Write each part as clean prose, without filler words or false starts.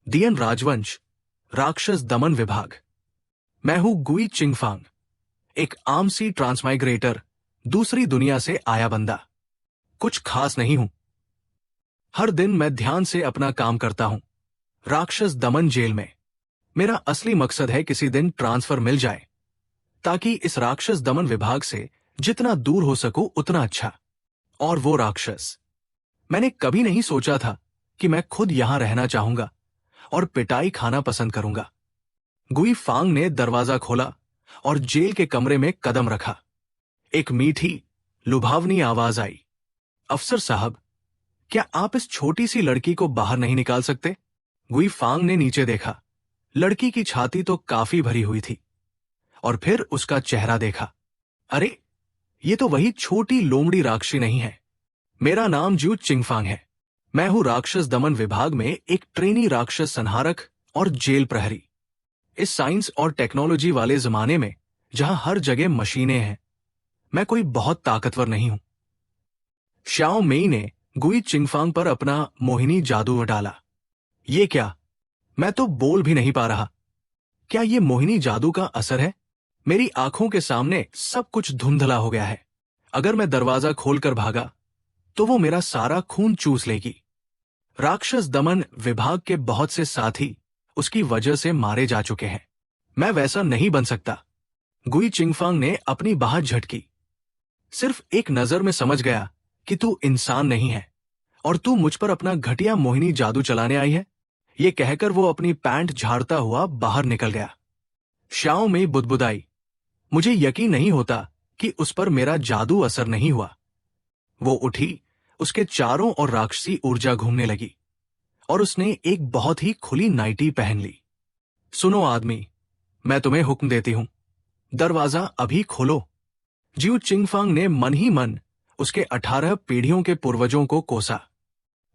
दियन राजवंश, राक्षस दमन विभाग। मैं हूं गुई चिंगफांग, एक आम सी ट्रांसमाइग्रेटर, दूसरी दुनिया से आया बंदा। कुछ खास नहीं हूं। हर दिन मैं ध्यान से अपना काम करता हूं, राक्षस दमन जेल में। मेरा असली मकसद है किसी दिन ट्रांसफर मिल जाए, ताकि इस राक्षस दमन विभाग से जितना दूर हो सकूं उतना अच्छा। और वो राक्षस, मैंने कभी नहीं सोचा था कि मैं खुद यहां रहना चाहूंगा और पिटाई खाना पसंद करूंगा। गुई फांग ने दरवाजा खोला और जेल के कमरे में कदम रखा। एक मीठी, लुभावनी आवाज आई, अफसर साहब, क्या आप इस छोटी सी लड़की को बाहर नहीं निकाल सकते? गुई फांग ने नीचे देखा। लड़की की छाती तो काफी भरी हुई थी। और फिर उसका चेहरा देखा। अरे, ये तो वही छोटी लोमड़ी राक्षसी नहीं है। मेरा नाम ज्यू चिंगफांग है। मैं हूं राक्षस दमन विभाग में एक ट्रेनी राक्षस संहारक और जेल प्रहरी। इस साइंस और टेक्नोलॉजी वाले जमाने में, जहां हर जगह मशीनें हैं, मैं कोई बहुत ताकतवर नहीं हूं। श्याओ मेई ने गुई चिंगफांग पर अपना मोहिनी जादू डाला। ये क्या? मैं तो बोल भी नहीं पा रहा। क्या ये मोहिनी जादू का असर है? मेरी आंखों के सामने सब कुछ धुंधला हो गया है। अगर मैं दरवाजा खोलकर भागा तो वो मेरा सारा खून चूस लेगी। राक्षस दमन विभाग के बहुत से साथी उसकी वजह से मारे जा चुके हैं। मैं वैसा नहीं बन सकता। गुई चिंगफांग ने अपनी बाह झटकी। सिर्फ एक नजर में समझ गया कि तू इंसान नहीं है और तू मुझ पर अपना घटिया मोहिनी जादू चलाने आई है। ये कहकर वो अपनी पैंट झाड़ता हुआ बाहर निकल गया। श्याओ मेई बुदबुदाई, मुझे यकीन नहीं होता कि उस पर मेरा जादू असर नहीं हुआ। वो उठी, उसके चारों ओर राक्षसी ऊर्जा घूमने लगी और उसने एक बहुत ही खुली नाइटी पहन ली। सुनो आदमी, मैं तुम्हें हुक्म देती हूं, दरवाजा अभी खोलो। ज्यू चिंगफांग ने मन ही मन उसके 18 पीढ़ियों के पूर्वजों को कोसा।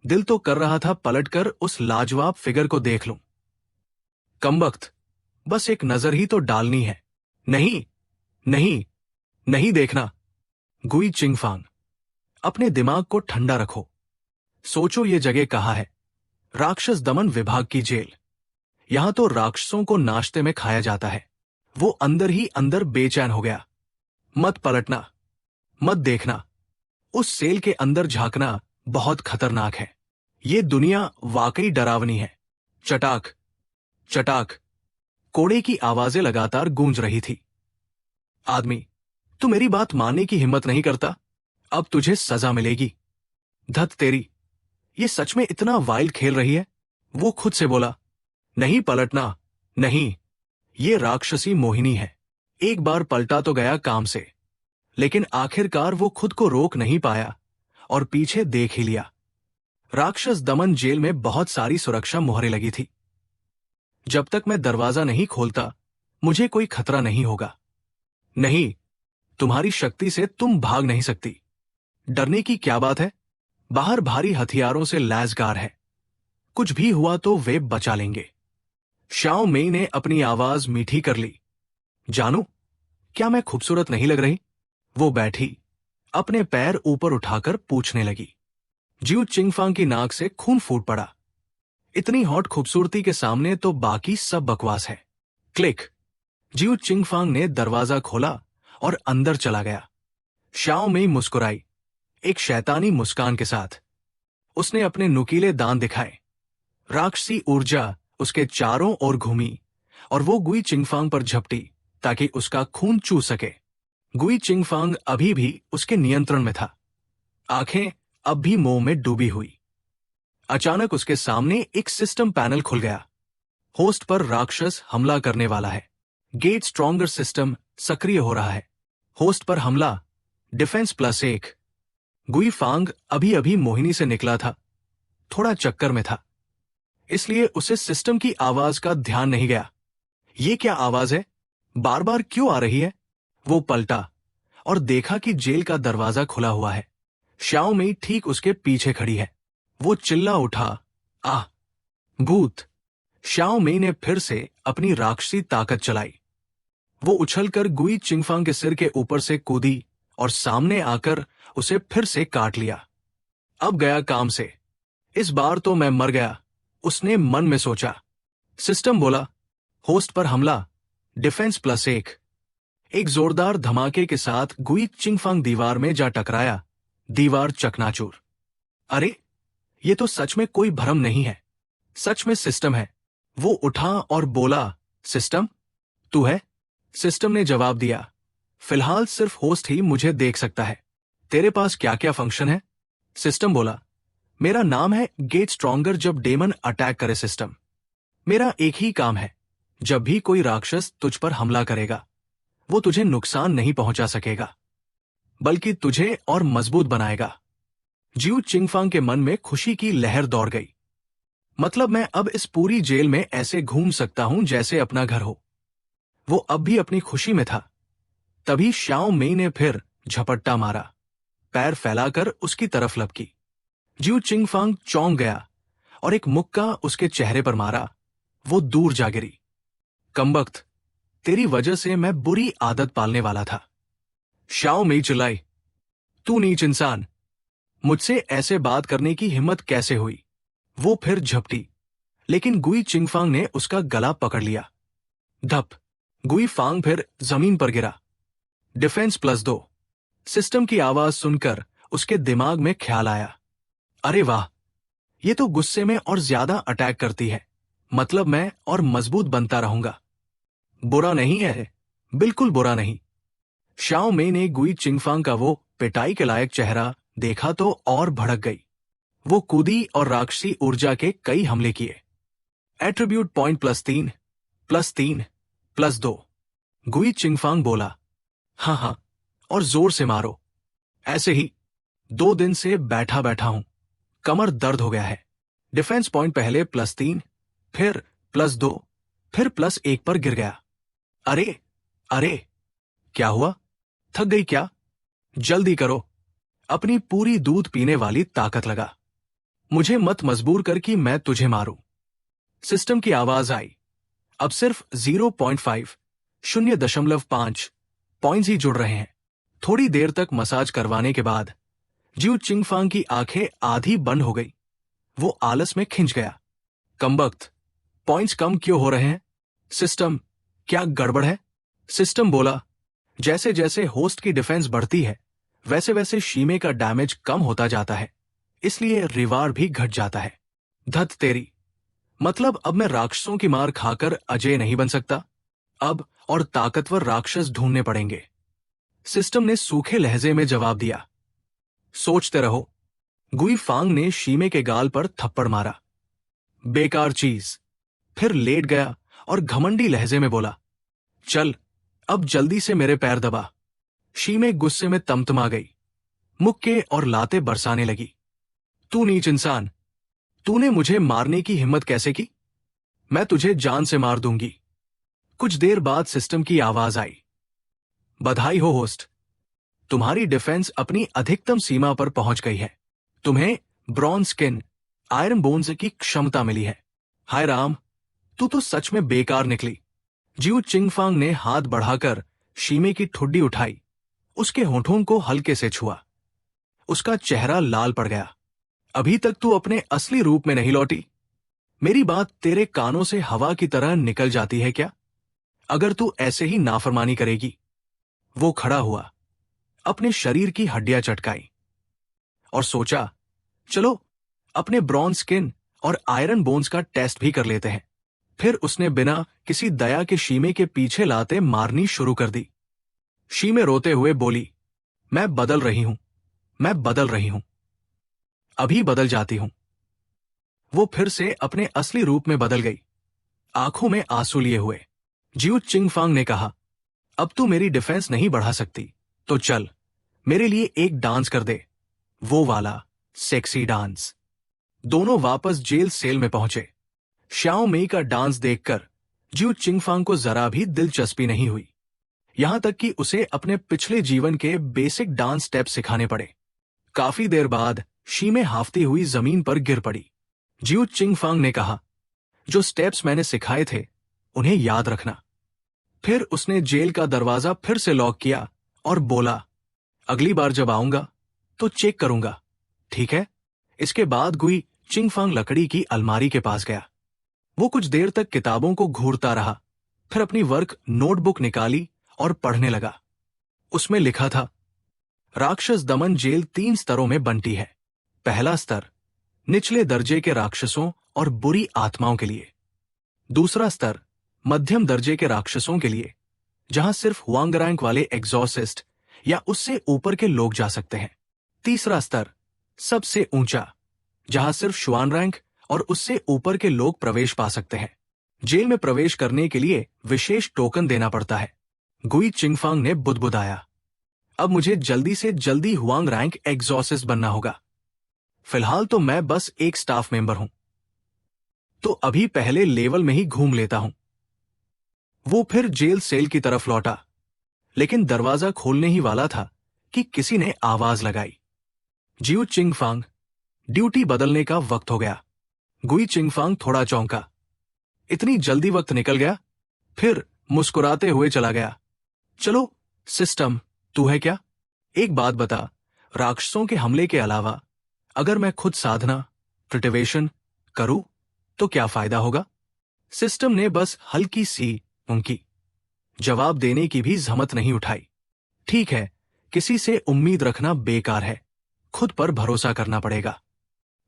दिल तो कर रहा था पलटकर उस लाजवाब फिगर को देख लूं। कमबख्त, बस एक नजर ही तो डालनी है। नहीं, नहीं, नहीं देखना। गुई चिंगफांग, अपने दिमाग को ठंडा रखो। सोचो ये जगह कहाँ है? राक्षस दमन विभाग की जेल। यहां तो राक्षसों को नाश्ते में खाया जाता है। वो अंदर ही अंदर बेचैन हो गया। मत पलटना, मत देखना। उस सेल के अंदर झांकना बहुत खतरनाक है। ये दुनिया वाकई डरावनी है। चटाक, चटाक, कोड़े की आवाजें लगातार गूंज रही थी। आदमी, तू मेरी बात मानने की हिम्मत नहीं करता? अब तुझे सजा मिलेगी। धत तेरी, ये सच में इतना वाइल्ड खेल रही है? वो खुद से बोला। नहीं पलटना, नहीं, ये राक्षसी मोहिनी है। एक बार पलटा तो गया काम से, लेकिन आखिरकार वो खुद को रोक नहीं पाया और पीछे देख ही लिया। राक्षस दमन जेल में बहुत सारी सुरक्षा मोहरें लगी थी। जब तक मैं दरवाजा नहीं खोलता, मुझे कोई खतरा नहीं होगा। नहीं, तुम्हारी शक्ति से तुम भाग नहीं सकती। डरने की क्या बात है? बाहर भारी हथियारों से लैसगार है। कुछ भी हुआ तो वे बचा लेंगे। श्याओ मेई ने अपनी आवाज मीठी कर ली। जानू, क्या मैं खूबसूरत नहीं लग रही? वो बैठी, अपने पैर ऊपर उठाकर पूछने लगी। ज्यू चिंगफांग की नाक से खून फूट पड़ा। इतनी हॉट खूबसूरती के सामने तो बाकी सब बकवास है। क्लिक। ज्यू चिंगफांग ने दरवाजा खोला और अंदर चला गया। श्याओ मेई मुस्कुराई, एक शैतानी मुस्कान के साथ। उसने अपने नुकीले दांत दिखाए। राक्षसी ऊर्जा उसके चारों ओर घूमी और वो गुई चिंगफांग पर झपटी ताकि उसका खून चू सके। गुई चिंगफांग अभी भी उसके नियंत्रण में था। आंखें अब भी मोह में डूबी हुई। अचानक उसके सामने एक सिस्टम पैनल खुल गया। होस्ट पर राक्षस हमला करने वाला है। गेट स्ट्रॉन्गर सिस्टम सक्रिय हो रहा है। होस्ट पर हमला, डिफेंस +1। गुई फांग अभी अभी मोहिनी से निकला था, थोड़ा चक्कर में था, इसलिए उसे सिस्टम की आवाज का ध्यान नहीं गया। ये क्या आवाज है? बार बार क्यों आ रही है? वो पलटा और देखा कि जेल का दरवाजा खुला हुआ है। श्याओ मेई ठीक उसके पीछे खड़ी है। वो चिल्ला उठा, आह, भूत! श्याओ मेई ने फिर से अपनी राक्षसी ताकत चलाई। वो उछलकर गुई चिंगफांग के सिर के ऊपर से कूदी और सामने आकर उसे फिर से काट लिया। अब गया काम से। इस बार तो मैं मर गया, उसने मन में सोचा। सिस्टम बोला, होस्ट पर हमला, डिफेंस +1। एक जोरदार धमाके के साथ गुई चिंगफांग दीवार में जा टकराया। दीवार चकनाचूर। अरे, ये तो सच में कोई भ्रम नहीं है, सच में सिस्टम है। वो उठा और बोला, सिस्टम, तू है? सिस्टम ने जवाब दिया, फिलहाल सिर्फ होस्ट ही मुझे देख सकता है। तेरे पास क्या क्या फंक्शन है? सिस्टम बोला, मेरा नाम है गेट स्ट्रॉन्गर जब डेमन अटैक करे। सिस्टम, मेरा एक ही काम है, जब भी कोई राक्षस तुझ पर हमला करेगा वो तुझे नुकसान नहीं पहुंचा सकेगा, बल्कि तुझे और मजबूत बनाएगा। जिऊ चिंगफांग के मन में खुशी की लहर दौड़ गई। मतलब मैं अब इस पूरी जेल में ऐसे घूम सकता हूं जैसे अपना घर हो। वो अब भी अपनी खुशी में था। तभी शाओ मेई ने फिर झपट्टा मारा, पैर फैलाकर उसकी तरफ लपकी। जिऊ चिंगफांग चौंक गया और एक मुक्का उसके चेहरे पर मारा। वो दूर जा गिरी। कमबख्त, तेरी वजह से मैं बुरी आदत पालने वाला था। शाओ मेई चिल्लाई, तू नीच इंसान, मुझसे ऐसे बात करने की हिम्मत कैसे हुई? वो फिर झपटी, लेकिन गुई चिंगफांग ने उसका गला पकड़ लिया। धप, गुई फांग फिर जमीन पर गिरा। डिफेंस +2। सिस्टम की आवाज सुनकर उसके दिमाग में ख्याल आया, अरे वाह, ये तो गुस्से में और ज्यादा अटैक करती है, मतलब मैं और मजबूत बनता रहूंगा। बुरा नहीं है, बिल्कुल बुरा नहीं। शाओ मेई ने गुई चिंगफांग का वो पिटाई के लायक चेहरा देखा तो और भड़क गई। वो कूदी और राक्षसी ऊर्जा के कई हमले किए। Attribute point +3, +3, +2। गुई चिंगफांग बोला, हाँ हाँ, और जोर से मारो। ऐसे ही 2 दिन से बैठा बैठा हूं, कमर दर्द हो गया है। डिफेंस पॉइंट पहले +3, फिर +2, फिर +1 पर गिर गया। अरे अरे, क्या हुआ? थक गई क्या? जल्दी करो, अपनी पूरी दूध पीने वाली ताकत लगा। मुझे मत मजबूर कर कि मैं तुझे मारूं। सिस्टम की आवाज आई, अब सिर्फ 0.5, 0.5 पॉइंट्स ही जुड़ रहे हैं। थोड़ी देर तक मसाज करवाने के बाद जिऊ चिंगफांग की आंखें आधी बंद हो गई। वो आलस में खिंच गया। कमबख्त, पॉइंट्स कम क्यों हो रहे हैं? सिस्टम, क्या गड़बड़ है? सिस्टम बोला, जैसे जैसे होस्ट की डिफेंस बढ़ती है वैसे वैसे शीमे का डैमेज कम होता जाता है, इसलिए रिवार्ड भी घट जाता है। धत तेरी, मतलब अब मैं राक्षसों की मार खाकर अजय नहीं बन सकता? अब और ताकतवर राक्षस ढूंढने पड़ेंगे। सिस्टम ने सूखे लहजे में जवाब दिया। सोचते रहो। गुई फांग ने शीमे के गाल पर थप्पड़ मारा। बेकार चीज। फिर लेट गया और घमंडी लहजे में बोला, चल अब जल्दी से मेरे पैर दबा। शीमे गुस्से में तमतमा गई, मुक्के और लाते बरसाने लगी। तू नीच इंसान, तूने मुझे मारने की हिम्मत कैसे की? मैं तुझे जान से मार दूंगी। कुछ देर बाद सिस्टम की आवाज आई, बधाई हो होस्ट, तुम्हारी डिफेंस अपनी अधिकतम सीमा पर पहुंच गई है। तुम्हें ब्रॉन्ज स्किन, आयरन बोन्स की क्षमता मिली है। हाय राम, तू तो सच में बेकार निकली। जिऊ चिंगफांग ने हाथ बढ़ाकर शीमे की ठुड्डी उठाई, उसके होठों को हल्के से छुआ। उसका चेहरा लाल पड़ गया। अभी तक तू अपने असली रूप में नहीं लौटी? मेरी बात तेरे कानों से हवा की तरह निकल जाती है क्या? अगर तू ऐसे ही नाफरमानी करेगी। वो खड़ा हुआ, अपने शरीर की हड्डियां चटकाई और सोचा, चलो अपने ब्रॉन्ज स्किन और आयरन बोन्स का टेस्ट भी कर लेते हैं। फिर उसने बिना किसी दया के शीमे के पीछे लाते मारनी शुरू कर दी। शीमे रोते हुए बोली, मैं बदल रही हूं, मैं बदल रही हूं, अभी बदल जाती हूं। वो फिर से अपने असली रूप में बदल गई, आंखों में आंसू लिए हुए। जिऊ चिंगफांग ने कहा, अब तू मेरी डिफेंस नहीं बढ़ा सकती, तो चल मेरे लिए एक डांस कर दे, वो वाला सेक्सी डांस। दोनों वापस जेल सेल में पहुंचे। शाओ मेई का डांस देखकर जिऊ चिंगफांग को जरा भी दिलचस्पी नहीं हुई, यहां तक कि उसे अपने पिछले जीवन के बेसिक डांस स्टेप सिखाने पड़े। काफी देर बाद शीमे हाफती हुई जमीन पर गिर पड़ी। जिऊ चिंगफांग ने कहा, जो स्टेप्स मैंने सिखाए थे उन्हें याद रखना। फिर उसने जेल का दरवाजा फिर से लॉक किया और बोला, अगली बार जब आऊंगा तो चेक करूंगा, ठीक है? इसके बाद गुई चिंगफांग लकड़ी की अलमारी के पास गया। वो कुछ देर तक किताबों को घूरता रहा, फिर अपनी वर्क नोटबुक निकाली और पढ़ने लगा। उसमें लिखा था, राक्षस दमन जेल 3 स्तरों में बंटी है। पहला स्तर निचले दर्जे के राक्षसों और बुरी आत्माओं के लिए। दूसरा स्तर मध्यम दर्जे के राक्षसों के लिए, जहां सिर्फ हुआंग रैंक वाले एग्जॉर्सिस्ट या उससे ऊपर के लोग जा सकते हैं। तीसरा स्तर सबसे ऊंचा, जहां सिर्फ शुआन रैंक और उससे ऊपर के लोग प्रवेश पा सकते हैं। जेल में प्रवेश करने के लिए विशेष टोकन देना पड़ता है। गुई चिंगफांग ने बुदबुदाया, अब मुझे जल्दी से जल्दी हुआंग रैंक एग्जॉर्सिस्ट बनना होगा। फिलहाल तो मैं बस एक स्टाफ मेंबर हूं, तो अभी पहले लेवल में ही घूम लेता हूं। वो फिर जेल सेल की तरफ लौटा, लेकिन दरवाजा खोलने ही वाला था कि किसी ने आवाज लगाई, जियो चिंगफांग, ड्यूटी बदलने का वक्त हो गया। गुई चिंगफांग थोड़ा चौंका, इतनी जल्दी वक्त निकल गया? फिर मुस्कुराते हुए चला गया। चलो सिस्टम, तू है क्या? एक बात बता, राक्षसों के हमले के अलावा अगर मैं खुद साधना प्रिटिवेशन करूं तो क्या फायदा होगा? सिस्टम ने बस हल्की सी उनकी जवाब देने की भी जहमत नहीं उठाई। ठीक है, किसी से उम्मीद रखना बेकार है, खुद पर भरोसा करना पड़ेगा।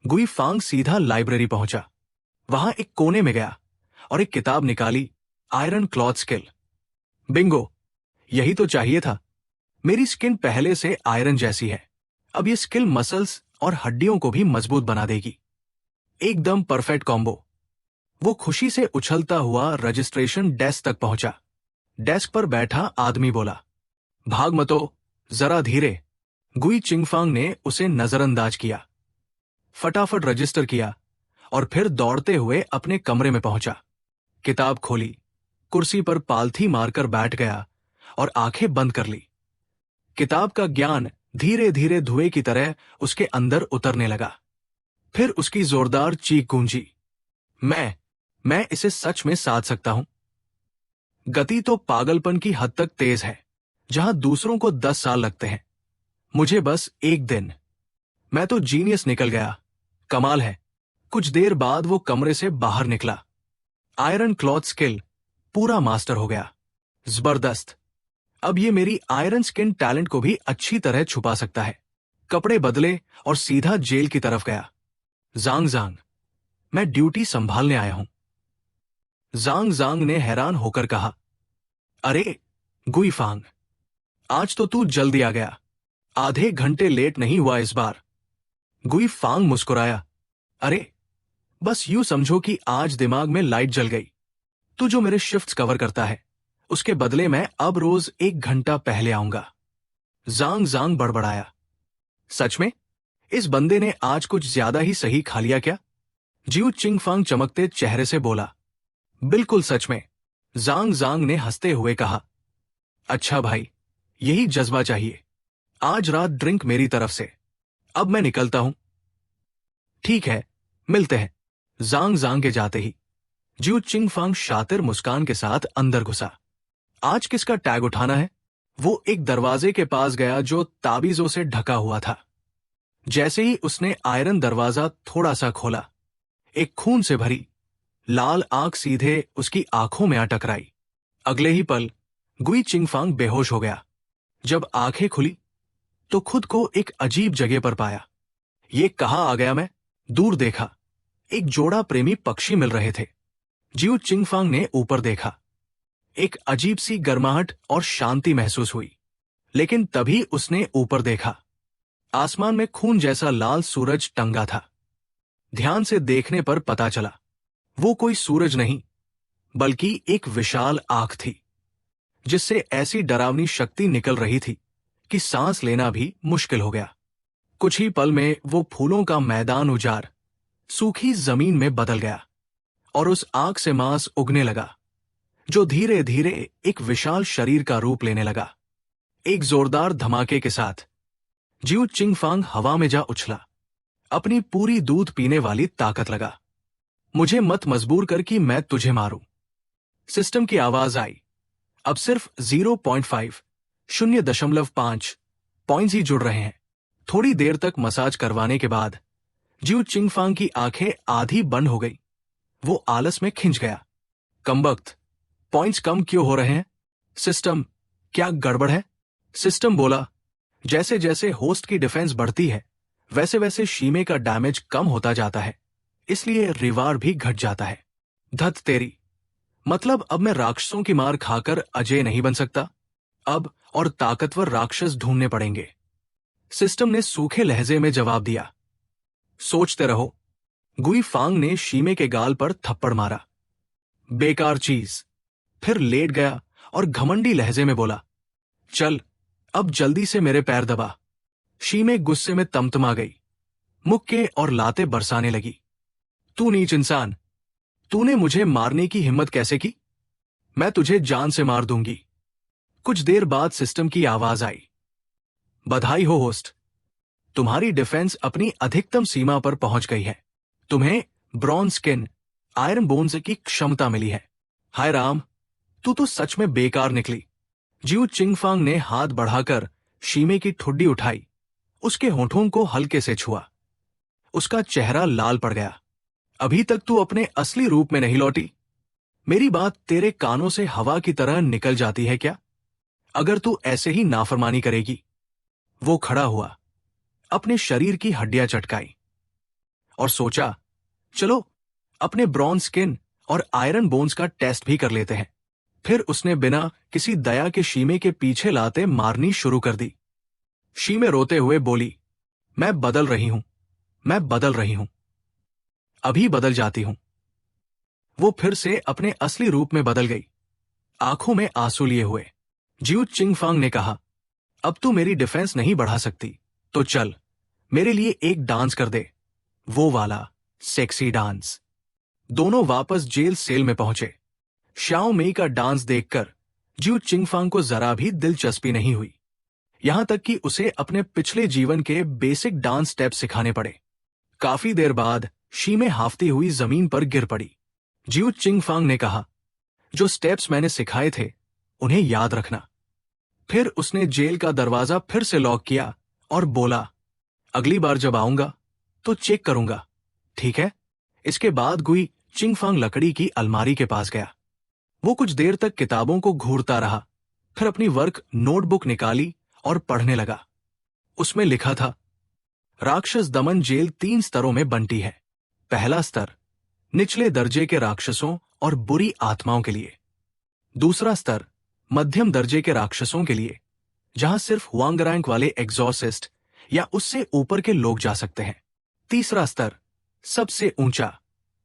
गुई फांग सीधा लाइब्रेरी पहुंचा। वहां एक कोने में गया और एक किताब निकाली, आयरन क्लॉथ स्किल। बिंगो, यही तो चाहिए था। मेरी स्किन पहले से आयरन जैसी है, अब ये स्किल मसल्स और हड्डियों को भी मजबूत बना देगी। एकदम परफेक्ट कॉम्बो। वो खुशी से उछलता हुआ रजिस्ट्रेशन डेस्क तक पहुंचा। डेस्क पर बैठा आदमी बोला, भाग मतो, जरा धीरे। गुई चिंगफांग ने उसे नजरअंदाज किया, फटाफट रजिस्टर किया और फिर दौड़ते हुए अपने कमरे में पहुंचा। किताब खोली, कुर्सी पर पालथी मारकर बैठ गया और आंखें बंद कर ली। किताब का ज्ञान धीरे धीरे धुएं की तरह उसके अंदर उतरने लगा। फिर उसकी जोरदार चीख गूंजी, मैं इसे सच में साध सकता हूं। गति तो पागलपन की हद तक तेज है, जहां दूसरों को 10 साल लगते हैं, मुझे बस 1 दिन। मैं तो जीनियस निकल गया, कमाल है। कुछ देर बाद वो कमरे से बाहर निकला। आयरन क्लॉथ स्किल पूरा मास्टर हो गया। जबरदस्त, अब ये मेरी आयरन स्किन टैलेंट को भी अच्छी तरह छुपा सकता है। कपड़े बदले और सीधा जेल की तरफ गया। जांग जांग, मैं ड्यूटी संभालने आया हूं। जांग जांग ने हैरान होकर कहा, अरे गुई फांग, आज तो तू जल्दी आ गया, आधे घंटे लेट नहीं हुआ इस बार। गुई फांग मुस्कुराया, अरे बस यूं समझो कि आज दिमाग में लाइट जल गई। तू जो मेरे शिफ्ट्स कवर करता है, उसके बदले मैं अब रोज 1 घंटा पहले आऊंगा। जांग जांग बड़बड़ाया, सच में? इस बंदे ने आज कुछ ज्यादा ही सही खा लिया क्या? जियो चिंगफांग चमकते चेहरे से बोला, बिल्कुल सच में। जांग जांग ने हंसते हुए कहा, अच्छा भाई, यही जज्बा चाहिए। आज रात ड्रिंक मेरी तरफ से। अब मैं निकलता हूं। ठीक है, मिलते हैं। जांग जांग के जाते ही जियो चिंगफांग शातिर मुस्कान के साथ अंदर घुसा। आज किसका टैग उठाना है? वो एक दरवाजे के पास गया जो ताबीजों से ढका हुआ था। जैसे ही उसने आयरन दरवाजा थोड़ा सा खोला, एक खून से भरी लाल आंख सीधे उसकी आंखों में आ टकराई। अगले ही पल गुई चिंगफांग बेहोश हो गया। जब आंखें खुली तो खुद को एक अजीब जगह पर पाया। ये कहां आ गया मैं? दूर देखा, एक जोड़ा प्रेमी पक्षी मिल रहे थे। जियो चिंगफांग ने ऊपर देखा। एक अजीब सी गर्माहट और शांति महसूस हुई, लेकिन तभी उसने ऊपर देखा। आसमान में खून जैसा लाल सूरज टंगा था। ध्यान से देखने पर पता चला वो कोई सूरज नहीं, बल्कि एक विशाल आंख थी, जिससे ऐसी डरावनी शक्ति निकल रही थी कि सांस लेना भी मुश्किल हो गया। कुछ ही पल में वो फूलों का मैदान उजाड़ सूखी जमीन में बदल गया और उस आंख से मांस उगने लगा, जो धीरे धीरे एक विशाल शरीर का रूप लेने लगा। एक जोरदार धमाके के साथ जियो चिंगफांग हवा में जा उछला, अपनी पूरी दूध पीने वाली ताकत लगा। मुझे मत मजबूर कर कि मैं तुझे मारूं। सिस्टम की आवाज आई, अब सिर्फ 0.5 0.5 पॉइंट्स ही जुड़ रहे हैं। थोड़ी देर तक मसाज करवाने के बाद जिउ चिंगफांग की आंखें आधी बंद हो गई। वो आलस में खिंच गया। कमबख्त, पॉइंट्स कम क्यों हो रहे हैं? सिस्टम, क्या गड़बड़ है? सिस्टम बोला, जैसे जैसे होस्ट की डिफेंस बढ़ती है वैसे वैसे शीमे का डैमेज कम होता जाता है, इसलिए रिवार्ड भी घट जाता है। धत तेरी, मतलब अब मैं राक्षसों की मार खाकर अजय नहीं बन सकता? अब और ताकतवर राक्षस ढूंढने पड़ेंगे। सिस्टम ने सूखे लहजे में जवाब दिया। सोचते रहो। गुई फांग ने शीमे के गाल पर थप्पड़ मारा। बेकार चीज। फिर लेट गया और घमंडी लहजे में बोला, चल अब जल्दी से मेरे पैर दबा। शीमे गुस्से में तमतमा गई। मुक्के और लाते बरसाने लगी। तू नीच इंसान, तूने मुझे मारने की हिम्मत कैसे की? मैं तुझे जान से मार दूंगी। कुछ देर बाद सिस्टम की आवाज आई। बधाई हो होस्ट, तुम्हारी डिफेंस अपनी अधिकतम सीमा पर पहुंच गई है। तुम्हें ब्रॉन्ज स्किन, आयरन बोन्स की क्षमता मिली है। हाय राम, तू तो सच में बेकार निकली। जिउ चिंगफांग ने हाथ बढ़ाकर शीमे की ठुड्डी उठाई, उसके होठों को हल्के से छुआ। उसका चेहरा लाल पड़ गया। अभी तक तू अपने असली रूप में नहीं लौटी? मेरी बात तेरे कानों से हवा की तरह निकल जाती है क्या? अगर तू ऐसे ही नाफरमानी करेगी। वो खड़ा हुआ, अपने शरीर की हड्डियां चटकाई और सोचा, चलो अपने ब्रॉन्ज स्किन और आयरन बोन्स का टेस्ट भी कर लेते हैं। फिर उसने बिना किसी दया के शीमे के पीछे लाते मारनी शुरू कर दी। शीमे रोते हुए बोली, मैं बदल रही हूं, मैं बदल रही हूं, अभी बदल जाती हूं। वो फिर से अपने असली रूप में बदल गई, आंखों में आंसू लिए हुए। जिउ चिंगफांग ने कहा, अब तू मेरी डिफेंस नहीं बढ़ा सकती, तो चल मेरे लिए एक डांस कर दे, वो वाला सेक्सी डांस। दोनों वापस जेल सेल में पहुंचे। श्याओ मेई का डांस देखकर जिउ चिंगफांग को जरा भी दिलचस्पी नहीं हुई, यहां तक कि उसे अपने पिछले जीवन के बेसिक डांस स्टेप सिखाने पड़े। काफी देर बाद शीमे हाफती हुई जमीन पर गिर पड़ी। जिउ चिंगफांग ने कहा, जो स्टेप्स मैंने सिखाए थे उन्हें याद रखना। फिर उसने जेल का दरवाजा फिर से लॉक किया और बोला, अगली बार जब आऊंगा तो चेक करूंगा, ठीक है? इसके बाद गुई चिंगफांग लकड़ी की अलमारी के पास गया। वो कुछ देर तक किताबों को घूरता रहा, फिर अपनी वर्क नोटबुक निकाली और पढ़ने लगा। उसमें लिखा था, राक्षस दमन जेल 3 स्तरों में बंटी है। पहला स्तर निचले दर्जे के राक्षसों और बुरी आत्माओं के लिए। दूसरा स्तर मध्यम दर्जे के राक्षसों के लिए, जहां सिर्फ हुआंग रैंक वाले एग्जॉर्सिस्ट या उससे ऊपर के लोग जा सकते हैं। तीसरा स्तर सबसे ऊंचा,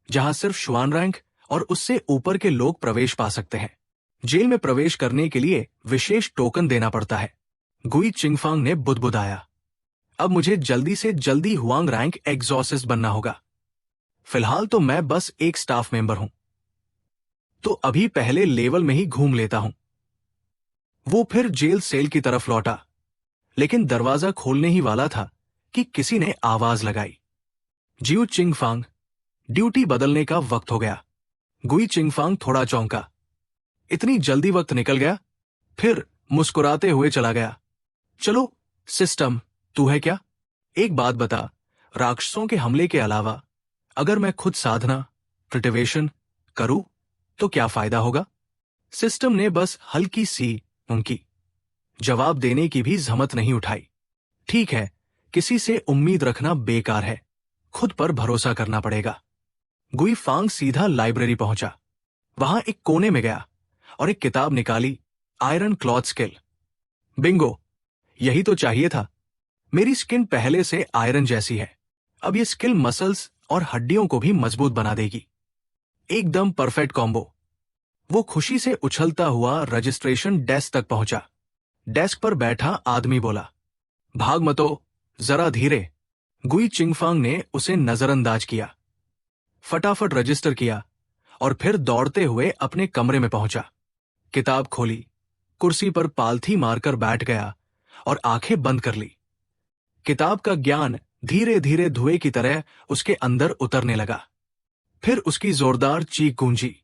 जहां सिर्फ शुआन रैंक और उससे ऊपर के लोग प्रवेश पा सकते हैं। जेल में प्रवेश करने के लिए विशेष टोकन देना पड़ता है। गुई चिंगफांग ने बुदबुदाया, अब मुझे जल्दी से जल्दी हुआंग रैंक एग्जॉर्सिस्ट बनना होगा। फिलहाल तो मैं बस एक स्टाफ मेंबर हूं, तो अभी पहले लेवल में ही घूम लेता हूं। वो फिर जेल सेल की तरफ लौटा, लेकिन दरवाजा खोलने ही वाला था कि किसी ने आवाज लगाई, जिउ चिंगफांग, ड्यूटी बदलने का वक्त हो गया। गुई चिंगफांग थोड़ा चौंका, इतनी जल्दी वक्त निकल गया? फिर मुस्कुराते हुए चला गया। चलो सिस्टम, तू है क्या? एक बात बता, राक्षसों के हमले के अलावा अगर मैं खुद साधना, प्रिटिवेशन करूं तो क्या फायदा होगा? सिस्टम ने बस हल्की सी उनकी जवाब देने की भी जहमत नहीं उठाई। ठीक है, किसी से उम्मीद रखना बेकार है, खुद पर भरोसा करना पड़ेगा। गुई फांग सीधा लाइब्रेरी पहुंचा। वहां एक कोने में गया और एक किताब निकाली, आयरन क्लॉथ स्किल। बिंगो, यही तो चाहिए था। मेरी स्किन पहले से आयरन जैसी है, अब ये स्किल मसल्स और हड्डियों को भी मजबूत बना देगी। एकदम परफेक्ट कॉम्बो। वो खुशी से उछलता हुआ रजिस्ट्रेशन डेस्क तक पहुंचा। डेस्क पर बैठा आदमी बोला, भाग मतो, जरा धीरे। गुई चिंगफांग ने उसे नजरअंदाज किया, फटाफट रजिस्टर किया और फिर दौड़ते हुए अपने कमरे में पहुंचा। किताब खोली, कुर्सी पर पालथी मारकर बैठ गया और आंखें बंद कर ली। किताब का ज्ञान धीरे धीरे धुएं की तरह उसके अंदर उतरने लगा। फिर उसकी जोरदार चीख गूंजी,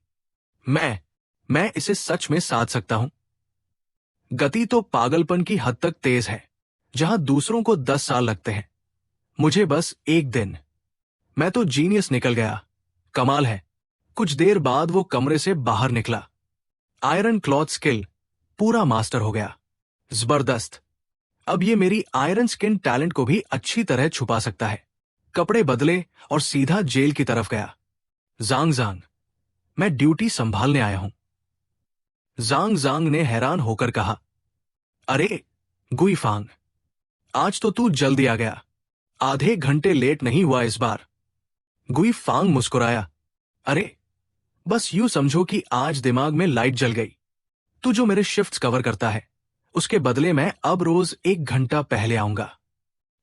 मैं इसे सच में साध सकता हूं। गति तो पागलपन की हद तक तेज है, जहां दूसरों को 10 साल लगते हैं, मुझे बस 1 दिन। मैं तो जीनियस निकल गया, कमाल है। कुछ देर बाद वो कमरे से बाहर निकला। आयरन क्लॉथ स्किल पूरा मास्टर हो गया। जबरदस्त। अब ये मेरी आयरन स्किन टैलेंट को भी अच्छी तरह छुपा सकता है। कपड़े बदले और सीधा जेल की तरफ गया। जांग जांग, मैं ड्यूटी संभालने आया हूं। जांग जांग ने हैरान होकर कहा, अरे गुईफांग, आज तो तू जल्दी आ गया, आधे घंटे लेट नहीं हुआ इस बार। गुईफांग मुस्कुराया, अरे बस यूं समझो कि आज दिमाग में लाइट जल गई। तू जो मेरे शिफ्ट्स कवर करता है, उसके बदले मैं अब रोज 1 घंटा पहले आऊंगा।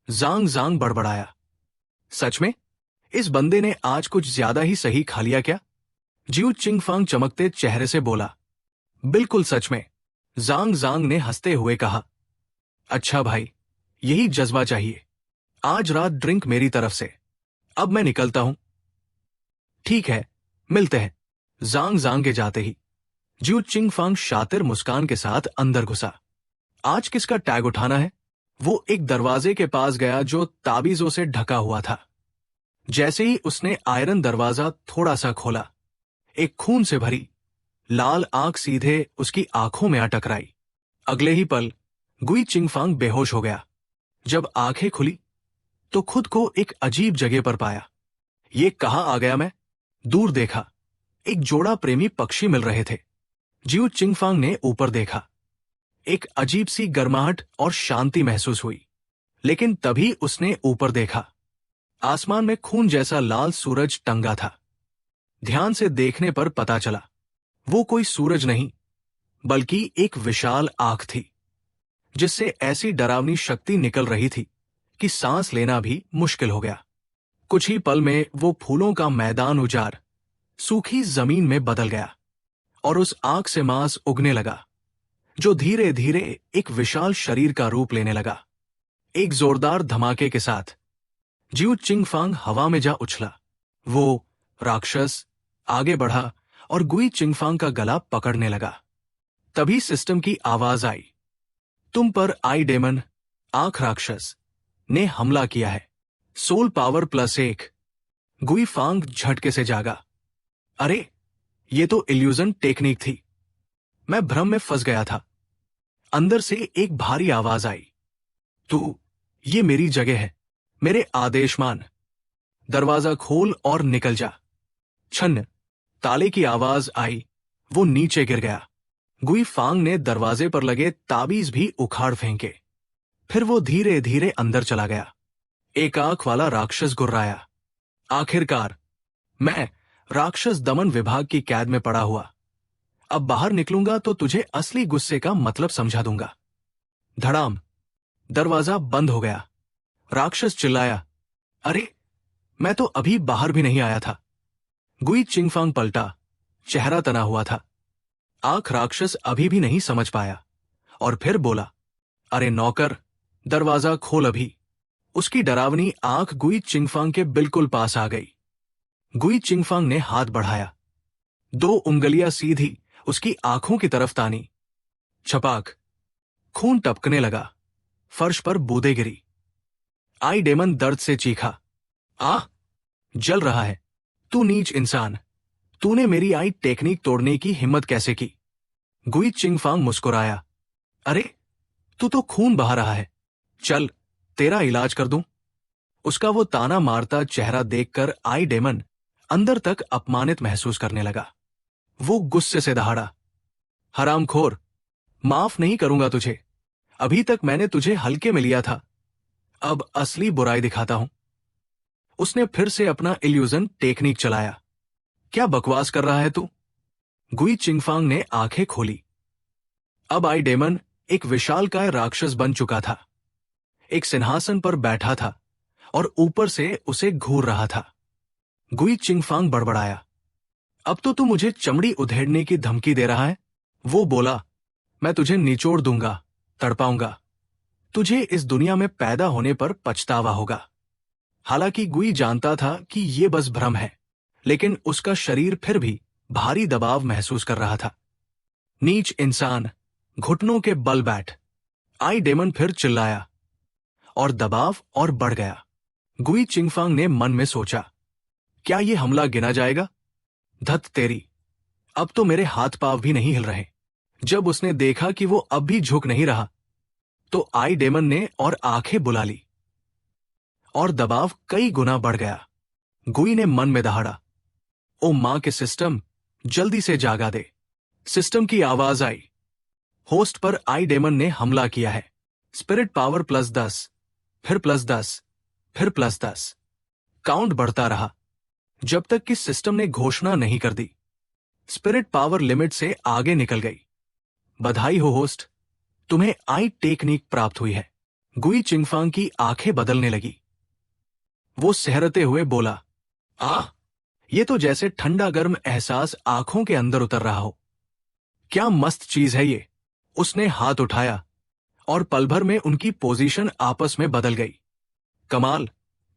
जांग जांग बड़बड़ाया, सच में? इस बंदे ने आज कुछ ज्यादा ही सही खा लिया क्या? जिऊ चिंगफांग चमकते चेहरे से बोला, बिल्कुल सच में। जांग जांग ने हंसते हुए कहा, अच्छा भाई, यही जज्बा चाहिए। आज रात ड्रिंक मेरी तरफ से। अब मैं निकलता हूं। ठीक है, मिलते हैं। जांग जांग के जाते ही जिऊ चिंगफांग शातिर मुस्कान के साथ अंदर घुसा। आज किसका टैग उठाना है? वो एक दरवाजे के पास गया जो ताबीजों से ढका हुआ था। जैसे ही उसने आयरन दरवाजा थोड़ा सा खोला, एक खून से भरी लाल आंख सीधे उसकी आंखों में आ टकराई। अगले ही पल गुई चिंगफांग बेहोश हो गया। जब आंखें खुली तो खुद को एक अजीब जगह पर पाया। ये कहां आ गया मैं? दूर देखा, एक जोड़ा प्रेमी पक्षी मिल रहे थे। जिऊ चिंगफांग ने ऊपर देखा। एक अजीब सी गर्माहट और शांति महसूस हुई। लेकिन तभी उसने ऊपर देखा। आसमान में खून जैसा लाल सूरज टंगा था। ध्यान से देखने पर पता चला, वो कोई सूरज नहीं, बल्कि एक विशाल आंख थी, जिससे ऐसी डरावनी शक्ति निकल रही थी कि सांस लेना भी मुश्किल हो गया। कुछ ही पल में वो फूलों का मैदान उजाड़ सूखी जमीन में बदल गया और उस आंख से मांस उगने लगा, जो धीरे धीरे एक विशाल शरीर का रूप लेने लगा। एक जोरदार धमाके के साथ जिऊ चिंगफांग हवा में जा उछला। वो राक्षस आगे बढ़ा और गुई चिंगफांग का गला पकड़ने लगा। तभी सिस्टम की आवाज आई, तुम पर आई डेमन आंख राक्षस ने हमला किया है। Soul power +1। गुईफांग झटके से जागा। अरे, ये तो इल्यूजन टेक्निक थी। मैं भ्रम में फंस गया था। अंदर से एक भारी आवाज आई, तू, ये मेरी जगह है, मेरे आदेश मान। दरवाजा खोल और निकल जा। छन्न, ताले की आवाज आई। वो नीचे गिर गया। गुईफांग ने दरवाजे पर लगे ताबीज भी उखाड़ फेंके। फिर वो धीरे धीरे अंदर चला गया। एक आंख वाला राक्षस गुर्राया, आखिरकार मैं राक्षस दमन विभाग की कैद में पड़ा हुआ। अब बाहर निकलूंगा तो तुझे असली गुस्से का मतलब समझा दूंगा। धड़ाम, दरवाजा बंद हो गया। राक्षस चिल्लाया, अरे, मैं तो अभी बाहर भी नहीं आया था। गुई चिंगफांग पलटा, चेहरा तना हुआ था। आंख राक्षस अभी भी नहीं समझ पाया और फिर बोला, अरे नौकर, दरवाजा खोल अभी। उसकी डरावनी आंख गुई चिंगफांग के बिल्कुल पास आ गई। गुई चिंगफांग ने हाथ बढ़ाया, 2 उंगलियां सीधी उसकी आंखों की तरफ तानी। छपाक, खून टपकने लगा। फर्श पर बूंदें गिरी। आई डेमन दर्द से चीखा, आह, जल रहा है। तू नीच इंसान, तूने मेरी आई टेक्निक तोड़ने की हिम्मत कैसे की? गुई चिंगफांग मुस्कुराया, अरे, तू तो खून बहा रहा है, चल तेरा इलाज कर दूं। उसका वो ताना मारता चेहरा देखकर आई डेमन अंदर तक अपमानित महसूस करने लगा। वो गुस्से से दहाड़ा, हरामखोर, माफ नहीं करूंगा तुझे। अभी तक मैंने तुझे हल्के में लिया था, अब असली बुराई दिखाता हूं। उसने फिर से अपना इल्यूजन टेक्निक चलाया। क्या बकवास कर रहा है तू? गुई चिंगफांग ने आंखें खोली। अब आई डेमन एक विशालकाय राक्षस बन चुका था। एक सिंहासन पर बैठा था और ऊपर से उसे घूर रहा था। गुई चिंगफांग बड़बड़ाया, अब तो तू मुझे चमड़ी उधेड़ने की धमकी दे रहा है। वो बोला, मैं तुझे निचोड़ दूंगा, तड़पाऊंगा। तुझे इस दुनिया में पैदा होने पर पछतावा होगा। हालांकि गुई जानता था कि यह बस भ्रम है, लेकिन उसका शरीर फिर भी भारी दबाव महसूस कर रहा था। नीच इंसान, घुटनों के बल बैठ। आई डेमन फिर चिल्लाया और दबाव और बढ़ गया। गुई चिंगफांग ने मन में सोचा, क्या ये हमला गिना जाएगा? धत तेरी, अब तो मेरे हाथ पांव भी नहीं हिल रहे। जब उसने देखा कि वो अब भी झुक नहीं रहा, तो आई डेमन ने और आंखें बुला ली और दबाव कई गुना बढ़ गया। गुई ने मन में दहाड़ा, ओ मां के सिस्टम, जल्दी से जागा दे। सिस्टम की आवाज आई, होस्ट पर आई डेमन ने हमला किया है। स्पिरिट पावर +10, फिर +10, फिर +10। काउंट बढ़ता रहा जब तक कि सिस्टम ने घोषणा नहीं कर दी। स्पिरिट पावर लिमिट से आगे निकल गई। बधाई हो होस्ट, तुम्हें आई टेक्निक प्राप्त हुई है। गुई चिंगफांग की आंखें बदलने लगी। वो सहरते हुए बोला, ये तो जैसे ठंडा गर्म एहसास आंखों के अंदर उतर रहा हो। क्या मस्त चीज है ये। उसने हाथ उठाया और पल भर में उनकी पोजीशन आपस में बदल गई। कमाल,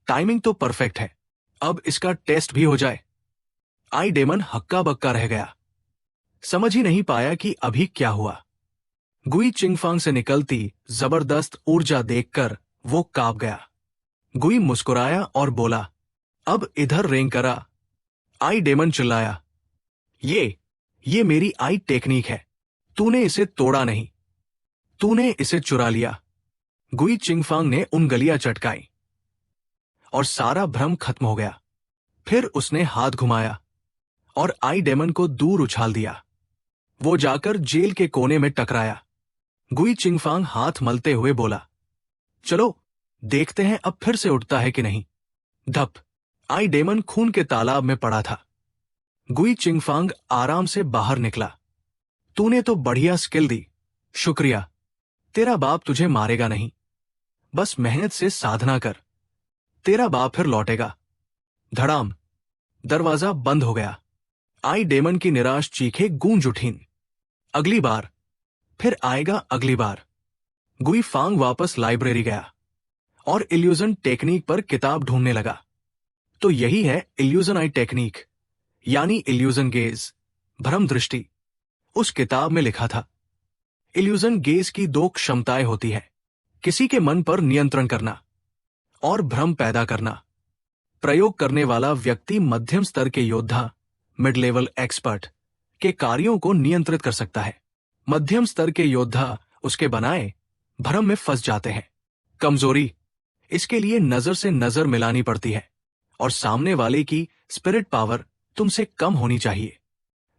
टाइमिंग तो परफेक्ट है। अब इसका टेस्ट भी हो जाए। आई डेमन हक्का बक्का रह गया, समझ ही नहीं पाया कि अभी क्या हुआ। गुई चिंगफांग से निकलती जबरदस्त ऊर्जा देखकर वो कांप गया। गुई मुस्कुराया और बोला, अब इधर रेंग करा। आई डेमन चिल्लाया, ये मेरी आई टेक्निक है। तूने इसे तोड़ा नहीं, तूने इसे चुरा लिया। गुई चिंगफांग ने उंगलियां चटकाई और सारा भ्रम खत्म हो गया। फिर उसने हाथ घुमाया और आई डेमन को दूर उछाल दिया। वो जाकर जेल के कोने में टकराया। गुई चिंगफांग हाथ मलते हुए बोला, चलो देखते हैं अब फिर से उठता है कि नहीं। धप, आई डेमन खून के तालाब में पड़ा था। गुई चिंगफांग आराम से बाहर निकला। तूने तो बढ़िया स्किल दी, शुक्रिया। तेरा बाप तुझे मारेगा नहीं, बस मेहनत से साधना कर, तेरा बाप फिर लौटेगा। धड़ाम, दरवाजा बंद हो गया। आई डेमन की निराश चीखें गूंज उठीं। अगली बार, फिर आएगा अगली बार। गुई फांग वापस लाइब्रेरी गया और इल्यूजन टेक्निक पर किताब ढूंढने लगा। तो यही है इल्यूजन आई टेक्निक, यानी इल्यूजन गेज, भ्रम दृष्टि। उस किताब में लिखा था, इल्यूजन गेज की 2 क्षमताएं होती है, किसी के मन पर नियंत्रण करना और भ्रम पैदा करना। प्रयोग करने वाला व्यक्ति मध्यम स्तर के योद्धा, मिड लेवल एक्सपर्ट के कार्यों को नियंत्रित कर सकता है। मध्यम स्तर के योद्धा उसके बनाए भ्रम में फंस जाते हैं। कमजोरी, इसके लिए नजर से नजर मिलानी पड़ती है और सामने वाले की स्पिरिट पावर तुमसे कम होनी चाहिए,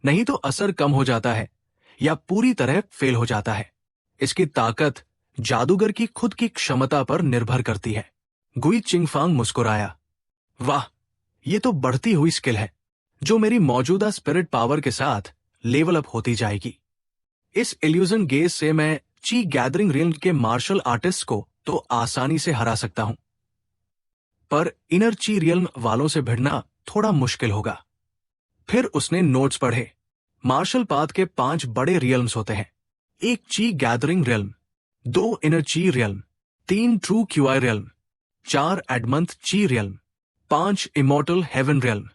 नहीं तो असर कम हो जाता है या पूरी तरह फेल हो जाता है। इसकी ताकत जादूगर की खुद की क्षमता पर निर्भर करती है। गुई चिंगफांग मुस्कुराया, वाह, ये तो बढ़ती हुई स्किल है जो मेरी मौजूदा स्पिरिट पावर के साथ लेवल अप होती जाएगी। इस इल्यूजन गेज से मैं ची गैदरिंग रियल्म के मार्शल आर्टिस्ट को तो आसानी से हरा सकता हूं, पर इनर ची रियल्म वालों से भिड़ना थोड़ा मुश्किल होगा। फिर उसने नोट्स पढ़े। मार्शल पाथ के 5 बड़े रियल्म्स होते हैं, 1 ची गैदरिंग रियल्म, 2 इनर ची रियल्म, 3 ट्रू क्यूआई रियल्म, 4 एडमंथ ची रियल्म, 5 इमॉर्टल हेवन रियल्म।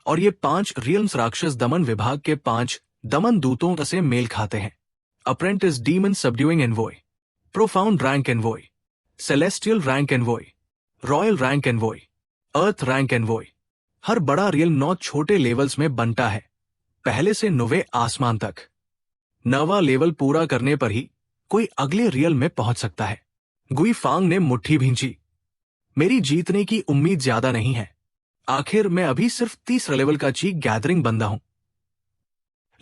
और ये 5 रियल्म्स राक्षस दमन विभाग के 5 दमन दूतों से मेल खाते हैं। Apprentice demon subduing envoy, profound rank envoy, celestial rank envoy, royal rank envoy, earth rank envoy. हर बड़ा रियल 9 छोटे लेवल्स में बनता है, पहले से 9वें आसमान तक। 9वां लेवल पूरा करने पर ही कोई अगले रियल में पहुंच सकता है। गुई फांग ने मुट्ठी भींची, मेरी जीतने की उम्मीद ज्यादा नहीं है। आखिर मैं अभी सिर्फ 30 लेवल का ची गैदरिंग बंदा हूं,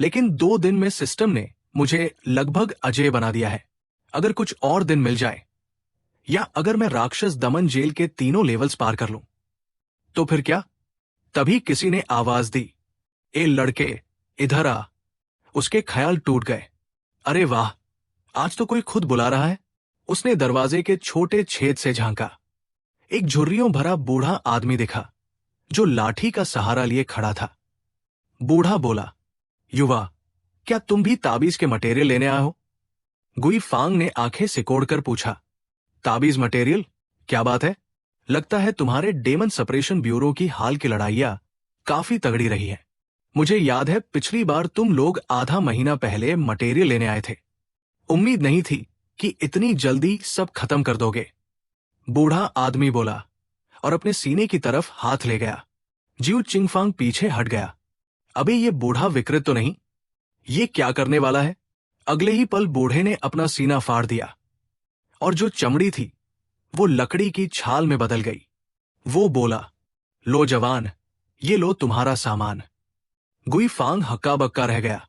लेकिन 2 दिन में सिस्टम ने मुझे लगभग अजेय बना दिया है। अगर कुछ और दिन मिल जाए, या अगर मैं राक्षस दमन जेल के 3 लेवल्स पार कर लूं, तो फिर क्या? तभी किसी ने आवाज दी, ए लड़के, इधर आ। उसके ख्याल टूट गए। अरे वाह, आज तो कोई खुद बुला रहा है। उसने दरवाजे के छोटे छेद से झांका। एक झुर्रियों भरा बूढ़ा आदमी दिखा जो लाठी का सहारा लिए खड़ा था। बूढ़ा बोला, युवा, क्या तुम भी ताबीज के मटेरियल लेने आए हो? गुई फांग ने आंखें सिकोड़कर पूछा, ताबीज मटेरियल? क्या बात है? लगता है तुम्हारे डेमन सेपरेशन ब्यूरो की हाल की लड़ाइयां काफी तगड़ी रही है। मुझे याद है पिछली बार तुम लोग आधा महीना पहले मटेरियल लेने आए थे। उम्मीद नहीं थी कि इतनी जल्दी सब खत्म कर दोगे। बूढ़ा आदमी बोला और अपने सीने की तरफ हाथ ले गया। जिउ चिंगफांग पीछे हट गया। अबे ये बूढ़ा विकृत तो नहीं, ये क्या करने वाला है? अगले ही पल बूढ़े ने अपना सीना फाड़ दिया और जो चमड़ी थी वो लकड़ी की छाल में बदल गई। वो बोला, लो जवान, ये लो तुम्हारा सामान। गुईफांग हक्का बक्का रह गया।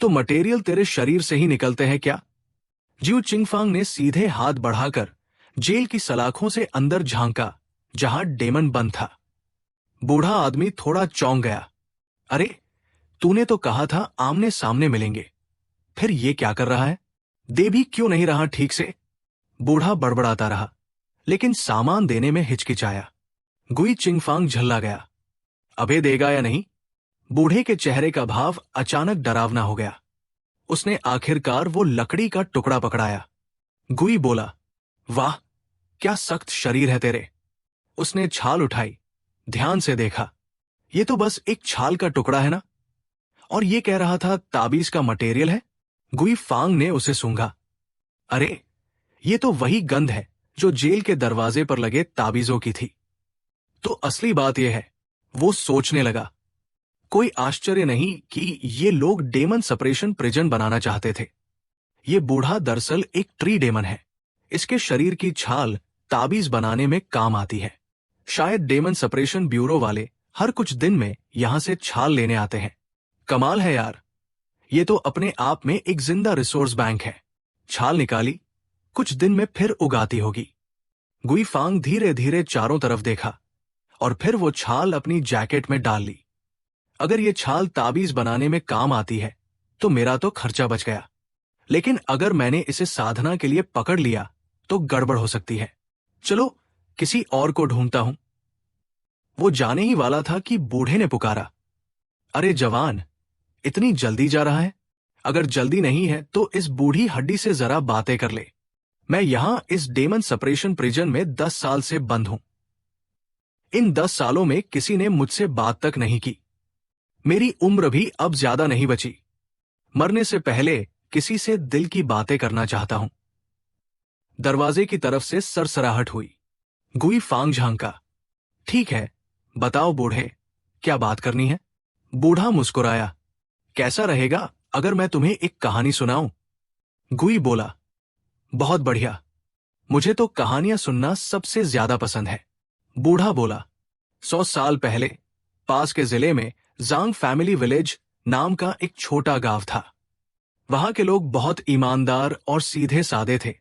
तो मटेरियल तेरे शरीर से ही निकलते हैं क्या? जिउ चिंगफांग ने सीधे हाथ बढ़ाकर जेल की सलाखों से अंदर झांका जहां डेमन बंद था। बूढ़ा आदमी थोड़ा चौंक गया। अरे, तूने तो कहा था आमने सामने मिलेंगे, फिर ये क्या कर रहा है? दे भी क्यों नहीं रहा ठीक से? बूढ़ा बड़बड़ाता रहा, लेकिन सामान देने में हिचकिचाया। गुई चिंगफांग झल्ला गया। अबे देगा या नहीं? बूढ़े के चेहरे का भाव अचानक डरावना हो गया। उसने आखिरकार वो लकड़ी का टुकड़ा पकड़ाया। गुई बोला, वाह, क्या सख्त शरीर है तेरे। उसने छाल उठाई, ध्यान से देखा। ये तो बस एक छाल का टुकड़ा है ना? और ये कह रहा था ताबीज का मटेरियल है। गुईफांग ने उसे सूंघा। अरे, ये तो वही गंध है जो जेल के दरवाजे पर लगे ताबीजों की थी। तो असली बात यह है, वो सोचने लगा। कोई आश्चर्य नहीं कि ये लोग डेमन सपरेशन प्रिजन बनाना चाहते थे। ये बूढ़ा दरअसल एक ट्री डेमन है। इसके शरीर की छाल ताबीज बनाने में काम आती है। शायद डेमन सपरेशन ब्यूरो वाले हर कुछ दिन में यहां से छाल लेने आते हैं। कमाल है यार, ये तो अपने आप में एक जिंदा रिसोर्स बैंक है। छाल निकाली, कुछ दिन में फिर उगाती होगी। गुईफांग धीरे धीरे चारों तरफ देखा और फिर वो छाल अपनी जैकेट में डाल ली। अगर ये छाल ताबीज बनाने में काम आती है तो मेरा तो खर्चा बच गया, लेकिन अगर मैंने इसे साधना के लिए पकड़ लिया तो गड़बड़ हो सकती है। चलो किसी और को ढूंढता हूं। वो जाने ही वाला था कि बूढ़े ने पुकारा, अरे जवान, इतनी जल्दी जा रहा है? अगर जल्दी नहीं है तो इस बूढ़ी हड्डी से जरा बातें कर ले। मैं यहां इस डेमन सपरेशन प्रिजन में 10 साल से बंद हूं। इन 10 सालों में किसी ने मुझसे बात तक नहीं की। मेरी उम्र भी अब ज्यादा नहीं बची। मरने से पहले किसी से दिल की बातें करना चाहता हूं। दरवाजे की तरफ से सरसराहट हुई। गुईफांग झांका। ठीक है, बताओ बूढ़े, क्या बात करनी है? बूढ़ा मुस्कुराया। कैसा रहेगा अगर मैं तुम्हें एक कहानी सुनाऊं? गुई बोला, बहुत बढ़िया, मुझे तो कहानियां सुनना सबसे ज्यादा पसंद है। बूढ़ा बोला, 100 साल पहले पास के जिले में जांग फैमिली विलेज नाम का एक छोटा गांव था। वहां के लोग बहुत ईमानदार और सीधे सादे थे,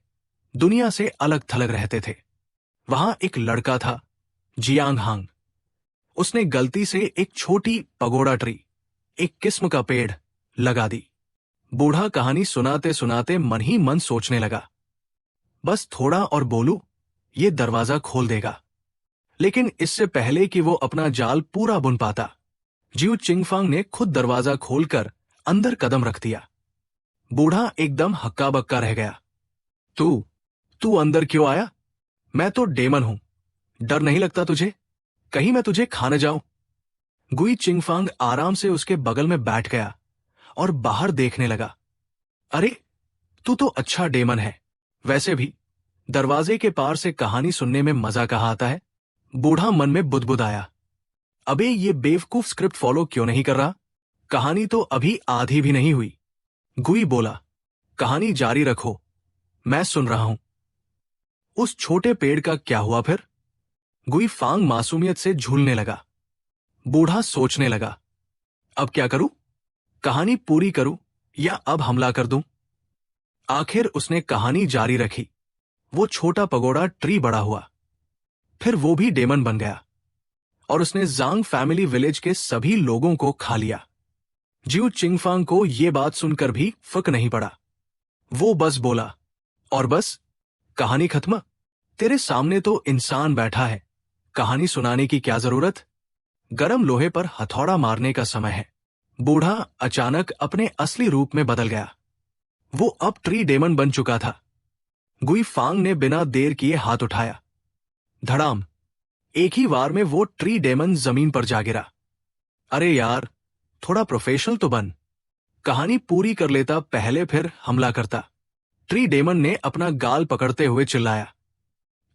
दुनिया से अलग थलग रहते थे। वहां एक लड़का था, जियांग हांग। उसने गलती से एक छोटी पगोड़ा ट्री, एक किस्म का पेड़, लगा दी। बूढ़ा कहानी सुनाते सुनाते मन ही मन सोचने लगा, बस थोड़ा और बोलूं, ये दरवाजा खोल देगा। लेकिन इससे पहले कि वो अपना जाल पूरा बुन पाता, जिउ चिंगफांग ने खुद दरवाजा खोलकर अंदर कदम रख दिया। बूढ़ा एकदम हक्का बक्का रह गया। तू अंदर क्यों आया? मैं तो डेमन हूं, डर नहीं लगता तुझे? कहीं मैं तुझे खा न जाऊं? गुई चिंगफांग आराम से उसके बगल में बैठ गया और बाहर देखने लगा। अरे, तू तो अच्छा डेमन है। वैसे भी दरवाजे के पार से कहानी सुनने में मजा कहाँ आता है? बूढ़ा मन में बुदबुदाया। अबे ये बेवकूफ स्क्रिप्ट फॉलो क्यों नहीं कर रहा? कहानी तो अभी आधी भी नहीं हुई। गुई बोला, कहानी जारी रखो, मैं सुन रहा हूं। उस छोटे पेड़ का क्या हुआ फिर? गुईफांग मासूमियत से झूलने लगा। बूढ़ा सोचने लगा, अब क्या करूं? कहानी पूरी करूं या अब हमला कर दूं? आखिर उसने कहानी जारी रखी। वो छोटा पगोड़ा ट्री बड़ा हुआ, फिर वो भी डेमन बन गया और उसने जांग फैमिली विलेज के सभी लोगों को खा लिया। जिउ चिंगफांग को यह बात सुनकर भी फर्क नहीं पड़ा। वो बस बोला, और बस कहानी खत्म? तेरे सामने तो इंसान बैठा है, कहानी सुनाने की क्या जरूरत? गरम लोहे पर हथौड़ा मारने का समय है। बूढ़ा अचानक अपने असली रूप में बदल गया। वो अब ट्री डेमन बन चुका था। गुईफांग ने बिना देर किए हाथ उठाया। धड़ाम, एक ही वार में वो ट्री डेमन जमीन पर जा गिरा। अरे यार, थोड़ा प्रोफेशनल तो बन। कहानी पूरी कर लेता पहले, फिर हमला करता। ट्री डेमन ने अपना गाल पकड़ते हुए चिल्लाया।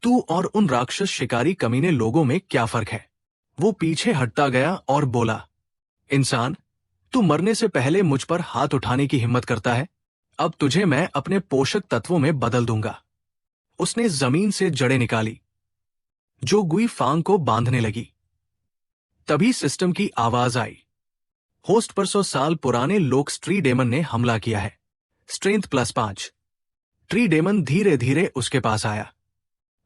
तू और उन राक्षस शिकारी कमीने लोगों में क्या फर्क है? वो पीछे हटता गया और बोला, इंसान, तू मरने से पहले मुझ पर हाथ उठाने की हिम्मत करता है? अब तुझे मैं अपने पोषक तत्वों में बदल दूंगा। उसने जमीन से जड़ें निकाली, जो गुई फांग को बांधने लगी। तभी सिस्टम की आवाज आई, होस्ट पर 100 साल पुराने लोक ट्री डेमन ने हमला किया है। स्ट्रेंथ +5। ट्री डेमन धीरे धीरे उसके पास आया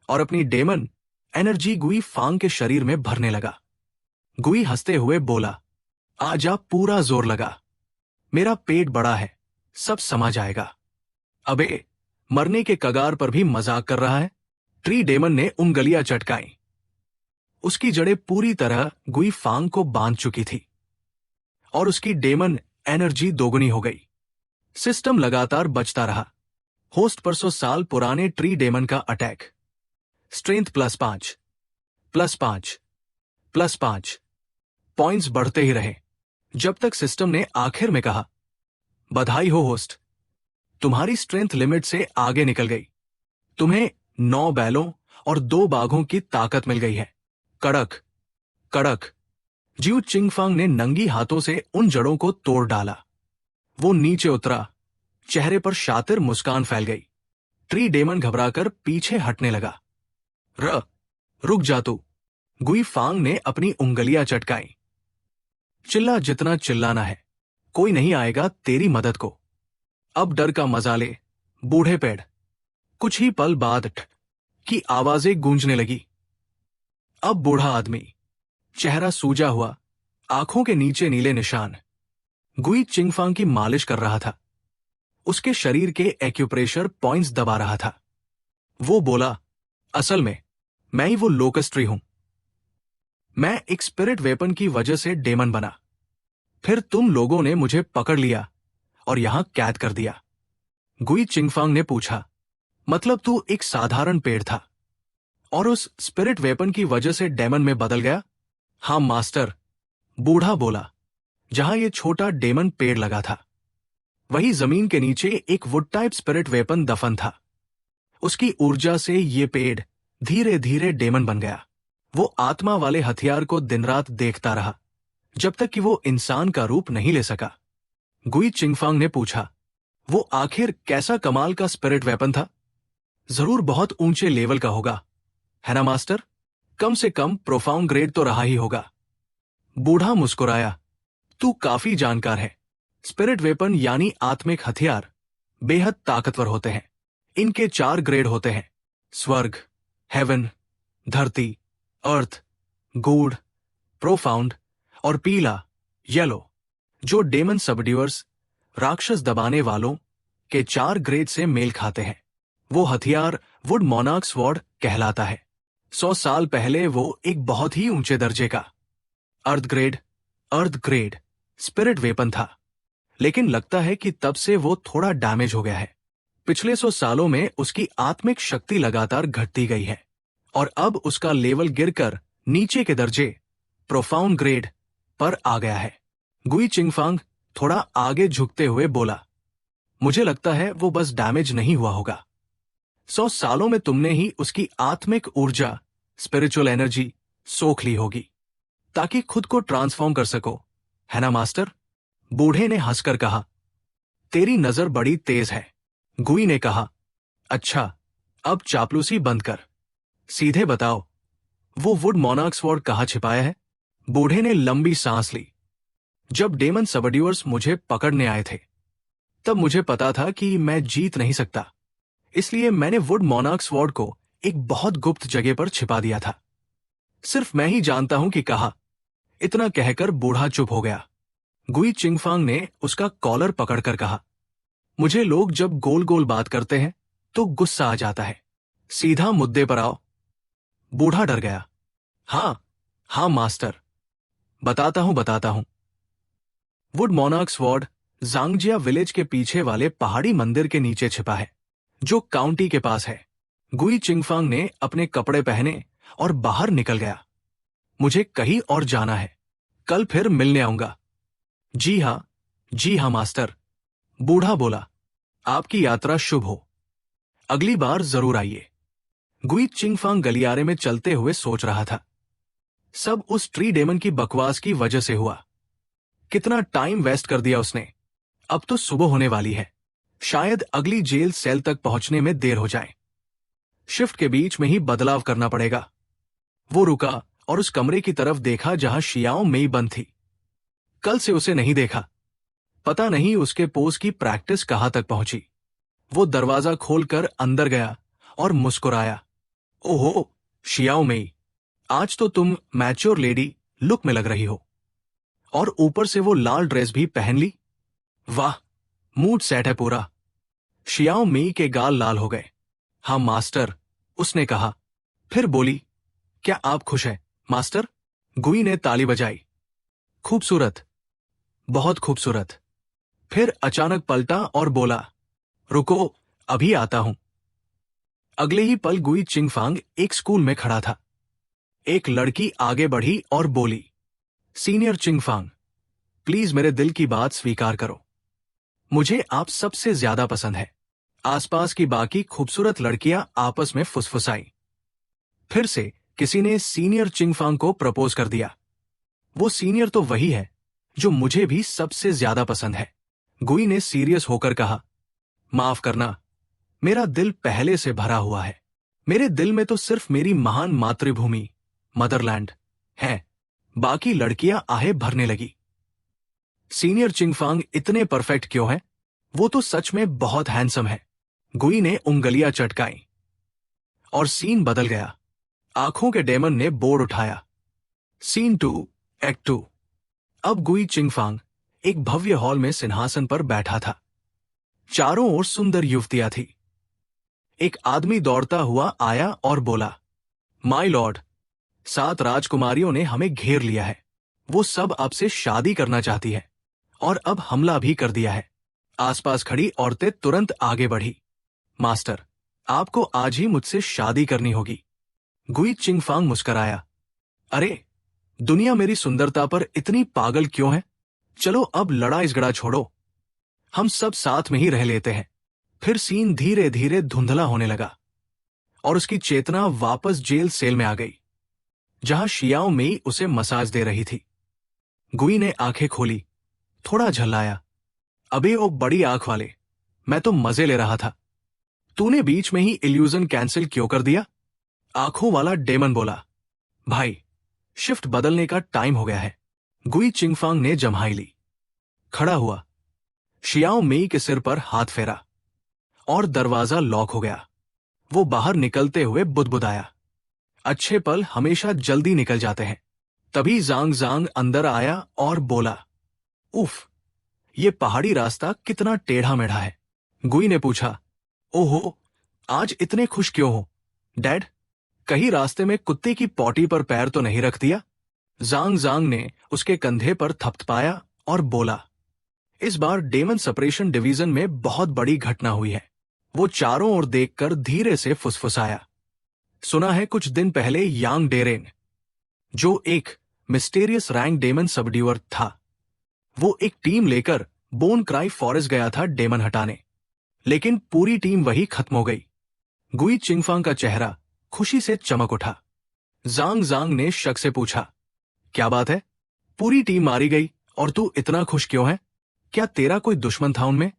और अपनी डेमन एनर्जी गुई फांग के शरीर में भरने लगा। गुई हंसते हुए बोला, आजा, पूरा जोर लगा। मेरा पेट बड़ा है, सब समझ आएगा। अबे, मरने के कगार पर भी मजाक कर रहा है? ट्री डेमन ने उंगलियां चटकाई। उसकी जड़ें पूरी तरह गुई फांग को बांध चुकी थी और उसकी डेमन एनर्जी दोगुनी हो गई। सिस्टम लगातार बचता रहा। होस्ट पर 100 साल पुराने ट्री डेमन का अटैक। स्ट्रेंथ +5, +5, +5। पॉइंट्स बढ़ते ही रहे जब तक सिस्टम ने आखिर में कहा, बधाई हो होस्ट, तुम्हारी स्ट्रेंथ लिमिट से आगे निकल गई। तुम्हें 9 बैलों और 2 बाघों की ताकत मिल गई है। कड़क कड़क। जिउ चिंगफांग ने नंगी हाथों से उन जड़ों को तोड़ डाला। वो नीचे उतरा, चेहरे पर शातिर मुस्कान फैल गई। ट्री डेमन घबराकर पीछे हटने लगा। रुक जा तू। गुई फांग ने अपनी उंगलियां चटकाई। चिल्ला जितना चिल्लाना है, कोई नहीं आएगा तेरी मदद को। अब डर का मजा ले, बूढ़े पेड़। कुछ ही पल बाद ठ की आवाजें गूंजने लगी। अब बूढ़ा आदमी, चेहरा सूजा हुआ, आंखों के नीचे नीले निशान, गुई चिंगफांग की मालिश कर रहा था। उसके शरीर के एक्यूप्रेशर पॉइंट्स दबा रहा था। वो बोला, असल में मैं ही वो लोकस्ट ट्री हूं। मैं एक स्पिरिट वेपन की वजह से डेमन बना, फिर तुम लोगों ने मुझे पकड़ लिया और यहां कैद कर दिया। गुई चिंगफांग ने पूछा, मतलब तू एक साधारण पेड़ था और उस स्पिरिट वेपन की वजह से डेमन में बदल गया? हां मास्टर, बूढ़ा बोला। जहां ये छोटा डेमन पेड़ लगा था, वही जमीन के नीचे एक वुड टाइप स्पिरिट वेपन दफन था। उसकी ऊर्जा से ये पेड़ धीरे धीरे डेमन बन गया। वो आत्मा वाले हथियार को दिन रात देखता रहा, जब तक कि वो इंसान का रूप नहीं ले सका। गुई चिंगफांग ने पूछा, वो आखिर कैसा कमाल का स्पिरिट वेपन था? जरूर बहुत ऊंचे लेवल का होगा, है ना मास्टर? कम से कम प्रोफाउंड ग्रेड तो रहा ही होगा। बूढ़ा मुस्कुराया, तू काफी जानकार है। स्पिरिट वेपन यानी आत्मिक हथियार बेहद ताकतवर होते हैं। इनके 4 ग्रेड होते हैं, स्वर्ग, हेवन, धरती, अर्थ, गूढ़, प्रोफाउंड और पीला, येलो, जो डेमन सबड्यूअर्स, राक्षस दबाने वालों के 4 ग्रेड से मेल खाते हैं। वो हथियार वुड मोनार्क स्वॉर्ड कहलाता है। 100 साल पहले वो एक बहुत ही ऊंचे दर्जे का अर्थ ग्रेड स्पिरिट वेपन था, लेकिन लगता है कि तब से वो थोड़ा डैमेज हो गया है। पिछले 100 सालों में उसकी आत्मिक शक्ति लगातार घटती गई है और अब उसका लेवल गिरकर नीचे के दर्जे प्रोफाउंड ग्रेड पर आ गया है। गुई चिंगफांग थोड़ा आगे झुकते हुए बोला, मुझे लगता है वो बस डैमेज नहीं हुआ होगा। 100 सालों में तुमने ही उसकी आत्मिक ऊर्जा, स्पिरिचुअल एनर्जी सोख ली होगी, ताकि खुद को ट्रांसफॉर्म कर सको, है ना मास्टर? बूढ़े ने हंसकर कहा, तेरी नजर बड़ी तेज है। गुई ने कहा, अच्छा, अब चापलूसी बंद कर, सीधे बताओ, वो वुड मोनार्क स्वॉर्ड कहाँ छिपाया है? बूढ़े ने लंबी सांस ली। जब डेमन सबड्यूअर्स मुझे पकड़ने आए थे, तब मुझे पता था कि मैं जीत नहीं सकता, इसलिए मैंने वुड मोनार्क स्वॉर्ड को एक बहुत गुप्त जगह पर छिपा दिया था। सिर्फ मैं ही जानता हूं कि कहा। इतना कहकर बूढ़ा चुप हो गया। गुई चिंगफांग ने उसका कॉलर पकड़कर कहा, मुझे लोग जब गोल गोल बात करते हैं तो गुस्सा आ जाता है, सीधा मुद्दे पर आओ। बूढ़ा डर गया। हाँ मास्टर, बताता हूं। वुड मोनार्क स्वॉर्ड जांगजिया विलेज के पीछे वाले पहाड़ी मंदिर के नीचे छिपा है, जो काउंटी के पास है। गुई चिंगफांग ने अपने कपड़े पहने और बाहर निकल गया। मुझे कहीं और जाना है, कल फिर मिलने आऊंगा। जी हाँ मास्टर, बूढ़ा बोला। आपकी यात्रा शुभ हो, अगली बार जरूर आइए। गुई चिंगफांग गलियारे में चलते हुए सोच रहा था, सब उस ट्री डेमन की बकवास की वजह से हुआ। कितना टाइम वेस्ट कर दिया उसने। अब तो सुबह होने वाली है, शायद अगली जेल सेल तक पहुंचने में देर हो जाए। शिफ्ट के बीच में ही बदलाव करना पड़ेगा। वो रुका और उस कमरे की तरफ देखा जहां शियाओ मेई बंद थी। कल से उसे नहीं देखा। पता नहीं उसके पोज की प्रैक्टिस कहां तक पहुंची। वो दरवाजा खोलकर अंदर गया और मुस्कुराया। ओहो शियाओ मेई, आज तो तुम मैच्योर लेडी लुक में लग रही हो। और ऊपर से वो लाल ड्रेस भी पहन ली। वाह, मूड सेट है पूरा। शियाओ मेई के गाल लाल हो गए। हाँ मास्टर, उसने कहा। फिर बोली, क्या आप खुश हैं मास्टर? गुई ने ताली बजाई। खूबसूरत, बहुत खूबसूरत। फिर अचानक पलटा और बोला, रुको, अभी आता हूं। अगले ही पल गुई चिंगफांग एक स्कूल में खड़ा था। एक लड़की आगे बढ़ी और बोली, सीनियर चिंगफांग, प्लीज मेरे दिल की बात स्वीकार करो। मुझे आप सबसे ज्यादा पसंद है। आसपास की बाकी खूबसूरत लड़कियां आपस में फुसफुसाई। फिर से किसी ने सीनियर चिंगफांग को प्रपोज कर दिया। वो सीनियर तो वही है जो मुझे भी सबसे ज्यादा पसंद है। गुई ने सीरियस होकर कहा, माफ करना, मेरा दिल पहले से भरा हुआ है। मेरे दिल में तो सिर्फ मेरी महान मातृभूमि मदरलैंड है। बाकी लड़कियां आहे भरने लगी। सीनियर चिंगफांग इतने परफेक्ट क्यों है? वो तो सच में बहुत हैंडसम है। गुई ने उंगलियां चटकाई और सीन बदल गया। आंखों के डेमन ने बोर्ड उठाया। Scene 2 act 2। अब गुई चिंगफांग एक भव्य हॉल में सिंहासन पर बैठा था। चारों ओर सुंदर युवतियां थी। एक आदमी दौड़ता हुआ आया और बोला, माय लॉर्ड, 7 राजकुमारियों ने हमें घेर लिया है। वो सब आपसे शादी करना चाहती है और अब हमला भी कर दिया है। आसपास खड़ी औरतें तुरंत आगे बढ़ी। मास्टर, आपको आज ही मुझसे शादी करनी होगी। गुई चिंगफांग मुस्कराया। अरे, दुनिया मेरी सुंदरता पर इतनी पागल क्यों है? चलो अब लड़ाई झगड़ा छोड़ो, हम सब साथ में ही रह लेते हैं। फिर सीन धीरे धीरे धुंधला होने लगा और उसकी चेतना वापस जेल सेल में आ गई, जहां शियाओ मेई उसे मसाज दे रही थी। गुई ने आंखें खोली, थोड़ा झल्लाया। अबे ओ बड़ी आंख वाले, मैं तो मजे ले रहा था। तूने बीच में ही इल्यूजन कैंसिल क्यों कर दिया? आंखों वाला डेमन बोला। भाई, शिफ्ट बदलने का टाइम हो गया है। गुई चिंगफांग ने जम्हाई ली, खड़ा हुआ, शियाओ मेई के सिर पर हाथ फेरा और दरवाजा लॉक हो गया। वो बाहर निकलते हुए बुदबुदाया, अच्छे पल हमेशा जल्दी निकल जाते हैं। तभी जांग जांग अंदर आया और बोला, उफ, ये पहाड़ी रास्ता कितना टेढ़ा मेढ़ा है। गुई ने पूछा, ओहो, आज इतने खुश क्यों हो डैड? कहीं रास्ते में कुत्ते की पॉटी पर पैर तो नहीं रख दिया? जांग जांग ने उसके कंधे पर थपथपाया और बोला, इस बार डेमन सेपरेशन डिवीजन में बहुत बड़ी घटना हुई है। वो चारों ओर देखकर धीरे से फुसफुसाया। सुना है कुछ दिन पहले यांग डेरेन, जो एक मिस्टीरियस रैंक डेमन सबड्यूअर था, वो एक टीम लेकर बोन क्राई फॉरेस्ट गया था डेमन हटाने, लेकिन पूरी टीम वही खत्म हो गई। गुई चिंगफांग का चेहरा खुशी से चमक उठा। जांग जांग ने शक से पूछा, क्या बात है? पूरी टीम मारी गई और तू इतना खुश क्यों है? क्या तेरा कोई दुश्मन था उनमें?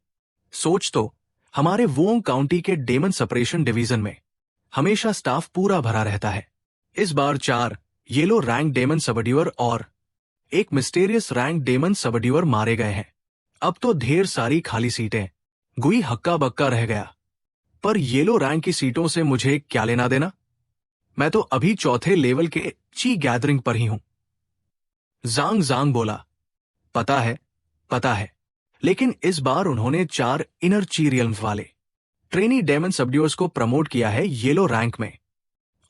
सोच तो, हमारे वोंग काउंटी के डेमन सेपरेशन डिवीजन में हमेशा स्टाफ पूरा भरा रहता है। इस बार 4 येलो रैंक डेमन सबड्यूअर और एक मिस्टीरियस रैंक डेमन सबड्यूअर मारे गए हैं। अब तो ढेर सारी खाली सीटें। गुई हक्का बक्का रह गया। पर येलो रैंक की सीटों से मुझे क्या लेना देना? मैं तो अभी चौथे लेवल के ची गैदरिंग पर ही हूं। जांग जांग बोला, पता है, लेकिन इस बार उन्होंने 4 इनर ची रियल्म्स वाले ट्रेनी डेमन सबड्यूअर्स को प्रमोट किया है येलो रैंक में,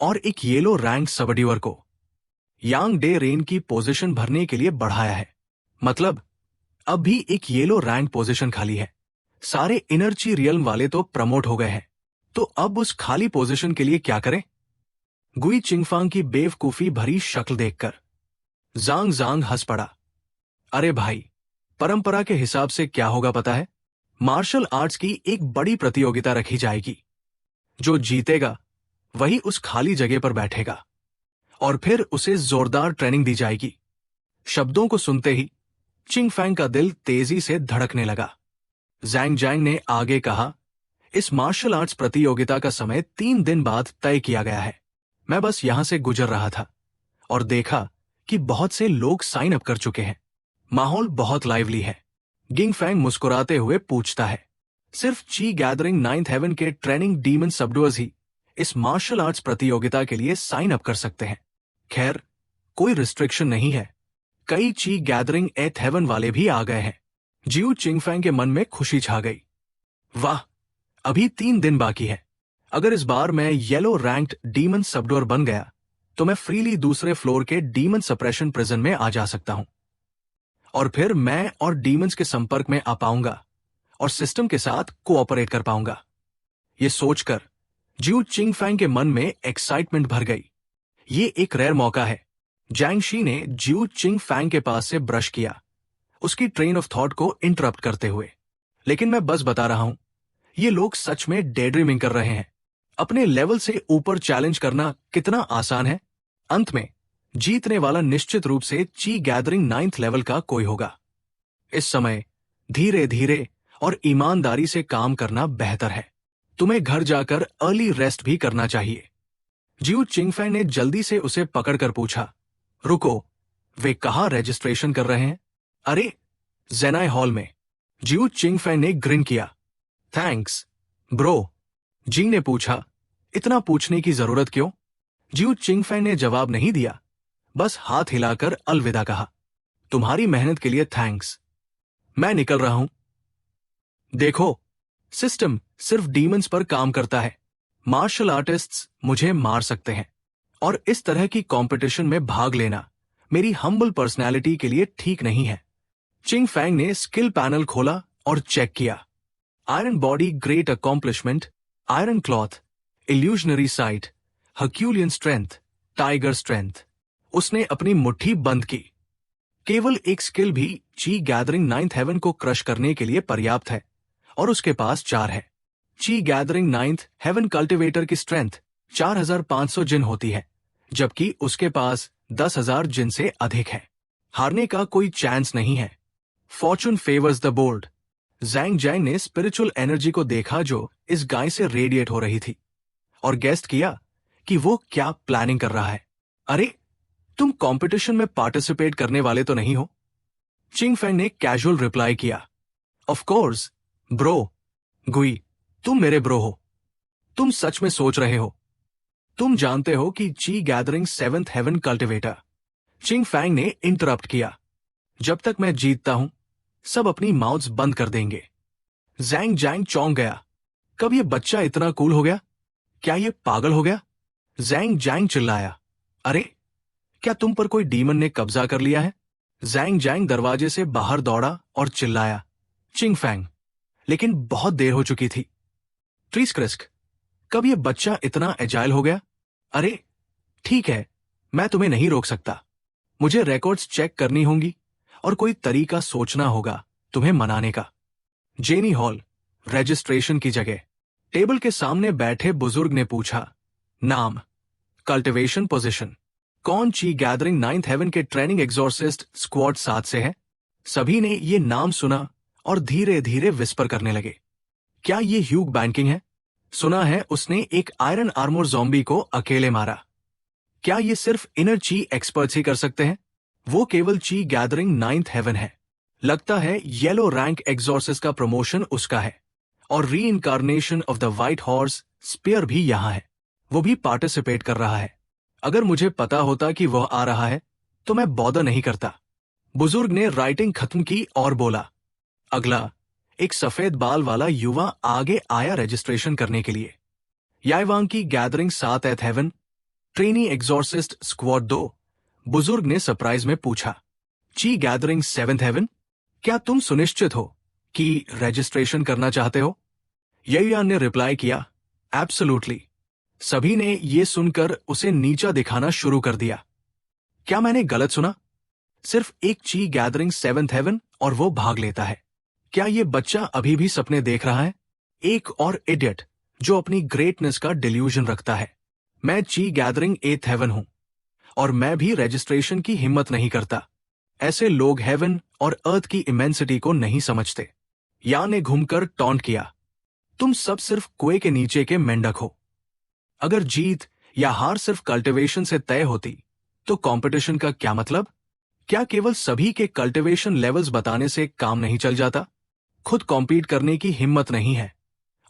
और एक येलो रैंक सबड्यूअर को यांग डे रेन की पोजीशन भरने के लिए बढ़ाया है। मतलब अब भी एक येलो रैंक पोजीशन खाली है। सारे इनर्ची रियल्म वाले तो प्रमोट हो गए हैं, तो अब उस खाली पोजीशन के लिए क्या करें? गुई चिंगफांग की बेवकूफी भरी शक्ल देखकर जांग जांग हंस पड़ा। अरे भाई, परंपरा के हिसाब से क्या होगा पता है? मार्शल आर्ट्स की एक बड़ी प्रतियोगिता रखी जाएगी। जो जीतेगा वही उस खाली जगह पर बैठेगा, और फिर उसे जोरदार ट्रेनिंग दी जाएगी। शब्दों को सुनते ही चिंग फैंग का दिल तेजी से धड़कने लगा। जैंग जैंग ने आगे कहा, इस मार्शल आर्ट्स प्रतियोगिता का समय 3 दिन बाद तय किया गया है। मैं बस यहां से गुजर रहा था और देखा कि बहुत से लोग साइन अप कर चुके हैं। माहौल बहुत लाइवली है। गिंग फैंग मुस्कुराते हुए पूछता है, सिर्फ ची गैदरिंग 9th हेवन के ट्रेनिंग डीमन सबडुअर्स ही इस मार्शल आर्ट्स प्रतियोगिता के लिए साइन अप कर सकते हैं? खैर, कोई रिस्ट्रिक्शन नहीं है। कई ची गैदरिंग 8th हेवन वाले भी आ गए हैं। जिऊ चिंगफैंग के मन में खुशी छा गई। वाह, अभी 3 दिन बाकी है। अगर इस बार मैं येलो रैंक्ड डीमन सबडुअर बन गया तो मैं फ्रीली दूसरे फ्लोर के डीमन सप्रेशन प्रिजन में आ जा सकता हूं और फिर मैं और डीमंस के संपर्क में आ पाऊंगा और सिस्टम के साथ कोऑपरेट कर पाऊंगा। यह सोचकर जिऊ चिंगफैंग के मन में एक्साइटमेंट भर गई। ये एक रेयर मौका है। जैंगशी ने जिऊ चिंगफैंग के पास से ब्रश किया, उसकी ट्रेन ऑफ थॉट को इंटरप्ट करते हुए। लेकिन मैं बस बता रहा हूं, ये लोग सच में डे ड्रीमिंग कर रहे हैं। अपने लेवल से ऊपर चैलेंज करना कितना आसान है। अंत में जीतने वाला निश्चित रूप से ची गैदरिंग 9th लेवल का कोई होगा। इस समय धीरे धीरे और ईमानदारी से काम करना बेहतर है। तुम्हें घर जाकर अर्ली रेस्ट भी करना चाहिए। जिऊ चिंगफैंग ने जल्दी से उसे पकड़कर पूछा, रुको, वे कहाँ रजिस्ट्रेशन कर रहे हैं? अरे, जेनाई हॉल में। जिऊ चिंगफैंग ने ग्रिन किया। Thanks bro. जिंग ने पूछा, इतना पूछने की जरूरत क्यों? जिऊ चिंगफैंग ने जवाब नहीं दिया, बस हाथ हिलाकर अलविदा कहा। तुम्हारी मेहनत के लिए थैंक्स। मैं निकल रहा हूं। देखो, सिस्टम सिर्फ डीमंस पर काम करता है। मार्शल आर्टिस्ट्स मुझे मार सकते हैं और इस तरह की कंपटीशन में भाग लेना मेरी हम्बल पर्सनैलिटी के लिए ठीक नहीं है। चिंगफैंग ने स्किल पैनल खोला और चेक किया। Iron body great accomplishment, iron cloth, illusionary sight, Herculean strength, tiger strength. उसने अपनी मुट्ठी बंद की। केवल एक स्किल भी ची गैदरिंग 9th हेवन को क्रश करने के लिए पर्याप्त है और उसके पास 4 है। ची गैदरिंग 9th हेवन कल्टिवेटर की स्ट्रेंथ 4500 जिन होती है, जबकि उसके पास 10,000 जिन से अधिक है। हारने का कोई चांस नहीं है। Fortune favours the bold. Zhang Zhang ने स्पिरिचुअल एनर्जी को देखा जो इस गाय से रेडिएट हो रही थी और गेस्ट किया कि वो क्या प्लानिंग कर रहा है। अरे, तुम कंपटीशन में पार्टिसिपेट करने वाले तो नहीं हो? चिंगफैंग ने कैजुअल रिप्लाई किया, ऑफ कोर्स ब्रो। गुई, तुम मेरे ब्रो हो। तुम सच में सोच रहे हो? तुम जानते हो कि ची गैदरिंग 7th हेवन कल्टिवेटर। चिंगफैंग ने इंटरप्ट किया, जब तक मैं जीतता हूं सब अपनी माउथ्स बंद कर देंगे। जैंग जैंग चौंक गया। कब ये बच्चा इतना कूल हो गया? क्या ये पागल हो गया? जैंग जैंग चिल्लाया, अरे, क्या तुम पर कोई डीमन ने कब्जा कर लिया है? जैंग जैंग दरवाजे से बाहर दौड़ा और चिल्लाया, चिंगफैंग। लेकिन बहुत देर हो चुकी थी। ट्रीस्क्रिस्क, कब ये बच्चा इतना एजाइल हो गया? अरे, ठीक है, मैं तुम्हें नहीं रोक सकता। मुझे रिकॉर्ड्स चेक करनी होंगी और कोई तरीका सोचना होगा तुम्हें मनाने का। जेनी हॉल, रजिस्ट्रेशन की जगह। टेबल के सामने बैठे बुजुर्ग ने पूछा, नाम, कल्टिवेशन पोजीशन, कौन ची गैदरिंग 9th हेवन के ट्रेनिंग एग्जॉर्सिस्ट स्क्वाड 7 से है? सभी ने ये नाम सुना और धीरे धीरे विस्पर करने लगे। क्या ये ह्यूग बैंकिंग है? सुना है उसने एक आयरन आर्मोर ज़ॉम्बी को अकेले मारा। क्या ये सिर्फ इनर ची एक्सपर्ट्स ही कर सकते हैं? वो केवल ची गैदरिंग 9th हेवन है। लगता है येलो रैंक एग्जॉर्सिस्ट का प्रमोशन उसका है और reincarnation of the white horse spear भी यहां है। वो भी पार्टिसिपेट कर रहा है। अगर मुझे पता होता कि वह आ रहा है तो मैं बॉदर नहीं करता। बुजुर्ग ने राइटिंग खत्म की और बोला, अगला एक सफेद बाल वाला युवा आगे आया रजिस्ट्रेशन करने के लिए। याइवांग की gathering 7th heaven, trainee exorcist squad 2। बुजुर्ग ने सरप्राइज में पूछा, ची गैदरिंग 7th हेवन, क्या तुम सुनिश्चित हो कि रजिस्ट्रेशन करना चाहते हो? याइवांग ने रिप्लाई किया, एब्सोल्युटली। सभी ने यह सुनकर उसे नीचा दिखाना शुरू कर दिया। क्या मैंने गलत सुना? सिर्फ एक ची गैदरिंग 7th हेवन और वो भाग लेता है। क्या ये बच्चा अभी भी सपने देख रहा है? एक और इडियट जो अपनी ग्रेटनेस का डिल्यूजन रखता है। मैं ची गैदरिंग 8th हेवन हूं और मैं भी रजिस्ट्रेशन की हिम्मत नहीं करता। ऐसे लोग हेवन और अर्थ की इमेंसिटी को नहीं समझते। यान ने घूमकर टॉन्ट किया, तुम सब सिर्फ कुएं के नीचे के मेंढक हो। अगर जीत या हार सिर्फ कल्टिवेशन से तय होती तो कंपटीशन का क्या मतलब? क्या केवल सभी के कल्टिवेशन लेवल्स बताने से काम नहीं चल जाता? खुद कॉम्पीट करने की हिम्मत नहीं है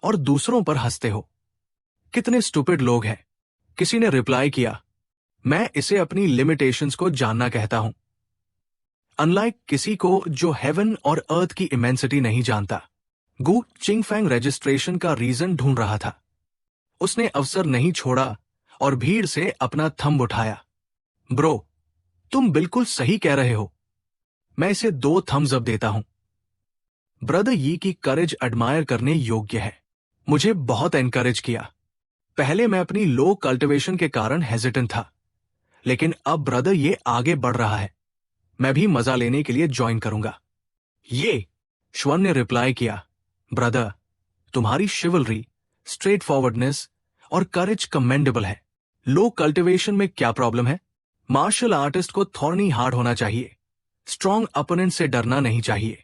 और दूसरों पर हंसते हो। कितने स्टूपिड लोग हैं। किसी ने रिप्लाई किया, मैं इसे अपनी लिमिटेशंस को जानना कहता हूं। अनलाइक किसी को जो हेवन और अर्थ की इमेंसिटी नहीं जानता, गु चिंगफैंग रजिस्ट्रेशन का रीजन ढूंढ रहा था। उसने अवसर नहीं छोड़ा और भीड़ से अपना थंब उठाया। ब्रो, तुम बिल्कुल सही कह रहे हो। मैं इसे 2 थम्स अप देता हूं। ब्रदर यी की करेज एडमायर करने योग्य है। मुझे बहुत एनकरेज किया। पहले मैं अपनी लो कल्टिवेशन के कारण हेजिटेंट था, लेकिन अब ब्रदर ये आगे बढ़ रहा है। मैं भी मजा लेने के लिए ज्वाइन करूंगा। ये श्वन ने रिप्लाई किया, ब्रदर, तुम्हारी शिवलरी, स्ट्रेट फॉरवर्डनेस और करेज कमेंडेबल है। लो कल्टिवेशन में क्या प्रॉब्लम है? मार्शल आर्टिस्ट को थॉर्नी हार्ड होना चाहिए। स्ट्रॉन्ग अपोनेंट से डरना नहीं चाहिए।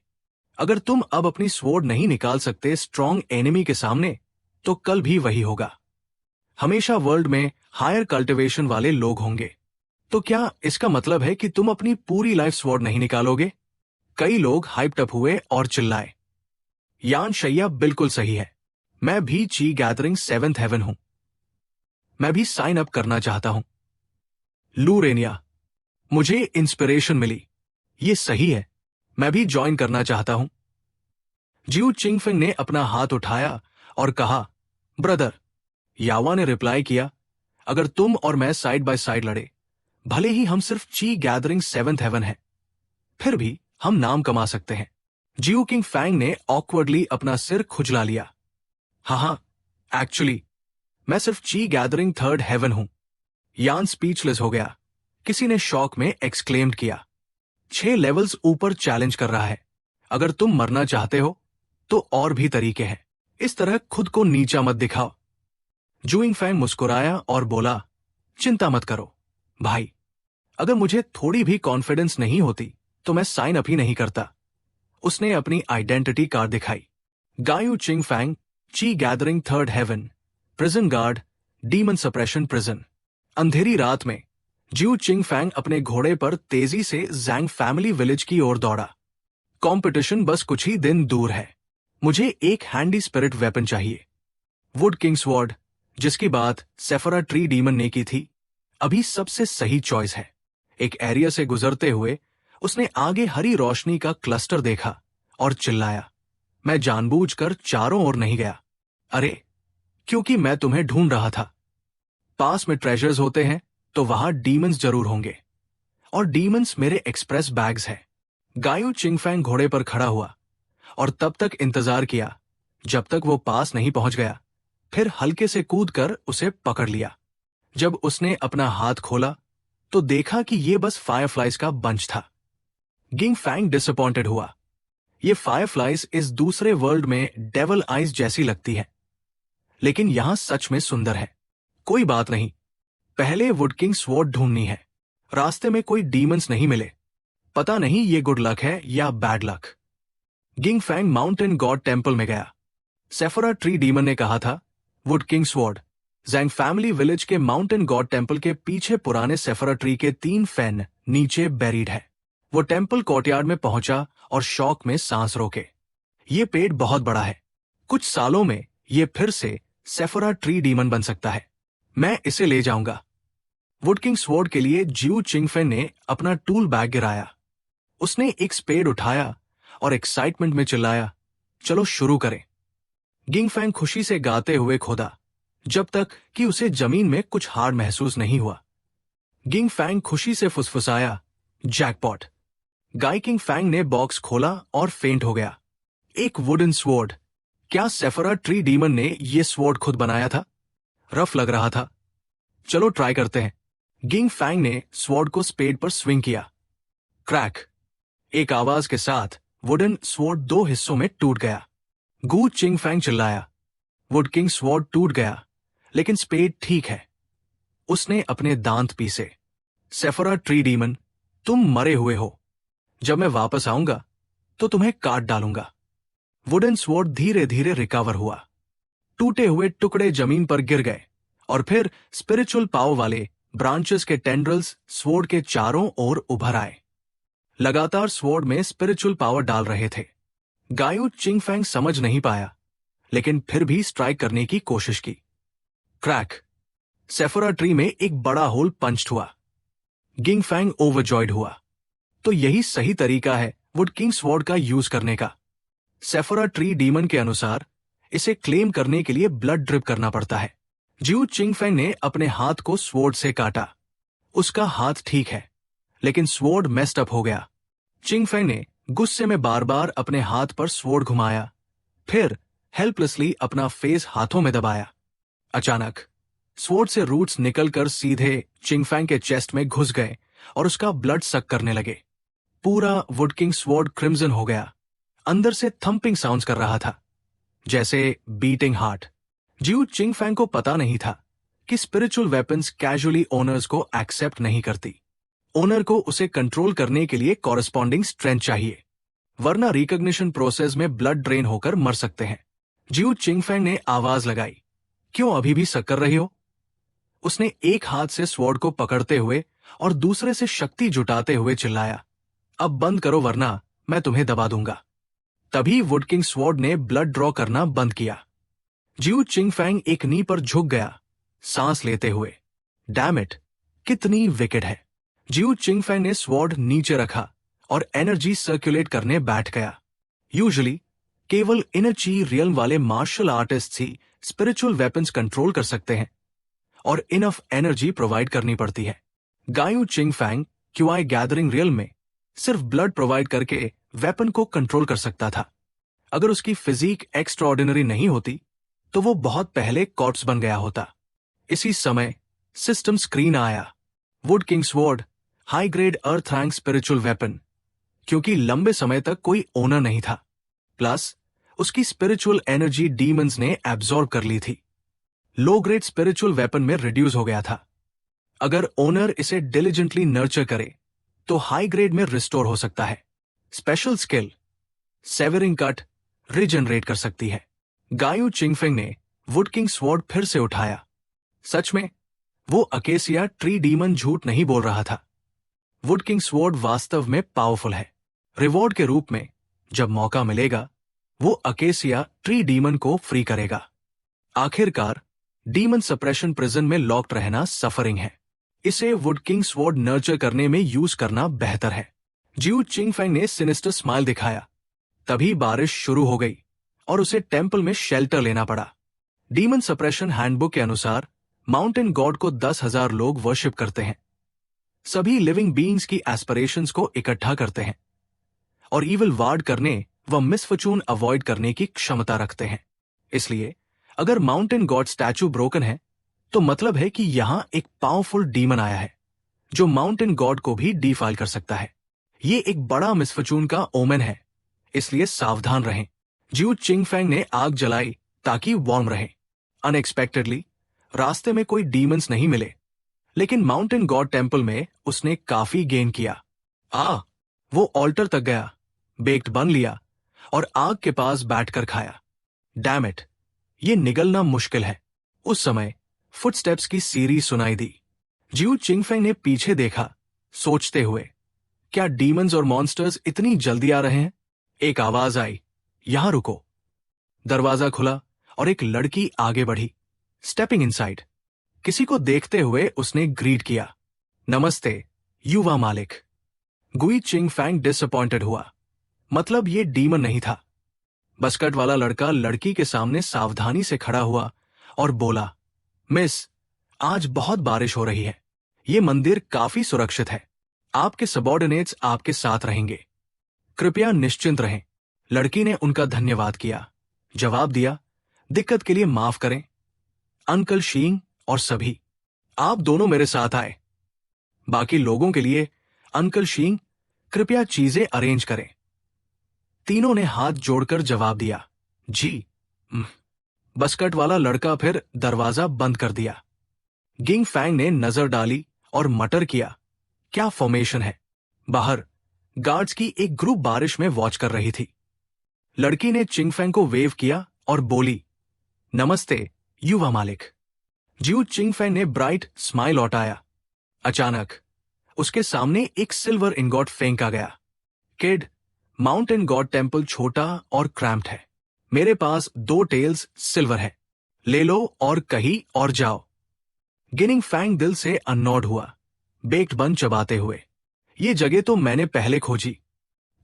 अगर तुम अब अपनी स्वॉर्ड नहीं निकाल सकते स्ट्रॉन्ग एनिमी के सामने, तो कल भी वही होगा। हमेशा वर्ल्ड में हायर कल्टिवेशन वाले लोग होंगे। तो क्या इसका मतलब है कि तुम अपनी पूरी लाइफ स्वॉर्ड नहीं निकालोगे? कई लोग हाइप्ड अप हुए और चिल्लाए। यान शैया बिल्कुल सही है। मैं भी ची गैदरिंग 7th हेवन हूं। मैं भी साइन अप करना चाहता हूं। लू रेनिया, मुझे इंस्पिरेशन मिली। ये सही है। मैं भी ज्वाइन करना चाहता हूं। जिऊ चिंगफिंग ने अपना हाथ उठाया और कहा, ब्रदर। यावा ने रिप्लाई किया, अगर तुम और मैं साइड बाय साइड लड़े, भले ही हम सिर्फ ची गैदरिंग 7th हेवन है, फिर भी हम नाम कमा सकते हैं। जिऊ किंग फैंग ने ऑकवर्डली अपना सिर खुजला लिया। हाँ, एक्चुअली मैं सिर्फ ची गैदरिंग 3rd हेवन हूं। यान स्पीचलेस हो गया। किसी ने शॉक में एक्सक्लेम्ड किया, 6 लेवल्स ऊपर चैलेंज कर रहा है। अगर तुम मरना चाहते हो तो और भी तरीके हैं। इस तरह खुद को नीचा मत दिखाओ। जूइंग फैंग मुस्कुराया और बोला, चिंता मत करो भाई, अगर मुझे थोड़ी भी कॉन्फिडेंस नहीं होती तो मैं साइन अप ही नहीं करता। उसने अपनी आइडेंटिटी कार्ड दिखाई। गायू चिंग Fang, chi gathering 3rd heaven, prison guard, demon suppression prison. अंधेरी रात में जिऊ चिंग फैंग अपने घोड़े पर तेजी से जैंग फैमिली विलेज की ओर दौड़ा। कंपटीशन बस कुछ ही दिन दूर है। मुझे एक हैंडी स्पिरिट वेपन चाहिए। वुड किंग स्वॉर्ड, जिसकी बात सेफरा ट्री डीमन ने की थी, अभी सबसे सही चॉइस है। एक एरिया से गुजरते हुए उसने आगे हरी रोशनी का क्लस्टर देखा और चिल्लाया, मैं जानबूझकर चारों ओर नहीं गया। अरे, क्योंकि मैं तुम्हें ढूंढ रहा था। पास में ट्रेजर्स होते हैं तो वहां डीमंस जरूर होंगे, और डीमंस मेरे एक्सप्रेस बैग्स हैं। गायू चिंगफैंग घोड़े पर खड़ा हुआ और तब तक इंतजार किया जब तक वो पास नहीं पहुंच गया। फिर हल्के से कूदकर उसे पकड़ लिया। जब उसने अपना हाथ खोला तो देखा कि ये बस फायरफ्लाइज का बंच था। गिंग फैंग डिसअपॉइंटेड हुआ। ये फायरफ्लाइज इस दूसरे वर्ल्ड में डेवल आइज जैसी लगती है, लेकिन यहां सच में सुंदर है। कोई बात नहीं, पहले वुड किंग स्वॉर्ड ढूंढनी है। रास्ते में कोई डीमंस नहीं मिले, पता नहीं ये गुड लक है या bad luck. Ging Fang mountain god temple में गया। सेफरा ट्री डीमन ने कहा था, wood king sword Zhang family village के माउंटेन गॉड टेम्पल के पीछे पुराने सेफरा ट्री के 3 फैन नीचे बेरीड है। वो टेम्पल कोर्टयार्ड में पहुंचा और शौक में सांस रोके। ये पेड़ बहुत बड़ा है। कुछ सालों में ये फिर से सेफरा ट्री डीमन बन सकता है। मैं इसे ले जाऊंगा। वुड किंग स्वॉर्ड के लिए जिऊ चिंगफेन ने अपना टूल बैग गिराया। उसने एक स्पेड उठाया और एक्साइटमेंट में चिल्लाया, चलो शुरू करें। गिंगफैंग खुशी से गाते हुए खोदा, जब तक कि उसे जमीन में कुछ हार्ड महसूस नहीं हुआ। गिंगफैंग खुशी से फुसफुसाया, जैकपॉट। गाय किंग फैंग ने बॉक्स खोला और फेंट हो गया। एक वुडन स्वॉर्ड। क्या सेफरा ट्री डीमन ने यह स्वॉर्ड खुद बनाया था? रफ लग रहा था। चलो ट्राई करते हैं। गिंग फैंग ने स्वॉर्ड को स्पेड पर स्विंग किया। क्रैक। एक आवाज के साथ वुडन स्वॉर्ड 2 हिस्सों में टूट गया। गू चिंग फैंग चिल्लाया, वुड किंग स्वॉर्ड टूट गया, लेकिन स्पेड ठीक है। उसने अपने दांत पीसे। सेफोरा ट्री डीमन, तुम मरे हुए हो। जब मैं वापस आऊंगा तो तुम्हें काट डालूंगा। वुडन स्वॉर्ड धीरे धीरे रिकवर हुआ। टूटे हुए टुकड़े जमीन पर गिर गए और फिर स्पिरिचुअल पावर वाले ब्रांचेस के टेंड्रल्स स्वॉर्ड के चारों ओर उभर आए। लगातार स्वॉर्ड में स्पिरिचुअल पावर डाल रहे थे। गायू चिंगफैंग समझ नहीं पाया, लेकिन फिर भी स्ट्राइक करने की कोशिश की। क्रैक! सेफोरा ट्री में एक बड़ा होल पंच्ड हुआ। गिंगफैंग ओवरजॉयड हुआ। तो यही सही तरीका है वुड किंग स्वॉर्ड का यूज करने का। सेफोरा ट्री डीमन के अनुसार इसे क्लेम करने के लिए ब्लड ड्रिप करना पड़ता है। जिऊ चिंगफैंग ने अपने हाथ को स्वॉर्ड से काटा। उसका हाथ ठीक है, लेकिन स्वॉर्ड मेस्ड अप हो गया। चिंगफैंग ने गुस्से में बार बार अपने हाथ पर स्वॉर्ड घुमाया, फिर हेल्पलेसली अपना फेस हाथों में दबाया। अचानक स्वॉर्ड से रूट्स निकलकर सीधे चिंगफैंग के चेस्ट में घुस गए और उसका ब्लड सक करने लगे। पूरा वुड किंग स्वॉर्ड क्रिम्सन हो गया। अंदर से थंपिंग साउंड्स कर रहा था, जैसे बीटिंग हार्ट। जिऊ चिंगफैंग को पता नहीं था कि स्पिरिचुअल वेपन्स कैजुअली ओनर्स को एक्सेप्ट नहीं करती। ओनर को उसे कंट्रोल करने के लिए कॉरेस्पॉन्डिंग स्ट्रेंथ चाहिए, वरना रिकॉग्निशन प्रोसेस में ब्लड ड्रेन होकर मर सकते हैं। जिऊ चिंगफैंग ने आवाज लगाई, क्यों अभी भी शक कर रही हो? उसने एक हाथ से स्वॉर्ड को पकड़ते हुए और दूसरे से शक्ति जुटाते हुए चिल्लाया, अब बंद करो वरना मैं तुम्हें दबा दूंगा। तभी वुड किंग स्वॉर्ड ने ब्लड ड्रॉ करना बंद किया। जिऊ चिंगफैंग एक नी पर झुक गया, सांस लेते हुए। डैम इट, कितनी विकेट है। जिऊ चिंगफैंग ने स्वॉर्ड नीचे रखा और एनर्जी सर्कुलेट करने बैठ गया। यूजुअली केवल इनर ची रियल्म वाले मार्शल आर्टिस्ट ही स्पिरिचुअल वेपन्स कंट्रोल कर सकते हैं और इनफ एनर्जी प्रोवाइड करनी पड़ती है। गायू चिंगफैंग क्यूआई गैदरिंग रियल्म में सिर्फ ब्लड प्रोवाइड करके वेपन को कंट्रोल कर सकता था। अगर उसकी फिजिक एक्स्ट्राऑर्डिनरी नहीं होती तो वो बहुत पहले कॉर्प्स बन गया होता। इसी समय सिस्टम स्क्रीन आया। Would king sword, high grade earth rank spiritual weapon. क्योंकि लंबे समय तक कोई ओनर नहीं था, प्लस उसकी स्पिरिचुअल एनर्जी डीमंस ने एब्जॉर्ब कर ली थी। लो ग्रेड स्पिरिचुअल वेपन में रिड्यूस हो गया था। अगर ओनर इसे डिलिजेंटली नर्चर करे तो हाई ग्रेड में रिस्टोर हो सकता है। Special skill savouring cut regenerate कर सकती है। गायू चिंगफैंग ने वुड किंग स्वॉर्ड फिर से उठाया। सच में वो अकेसिया ट्री डीमन झूठ नहीं बोल रहा था। वुड किंग स्वॉर्ड वास्तव में पावरफुल है। रिवॉर्ड के रूप में जब मौका मिलेगा वो अकेसिया ट्री डीमन को फ्री करेगा। आखिरकार डीमन सप्रेशन प्रिजन में लॉक्ड रहना सफरिंग है। इसे वुड किंग स्वॉर्ड नर्चर करने में यूज करना बेहतर है। जिऊ चिंगफैंग ने सिनिस्टर स्माइल दिखाया। तभी बारिश शुरू हो गई और उसे टेंपल में शेल्टर लेना पड़ा। डीमन सप्रेशन हैंडबुक के अनुसार माउंटेन गॉड को 10,000 लोग वर्शिप करते हैं। सभी लिविंग बीइंग्स की एस्पिरेशंस को इकट्ठा करते हैं और इविल वार्ड करने व मिसफॉर्चून अवॉइड करने की क्षमता रखते हैं। इसलिए अगर माउंटेन गॉड स्टैचू ब्रोकन है तो मतलब है कि यहां एक पावरफुल डीमन आया है जो माउंटेन गॉड को भी डिफाइल कर सकता है। ये एक बड़ा मिसफॉर्चून का ओमेन है, इसलिए सावधान रहें। जिऊ चिंगफैंग ने आग जलाई ताकि वार्म रहे। अनएक्सपेक्टेडली रास्ते में कोई डीमंस नहीं मिले, लेकिन माउंटेन गॉड टेंपल में उसने काफी गेन किया। वो ऑल्टर तक गया, बेक्ड बन लिया और आग के पास बैठकर खाया। डैम इट, ये निगलना मुश्किल है। उस समय फुटस्टेप्स की सीरी सुनाई दी। जिऊ चिंगफैंग ने पीछे देखा, सोचते हुए, क्या डीमंस और मॉन्स्टर्स इतनी जल्दी आ रहे हैं? एक आवाज आई, यहां रुको। दरवाजा खुला और एक लड़की आगे बढ़ी, स्टेपिंग इनसाइड। किसी को देखते हुए उसने ग्रीट किया, नमस्ते युवा मालिक। गुई चिंगफैंग डिसअपॉइंटेड हुआ। मतलब ये डीमन नहीं था। बस्कट वाला लड़का लड़की के सामने सावधानी से खड़ा हुआ और बोला, मिस, आज बहुत बारिश हो रही है। ये मंदिर काफी सुरक्षित है। आपके सबॉर्डिनेट्स आपके साथ रहेंगे। कृपया निश्चिंत रहें। लड़की ने उनका धन्यवाद किया, जवाब दिया, दिक्कत के लिए माफ करें अंकल शींग और सभी। आप दोनों मेरे साथ आए। बाकी लोगों के लिए अंकल शींग कृपया चीजें अरेंज करें। तीनों ने हाथ जोड़कर जवाब दिया, जी। बस्कट वाला लड़का फिर दरवाजा बंद कर दिया। गिंगफैंग ने नजर डाली और मटर किया, क्या फॉर्मेशन है। बाहर गार्ड्स की एक ग्रुप बारिश में वॉच कर रही थी। लड़की ने चिंगफेंग को वेव किया और बोली, नमस्ते युवा मालिक। जिऊ चिंगफेंग ने ब्राइट स्माइल लौटाया। अचानक उसके सामने एक सिल्वर इंगॉट फेंका गया। किड, माउंटेन गॉड टेम्पल छोटा और क्रैम्प्ड है। मेरे पास 2 टेल्स सिल्वर है, ले लो और कहीं और जाओ। गिनिंग फैंग दिल से अननॉड हुआ, बेक्ड बन चबाते हुए। ये जगह तो मैंने पहले खोजी।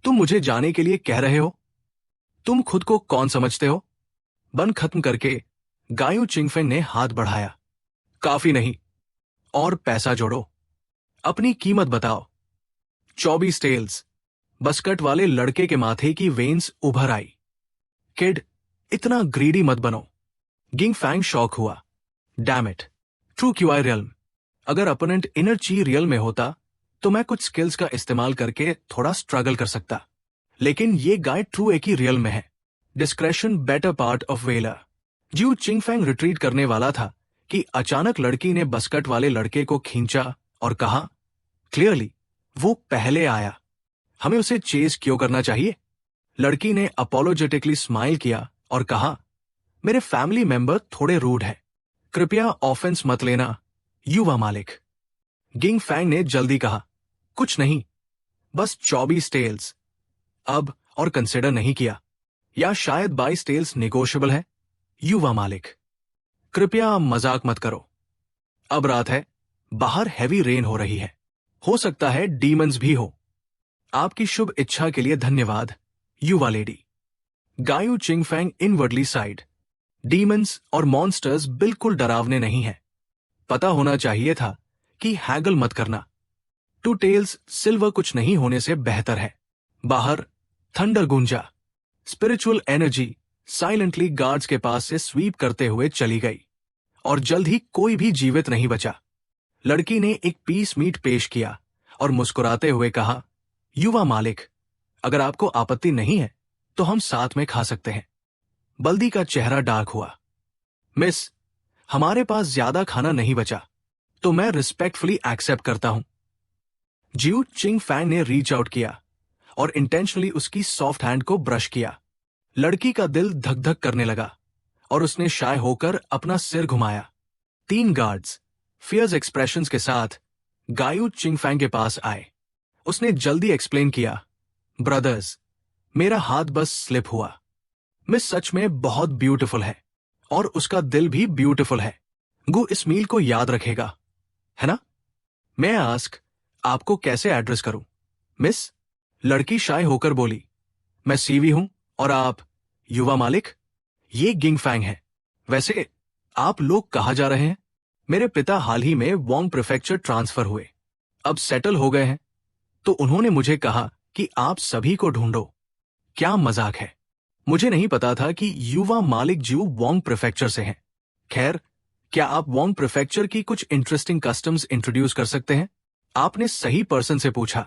तुम मुझे जाने के लिए कह रहे हो? तुम खुद को कौन समझते हो? बन खत्म करके गायू चिंगफेंग ने हाथ बढ़ाया। काफी नहीं, और पैसा जोड़ो। अपनी कीमत बताओ। 24 टेल्स। बस्कट वाले लड़के के माथे की वेन्स उभर आई। किड, इतना ग्रीडी मत बनो। गिंग फैंग शॉक हुआ। Damn it, true QI realm. अगर अपोनेंट इनर ची रियल में होता तो मैं कुछ स्किल्स का इस्तेमाल करके थोड़ा स्ट्रगल कर सकता, लेकिन ये गाय ट्रू एक ही रियल में है। Discretion better part of valour. जिऊ चिंगफेंग रिट्रीट करने वाला था कि अचानक लड़की ने बस्कट वाले लड़के को खींचा और कहा, क्लियरली वो पहले आया, हमें उसे चेस क्यों करना चाहिए? लड़की ने अपोलोजेटिकली स्माइल किया और कहा, मेरे फैमिली मेंबर थोड़े रूड है, कृपया ऑफेंस मत लेना युवा मालिक। गिंग फैंग ने जल्दी कहा, कुछ नहीं, बस 24 टेल्स। अब और कंसिडर नहीं किया, या शायद 22 टेल्स निगोशिएबल है युवा मालिक। कृपया मजाक मत करो। अब रात है, बाहर हैवी रेन हो रही है, हो सकता है डीमंस भी हो। आपकी शुभ इच्छा के लिए धन्यवाद युवा लेडी। गायू चिंगफेंग इनवर्डली साइड। डीमंस और मॉन्स्टर्स बिल्कुल डरावने नहीं हैं। पता होना चाहिए था कि हैगल मत करना। 2 टेल्स सिल्वर कुछ नहीं होने से बेहतर है। बाहर थंडर गूंजा। स्पिरिचुअल एनर्जी साइलेंटली गार्ड्स के पास से स्वीप करते हुए चली गई और जल्द ही कोई भी जीवित नहीं बचा। लड़की ने एक पीस मीट पेश किया और मुस्कुराते हुए कहा, युवा मालिक, अगर आपको आपत्ति नहीं है तो हम साथ में खा सकते हैं। बल्दी का चेहरा डार्क हुआ। मिस, हमारे पास ज्यादा खाना नहीं बचा, तो मैं रिस्पेक्टफुली एक्सेप्ट करता हूं। जिऊ चिंगफेंग ने रीच आउट किया और इंटेंशनली उसकी सॉफ्ट हैंड को ब्रश किया। लड़की का दिल धक धक करने लगा और उसने शाय होकर अपना सिर घुमाया। 3 गार्ड्स फियर्स एक्सप्रेशंस के साथ गायू चिंगफेंग के पास आए। उसने जल्दी एक्सप्लेन किया, ब्रदर्स, मेरा हाथ बस स्लिप हुआ। मिस सच में बहुत ब्यूटीफुल है और उसका दिल भी ब्यूटीफुल है। गु इस मील को याद रखेगा, है ना? मैं आस्क, आपको कैसे एड्रेस करूं? मिस, लड़की शाय होकर बोली, मैं सीवी हूं और आप युवा मालिक? ये गिंग फैंग है। वैसे आप लोग कहाँ जा रहे हैं? मेरे पिता हाल ही में वोंग प्रीफेक्चर ट्रांसफर हुए, अब सेटल हो गए हैं, तो उन्होंने मुझे कहा कि आप सभी को ढूंढो। क्या मजाक है? मुझे नहीं पता था कि युवा मालिक जिऊ वोंग प्रीफेक्चर से हैं। खैर, क्या आप वोंग प्रीफेक्चर की कुछ इंटरेस्टिंग कस्टम्स इंट्रोड्यूस कर सकते हैं? आपने सही पर्सन से पूछा।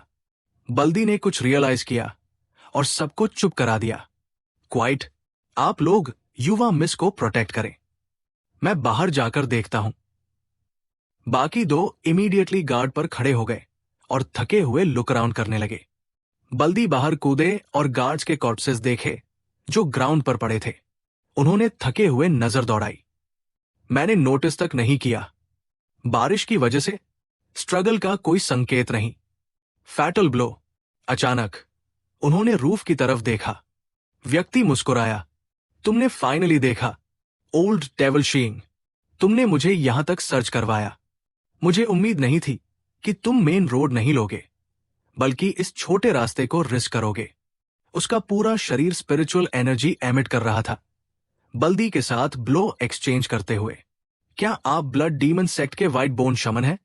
बल्दी ने कुछ रियलाइज किया और सबको चुप करा दिया। क्वाइट, आप लोग युवा मिस को प्रोटेक्ट करें, मैं बाहर जाकर देखता हूं। बाकी 2 इमीडिएटली गार्ड पर खड़े हो गए और थके हुए लुक अराउंड करने लगे। बल्दी बाहर कूदे और गार्ड्स के कॉर्पसेस देखे जो ग्राउंड पर पड़े थे। उन्होंने थके हुए नजर दौड़ाई। मैंने नोटिस तक नहीं किया। बारिश की वजह से स्ट्रगल का कोई संकेत नहीं। Fatal blow. अचानक उन्होंने रूफ की तरफ देखा। व्यक्ति मुस्कुराया। तुमने फाइनली देखा, ओल्ड डेविल शीइंग। तुमने मुझे यहां तक सर्च करवाया। मुझे उम्मीद नहीं थी कि तुम मेन रोड नहीं लोगे, बल्कि इस छोटे रास्ते को रिस्क करोगे। उसका पूरा शरीर स्पिरिचुअल एनर्जी एमिट कर रहा था, बल्दी के साथ ब्लो एक्सचेंज करते हुए। क्या आप ब्लड डीमन सेक्ट के व्हाइट बोन शमन हैं?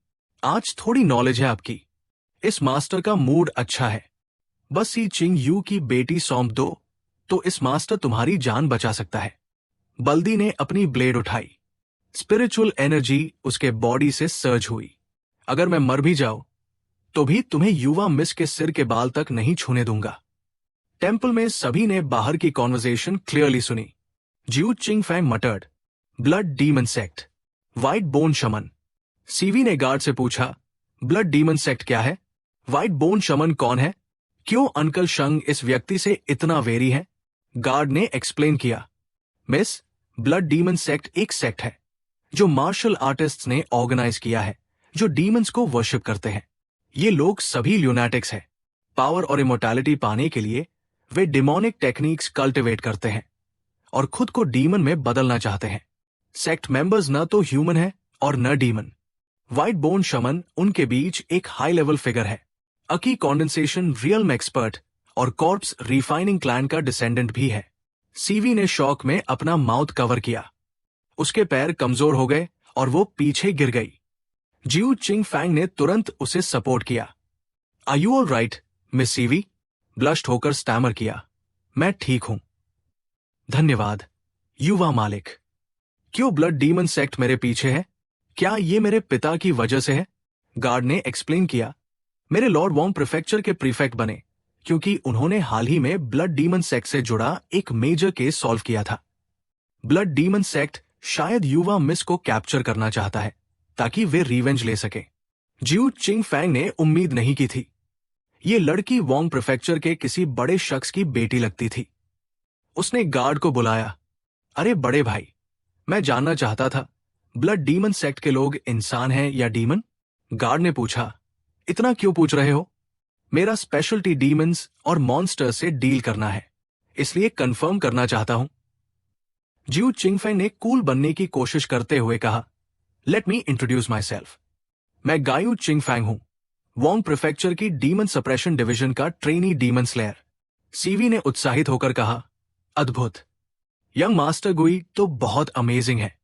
आज थोड़ी नॉलेज है आपकी। इस मास्टर का मूड अच्छा है। बस सी चिंग यू की बेटी सौंप दो तो इस मास्टर तुम्हारी जान बचा सकता है। बल्दी ने अपनी ब्लेड उठाई। स्पिरिचुअल एनर्जी उसके बॉडी से सर्ज हुई। अगर मैं मर भी जाऊं तो भी तुम्हें युवा मिस के सिर के बाल तक नहीं छूने दूंगा। टेंपल में सभी ने बाहर की कॉन्वर्सेशन क्लियरली सुनी। जिऊ चिंगफेंग muttered, blood demon sect, white bone shaman. सीवी ने गार्ड से पूछा, ब्लड डीमन सेक्ट क्या है? व्हाइट बोन शमन कौन है? क्यों अंकल शंग इस व्यक्ति से इतना वेरी है? गार्ड ने एक्सप्लेन किया। मिस, ब्लड डीमन सेक्ट एक सेक्ट है जो मार्शल आर्टिस्ट्स ने ऑर्गेनाइज किया है, जो डीमंस को वर्शिप करते हैं। ये लोग सभी ल्यूनाटिक्स हैं। पावर और इमोर्टैलिटी पाने के लिए वे डिमोनिक टेक्निक्स कल्टिवेट करते हैं और खुद को डीमन में बदलना चाहते हैं। सेक्ट मेंबर्स न तो ह्यूमन है और न डीमन। व्हाइट बोन शमन उनके बीच एक हाई लेवल फिगर है। अकी कॉन्डेंसेशन रियल्म एक्सपर्ट और कॉर्प्स रिफाइनिंग क्लैन का डिसेंडेंट भी है। सीवी ने शॉक में अपना माउथ कवर किया। उसके पैर कमजोर हो गए और वो पीछे गिर गई। जिऊ चिंग फैंग ने तुरंत उसे सपोर्ट किया। Are you all right miss सीवी? ब्लश्ड होकर स्टैमर किया। मैं ठीक हूं, धन्यवाद युवा मालिक। क्यों ब्लड डीमन सेक्ट मेरे पीछे है? क्या ये मेरे पिता की वजह से है? गार्ड ने एक्सप्लेन किया। मेरे लॉर्ड वॉन्ग प्रीफेक्चर के प्रीफेक्ट बने क्योंकि उन्होंने हाल ही में ब्लड डीमन सेक्ट से जुड़ा एक मेजर केस सॉल्व किया था। ब्लड डीमन सेक्ट शायद युवा मिस को कैप्चर करना चाहता है ताकि वे रिवेंज ले सके। जिऊ चिंग फैंग ने उम्मीद नहीं की थी। ये लड़की वॉन्ग प्रीफेक्चर के किसी बड़े शख्स की बेटी लगती थी। उसने गार्ड को बुलाया। अरे बड़े भाई, मैं जानना चाहता था ब्लड डीमन सेक्ट के लोग इंसान हैं या डीमन? गार्ड ने पूछा। इतना क्यों पूछ रहे हो? मेरा स्पेशलिटी डीमंस और मॉन्स्टर से डील करना है, इसलिए कंफर्म करना चाहता हूं। जिऊ चिंगफेंग ने कूल बनने की कोशिश करते हुए कहा, let me introduce my self. मैं गायू चिंगफेंग हूं, वॉन्ग प्रीफेक्चर की डीमन सप्रेशन डिवीजन का ट्रेनी डीमन स्लेयर। सीवी ने उत्साहित होकर कहा, अद्भुत। यंग मास्टर गुई तो बहुत अमेजिंग है।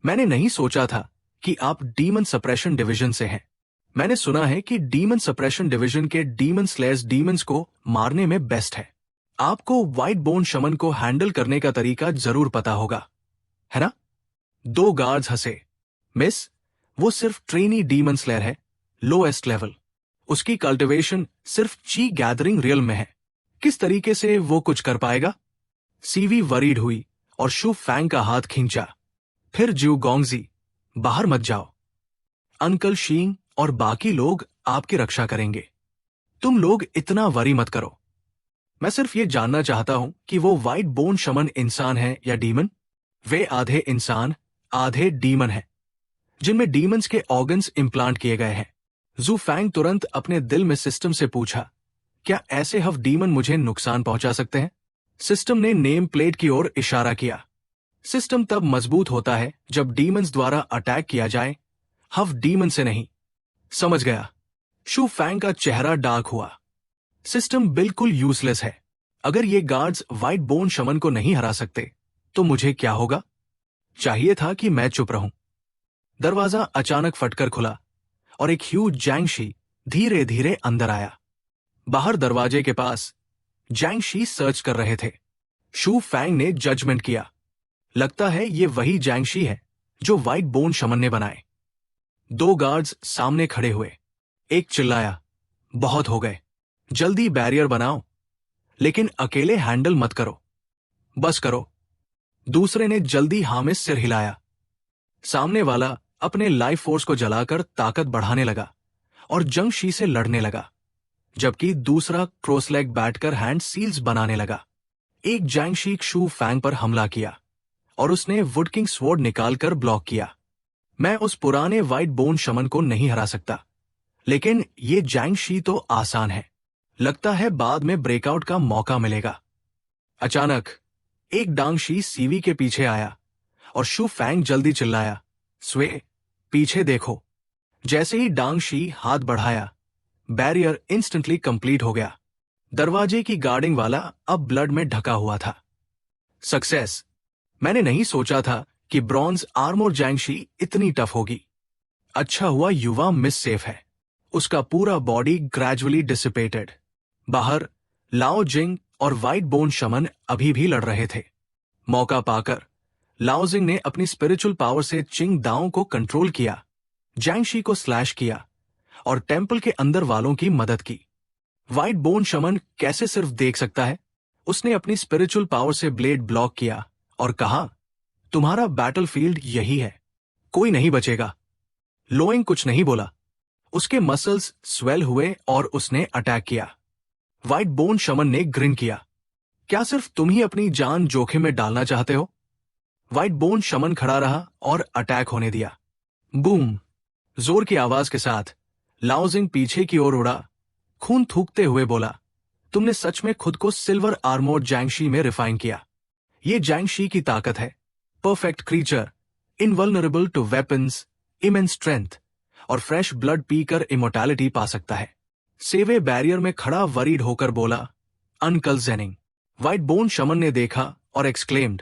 मैंने नहीं सोचा था कि आप डीमन सप्रेशन डिवीजन से हैं। मैंने सुना है कि डीमन सप्रेशन डिवीजन के डीमन स्लेयर्स डीमंस को मारने में बेस्ट है। आपको व्हाइट बोन शमन को हैंडल करने का तरीका जरूर पता होगा, है ना? दो गार्ड्स हंसे। मिस, वो सिर्फ ट्रेनी डीमन स्लेयर है, लोएस्ट लेवल। उसकी कल्टिवेशन सिर्फ ची गैदरिंग रियल में है। किस तरीके से वो कुछ कर पाएगा? सीवी वरीड हुई और शू फैंग का हाथ खींचा। फिर जिऊ गोंगजी, बाहर मत जाओ। अंकल शींग और बाकी लोग आपकी रक्षा करेंगे। तुम लोग इतना वरी मत करो। मैं सिर्फ ये जानना चाहता हूं कि वो व्हाइट बोन शमन इंसान है या डीमन? वे आधे इंसान आधे डीमन हैं, जिनमें डीमंस के ऑर्गन्स इम्प्लांट किए गए हैं। जू फैंग तुरंत अपने दिल में सिस्टम से पूछा, क्या ऐसे हफ डीमन मुझे नुकसान पहुंचा सकते हैं? सिस्टम ने नेम प्लेट की ओर इशारा किया। सिस्टम तब मजबूत होता है जब डीमंस द्वारा अटैक किया जाए, हफ डीमन से नहीं। समझ गया। शू फैंग का चेहरा डार्क हुआ। सिस्टम बिल्कुल यूजलेस है। अगर ये गार्ड्स व्हाइट बोन शमन को नहीं हरा सकते तो मुझे क्या होगा? चाहिए था कि मैं चुप रहूं। दरवाजा अचानक फटकर खुला और एक ह्यूज जैंगशी धीरे धीरे अंदर आया। बाहर दरवाजे के पास जैंगशी सर्च कर रहे थे। शू फैंग ने जजमेंट किया, लगता है ये वही जैंगशी है जो व्हाइट बोन शमन ने बनाए। दो गार्ड्स सामने खड़े हुए। एक चिल्लाया, बहुत हो गए, जल्दी बैरियर बनाओ, लेकिन अकेले हैंडल मत करो, बस करो। दूसरे ने जल्दी हाँ में सिर हिलाया। सामने वाला अपने लाइफ फोर्स को जलाकर ताकत बढ़ाने लगा और जंगशी से लड़ने लगा, जबकि दूसरा क्रॉस लेग बैठकर हैंड सील्स बनाने लगा। एक जैंगशी शू फैंग पर हमला किया और उसने वुडकिंग स्वॉर्ड निकालकर ब्लॉक किया। मैं उस पुराने व्हाइट बोन शमन को नहीं हरा सकता, लेकिन ये जैंगशी तो आसान है। लगता है बाद में ब्रेकआउट का मौका मिलेगा। अचानक एक डांगशी सीवी के पीछे आया और शू फैंग जल्दी चिल्लाया, स्वे, पीछे देखो। जैसे ही डांगशी हाथ बढ़ाया, बैरियर इंस्टेंटली कंप्लीट हो गया। दरवाजे की गार्डिंग वाला अब ब्लड में ढका हुआ था। सक्सेस। मैंने नहीं सोचा था कि ब्रॉन्ज आर्मोर जैंगशी इतनी टफ होगी। अच्छा हुआ युवा मिस सेफ है। उसका पूरा बॉडी ग्रेजुअली डिसिपेटेड। बाहर लाओ जिंग और व्हाइट बोन शमन अभी भी लड़ रहे थे। मौका पाकर लाओ जिंग ने अपनी स्पिरिचुअल पावर से चिंग दाओ को कंट्रोल किया, जैंगशी को स्लैश किया और टेंपल के अंदर वालों की मदद की। व्हाइट बोन शमन कैसे सिर्फ देख सकता है? उसने अपनी स्पिरिचुअल पावर से ब्लेड ब्लॉक किया और कहा, तुम्हारा बैटलफील्ड यही है, कोई नहीं बचेगा। लोइंग कुछ नहीं बोला। उसके मसल्स स्वेल हुए और उसने अटैक किया। व्हाइट बोन शमन ने ग्रिन किया। क्या सिर्फ तुम ही अपनी जान जोखिम में डालना चाहते हो? व्हाइट बोन शमन खड़ा रहा और अटैक होने दिया। बूम! जोर की आवाज के साथ लाओजिंग पीछे की ओर उड़ा, खून थूकते हुए बोला, तुमने सच में खुद को सिल्वर आर्मोर्ड जैंगशी में रिफाइन किया। ये जैंगशी की ताकत है। Perfect creature, invulnerable to weapons, immense strength और फ्रेश ब्लड पीकर इमोर्टैलिटी पा सकता है। सेवे बैरियर में खड़ा वरीड होकर बोला, अंकल जेनिंग। व्हाइट बोन शमन ने देखा और एक्सक्लेम्ड,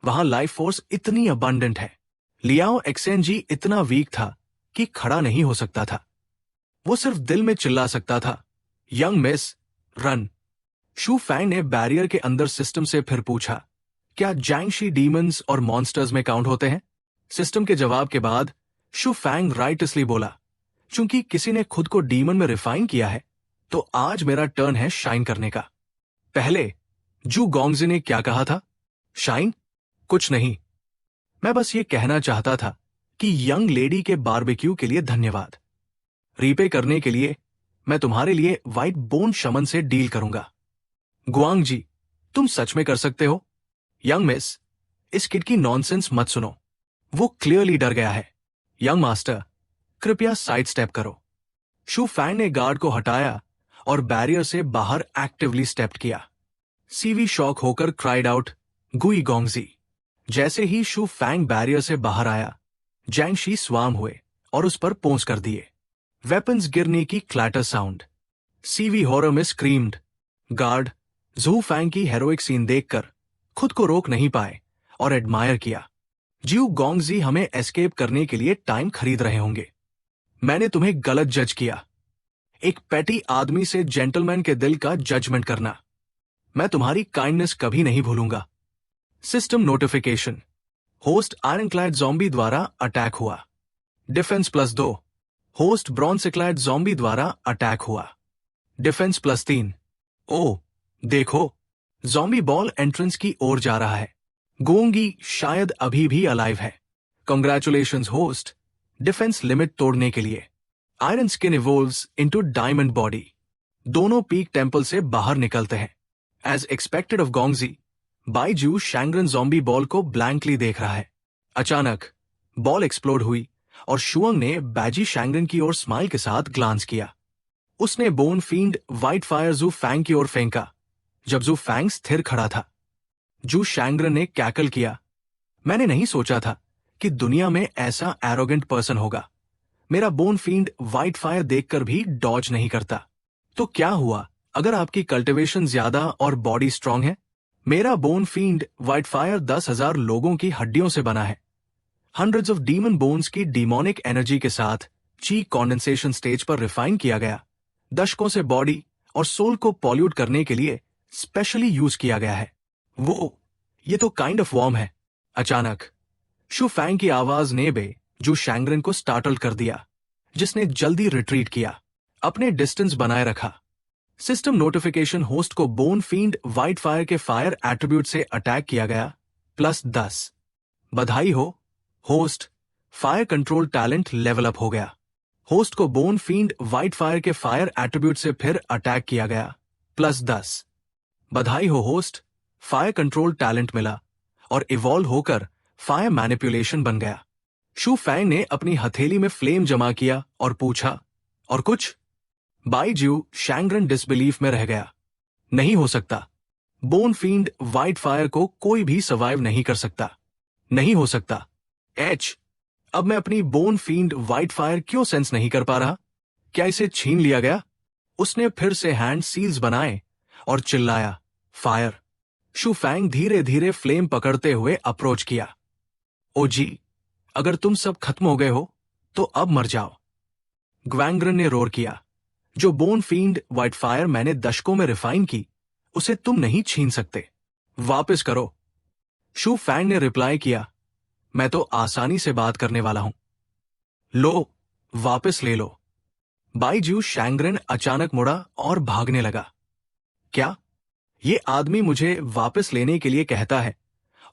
वहां लाइफ फोर्स इतनी अबंडेंट है। लियाओ एक्सेंजी इतना वीक था कि खड़ा नहीं हो सकता था। वो सिर्फ दिल में चिल्ला सकता था, यंग मिस, रन। शू फैंग ने बैरियर के अंदर सिस्टम से फिर पूछा, क्या जैंगशी डीमंस और मॉन्स्टर्स में काउंट होते हैं? सिस्टम के जवाब के बाद शू फैंग राइटसली बोला, चूंकि किसी ने खुद को डीमन में रिफाइन किया है, तो आज मेरा टर्न है शाइन करने का। पहले जू गोंगजी ने क्या कहा था? शाइन? कुछ नहीं, मैं बस ये कहना चाहता था कि यंग लेडी के बारबेक्यू के लिए धन्यवाद। रीपे करने के लिए मैं तुम्हारे लिए व्हाइट बोन शमन से डील करूंगा। गुआंग जी, तुम सच में कर सकते हो? यंग मिस, इस किड की नॉनसेंस मत सुनो, वो क्लियरली डर गया है। यंग मास्टर, कृपया साइड स्टेप करो। शू फैंग ने गार्ड को हटाया और बैरियर से बाहर एक्टिवली स्टेप किया। सीवी शॉक होकर क्राइड आउट, गुई गोंगजी। जैसे ही शू फैंग बैरियर से बाहर आया, जैंगशी स्वाम हुए और उस पर पोंछ कर दिए। वेपन्स गिरने की क्लैटर साउंड। सीवी हॉरर में स्क्रीम्ड। गार्ड जू फैंग की हेरोइक सीन देखकर खुद को रोक नहीं पाए और एडमायर किया। ज्यू गोंगजी हमें एस्केप करने के लिए टाइम खरीद रहे होंगे। मैंने तुम्हें गलत जज किया। एक पैटी आदमी से जेंटलमैन के दिल का जजमेंट करना। मैं तुम्हारी काइंडनेस कभी नहीं भूलूंगा। सिस्टम नोटिफिकेशन, होस्ट आयरनक्लैड ज़ॉम्बी द्वारा अटैक हुआ। डिफेंस +2, होस्ट ब्रॉन्ज़क्लैड ज़ॉम्बी द्वारा अटैक हुआ। डिफेंस +3। ओ देखो, ज़ॉम्बी बॉल एंट्रेंस की ओर जा रहा है। गोंगी शायद अभी भी अलाइव है। कॉन्ग्रेचुलेशंस होस्ट, डिफेंस लिमिट तोड़ने के लिए। Iron skin evolves into diamond body. दोनों पीक टेंपल से बाहर निकलते हैं। एज एक्सपेक्टेड ऑफ गोंगजी, बाइजू शैंगरन ज़ॉम्बी बॉल को ब्लैंकली देख रहा है। अचानक बॉल एक्सप्लोड हुई और शुअंग ने बैजी शैंगरन की ओर स्माइल के साथ ग्लांस किया। उसने बोन फील्ड व्हाइट फायर जू फैंग की ओर फेंका जब जू फैंग स्थिर खड़ा था। जू शैंगरन ने कैकल किया, मैंने नहीं सोचा था कि दुनिया में ऐसा एरोगेंट पर्सन होगा। मेरा बोन फील्ड व्हाइट फायर देखकर भी डॉज नहीं करता। तो क्या हुआ अगर आपकी कल्टिवेशन ज्यादा और बॉडी स्ट्रांग है? मेरा बोन फील्ड व्हाइट फायर 10,000 लोगों की हड्डियों से बना है। हंड्रेड्स ऑफ डीमन बोन्स की डीमोनिक एनर्जी के साथ ची कॉन्डेंसेशन स्टेज पर रिफाइन किया गया। दशकों से बॉडी और सोल को पॉल्यूट करने के लिए स्पेशली यूज किया गया है। ये तो काइंड ऑफ वॉर्म है। अचानक शू फैंग की आवाज ने जू शैंगरन को स्टार्टल कर दिया, जिसने जल्दी रिट्रीट किया, अपने डिस्टेंस बनाए रखा। सिस्टम नोटिफिकेशन, होस्ट को बोन फील्ड व्हाइट फायर के फायर एट्रीब्यूट से अटैक किया गया, +10। बधाई हो host, fire control talent level up हो गया। होस्ट को बोन फील्ड व्हाइट फायर के फायर एट्रीब्यूट से फिर अटैक किया गया, +10। बधाई हो होस्ट, फायर कंट्रोल टैलेंट मिला और इवॉल्व होकर फायर मैनिपुलेशन बन गया। शू फैंग ने अपनी हथेली में फ्लेम जमा किया और पूछा, और कुछ? बाइजू शैंगरन डिसबिलीफ में रह गया। नहीं हो सकता, बोन फील्ड व्हाइट फायर को कोई भी सर्वाइव नहीं कर सकता। नहीं हो सकता। अब मैं अपनी बोन फील्ड व्हाइट फायर क्यों सेंस नहीं कर पा रहा? क्या इसे छीन लिया गया? उसने फिर से हैंड सील्स बनाए और चिल्लाया, फायर। शू फैंग धीरे धीरे फ्लेम पकड़ते हुए अप्रोच किया। ओ जी, अगर तुम सब खत्म हो गए हो तो अब मर जाओ। ग्वैंग्रन ने रोर किया, जो बोन फील्ड व्हाइट फायर मैंने दशकों में रिफाइन की, उसे तुम नहीं छीन सकते। वापस करो। शू फैंग ने रिप्लाई किया, मैं तो आसानी से बात करने वाला हूं। लो, वापस ले लो। बाइजू शैंगरन अचानक मुड़ा और भागने लगा। क्या? ये आदमी मुझे वापस लेने के लिए कहता है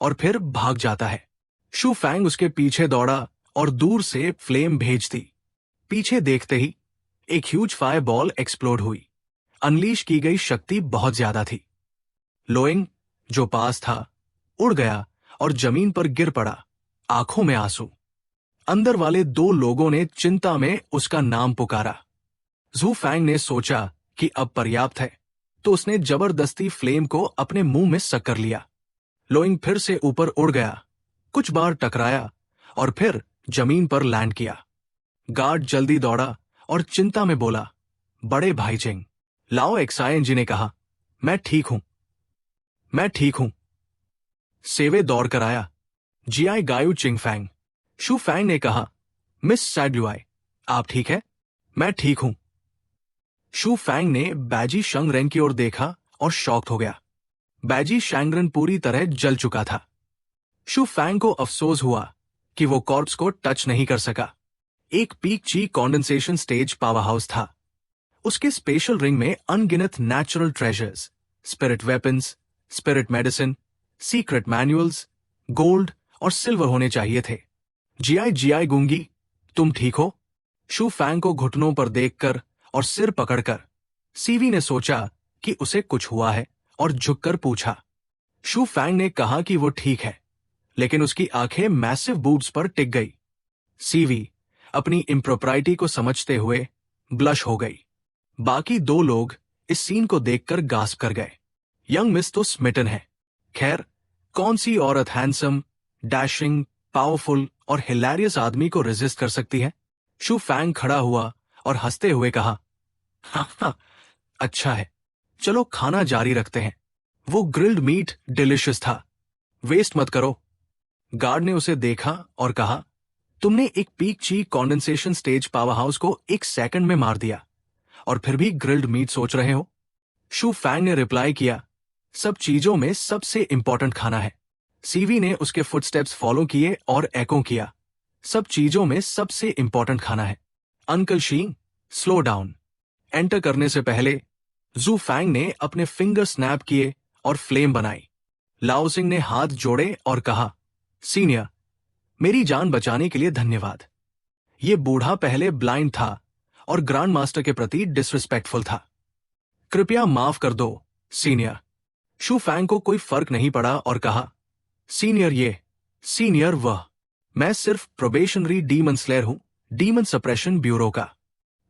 और फिर भाग जाता है। शू फैंग उसके पीछे दौड़ा और दूर से फ्लेम भेज दी। पीछे देखते ही एक ह्यूज फायर बॉल एक्सप्लोड हुई। अनलीश की गई शक्ति बहुत ज्यादा थी। लोइंग, जो पास था, उड़ गया और जमीन पर गिर पड़ा, आंखों में आंसू। अंदर वाले दो लोगों ने चिंता में उसका नाम पुकारा। जू फैंग ने सोचा कि अब पर्याप्त है, तो उसने जबरदस्ती फ्लेम को अपने मुंह में सक्कर लिया। लोइंग फिर से ऊपर उड़ गया, कुछ बार टकराया और फिर जमीन पर लैंड किया। गार्ड जल्दी दौड़ा और चिंता में बोला, बड़े भाई चिंग। लाओ एक्साइएनजी ने कहा, मैं ठीक हूं, मैं ठीक हूं। सेवे दौड़ कर आया। जीआई गायू चिंग फैंग। शू फैंग ने कहा, मिस सैडुआई, आप ठीक है? मैं ठीक हूं। शू फैंग ने बैजी शंगरेन की ओर देखा और शॉक्ड हो गया। बैजी शैंगरेन पूरी तरह जल चुका था। शू फैंग को अफसोस हुआ कि वो कॉर्प्स को टच नहीं कर सका। एक पीक ची कॉन्डेंसेशन स्टेज पावर हाउस था। उसके स्पेशल रिंग में अनगिनत natural treasures, spirit weapons, spirit medicine, secret manuals, gold और सिल्वर होने चाहिए थे। जीआई गूंगी, तुम ठीक हो? शू फैंग को घुटनों पर देखकर और सिर पकड़कर सीवी ने सोचा कि उसे कुछ हुआ है और झुककर पूछा। शू फैंग ने कहा कि वो ठीक है, लेकिन उसकी आंखें मैसिव बूब्स पर टिक गई। सीवी अपनी इम्प्रोप्राइटी को समझते हुए ब्लश हो गई। बाकी दो लोग इस सीन को देखकर गास्प कर गए। यंग मिस तो स्मिटन है। खैर, कौन सी औरत हैंडसम, डैशिंग, पावरफुल और हिलेरियस आदमी को रेजिस्ट कर सकती है? शू फैंग खड़ा हुआ और हंसते हुए कहा, हाँ, अच्छा है, चलो खाना जारी रखते हैं। वो ग्रिल्ड मीट डिलिशियस था, वेस्ट मत करो। गार्ड ने उसे देखा और कहा, तुमने एक पीक ची कॉन्डेंसेशन स्टेज पावर हाउस को 1 सेकंड में मार दिया और फिर भी ग्रिल्ड मीट सोच रहे हो? शू फैंग ने रिप्लाई किया, सब चीजों में सबसे इंपॉर्टेंट खाना है। सीवी ने उसके फुटस्टेप्स फॉलो किए और एको किया, सब चीजों में सबसे इंपॉर्टेंट खाना है। Uncle she, slow down. Enter करने से पहले जू फैंग ने अपने फिंगर स्नैप किए और फ्लेम बनाई। लाओ सिंह ने हाथ जोड़े और कहा, सीनियर, मेरी जान बचाने के लिए धन्यवाद। ये बूढ़ा पहले ब्लाइंड था और ग्रैंड मास्टर के प्रति डिसरिस्पेक्टफुल था। कृपया माफ कर दो, सीनियर। शू फैंग को कोई फर्क नहीं पड़ा और कहा, सीनियर ये, सीनियर वह। मैं सिर्फ प्रोबेशनरी डीमन स्लेयर हूं, डीमन सप्रेशन ब्यूरो का।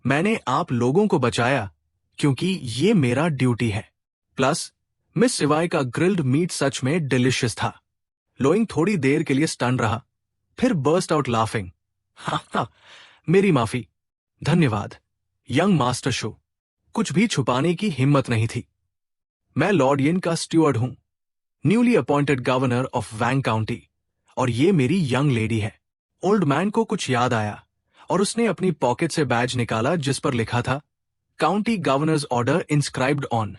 मैंने आप लोगों को बचाया क्योंकि ये मेरा ड्यूटी है। प्लस मिस सिवाय का ग्रिल्ड मीट सच में डिलिशियस था। लोइंग थोड़ी देर के लिए स्टन रहा, फिर बर्स्ट आउट लाफिंग। हाँ, मेरी माफी, धन्यवाद यंग मास्टर शू। कुछ भी छुपाने की हिम्मत नहीं थी। मैं लॉर्ड यिन का स्टूअर्ड हूं, newly appointed governor of Wang county, और ये मेरी यंग लेडी है। ओल्ड मैन को कुछ याद आया और उसने अपनी पॉकेट से बैज निकाला जिस पर लिखा था, county governors order inscribed on.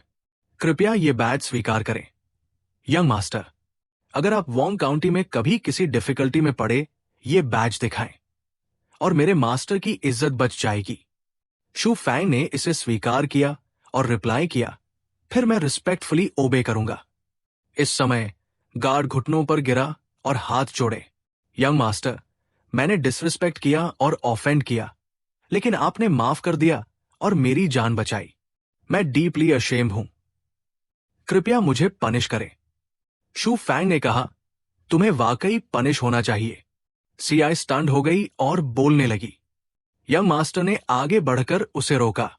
कृपया ये बैज स्वीकार करें। यंग मास्टर, अगर आप वोंग काउंटी में कभी किसी डिफिकल्टी में पड़े, ये बैज दिखाएं और मेरे मास्टर की इज्जत बच जाएगी। शू फैंग ने इसे स्वीकार किया और रिप्लाई किया, फिर मैं रिस्पेक्टफुली ओबे करूंगा। इस समय गार्ड घुटनों पर गिरा और हाथ जोड़े। यंग मास्टर, मैंने डिसरिस्पेक्ट किया और ऑफेंड किया, लेकिन आपने माफ कर दिया और मेरी जान बचाई। मैं डीपली अशेम्ड हूं। कृपया मुझे पनिश करें। शू फैंग ने कहा, तुम्हें वाकई पनिश होना चाहिए। सीआई स्टंड हो गई और बोलने लगी। यंग मास्टर ने आगे बढ़कर उसे रोका।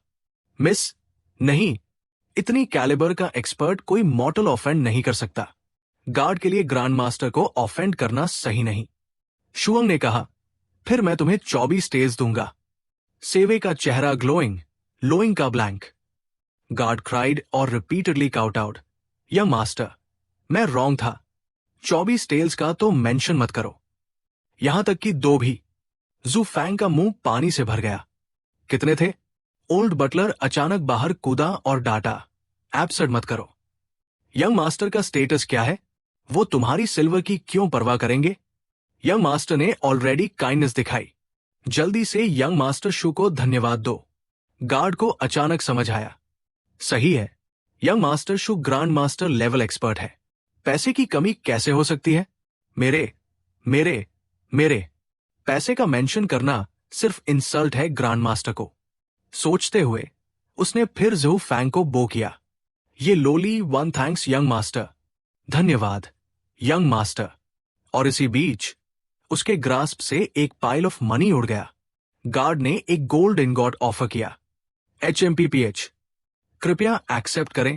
मिस, नहीं, इतनी कैलिबर का एक्सपर्ट कोई मॉर्टल ऑफेंड नहीं कर सकता। गार्ड के लिए ग्रैंड मास्टर को ऑफेंड करना सही नहीं। शुअंग ने कहा, फिर मैं तुम्हें 24 डेज दूंगा। सेवे का चेहरा ग्लोइंग, लोइंग का ब्लैंक। गार्ड क्राइड और repeatedly cout out, young master, मैं रॉन्ग था। 24 टेल्स का तो मेंशन मत करो, यहां तक कि 2 भी। जू फैंग का मुंह पानी से भर गया। कितने थे? ओल्ड बटलर अचानक बाहर कूदा और डांटा, एब्सर्ड मत करो। यंग मास्टर का स्टेटस क्या है? वो तुम्हारी सिल्वर की क्यों परवाह करेंगे? यंग मास्टर ने ऑलरेडी काइंडनेस दिखाई। जल्दी से यंग मास्टर शू को धन्यवाद दो। गार्ड को अचानक समझ आया, सही है, यंग मास्टर शू ग्रैंड मास्टर लेवल एक्सपर्ट है। पैसे की कमी कैसे हो सकती है? मेरे मेरे पैसे का मेंशन करना सिर्फ इंसल्ट है ग्रैंड मास्टर को। सोचते हुए उसने फिर ज़ू फैंग को बो किया। ये lolly one thanks young master. धन्यवाद यंग मास्टर। और इसी बीच उसके ग्रास्प से एक पाइल ऑफ मनी उड़ गया। गार्ड ने एक गोल्ड इनगॉट ऑफर किया। HMPPH, कृपया एक्सेप्ट करें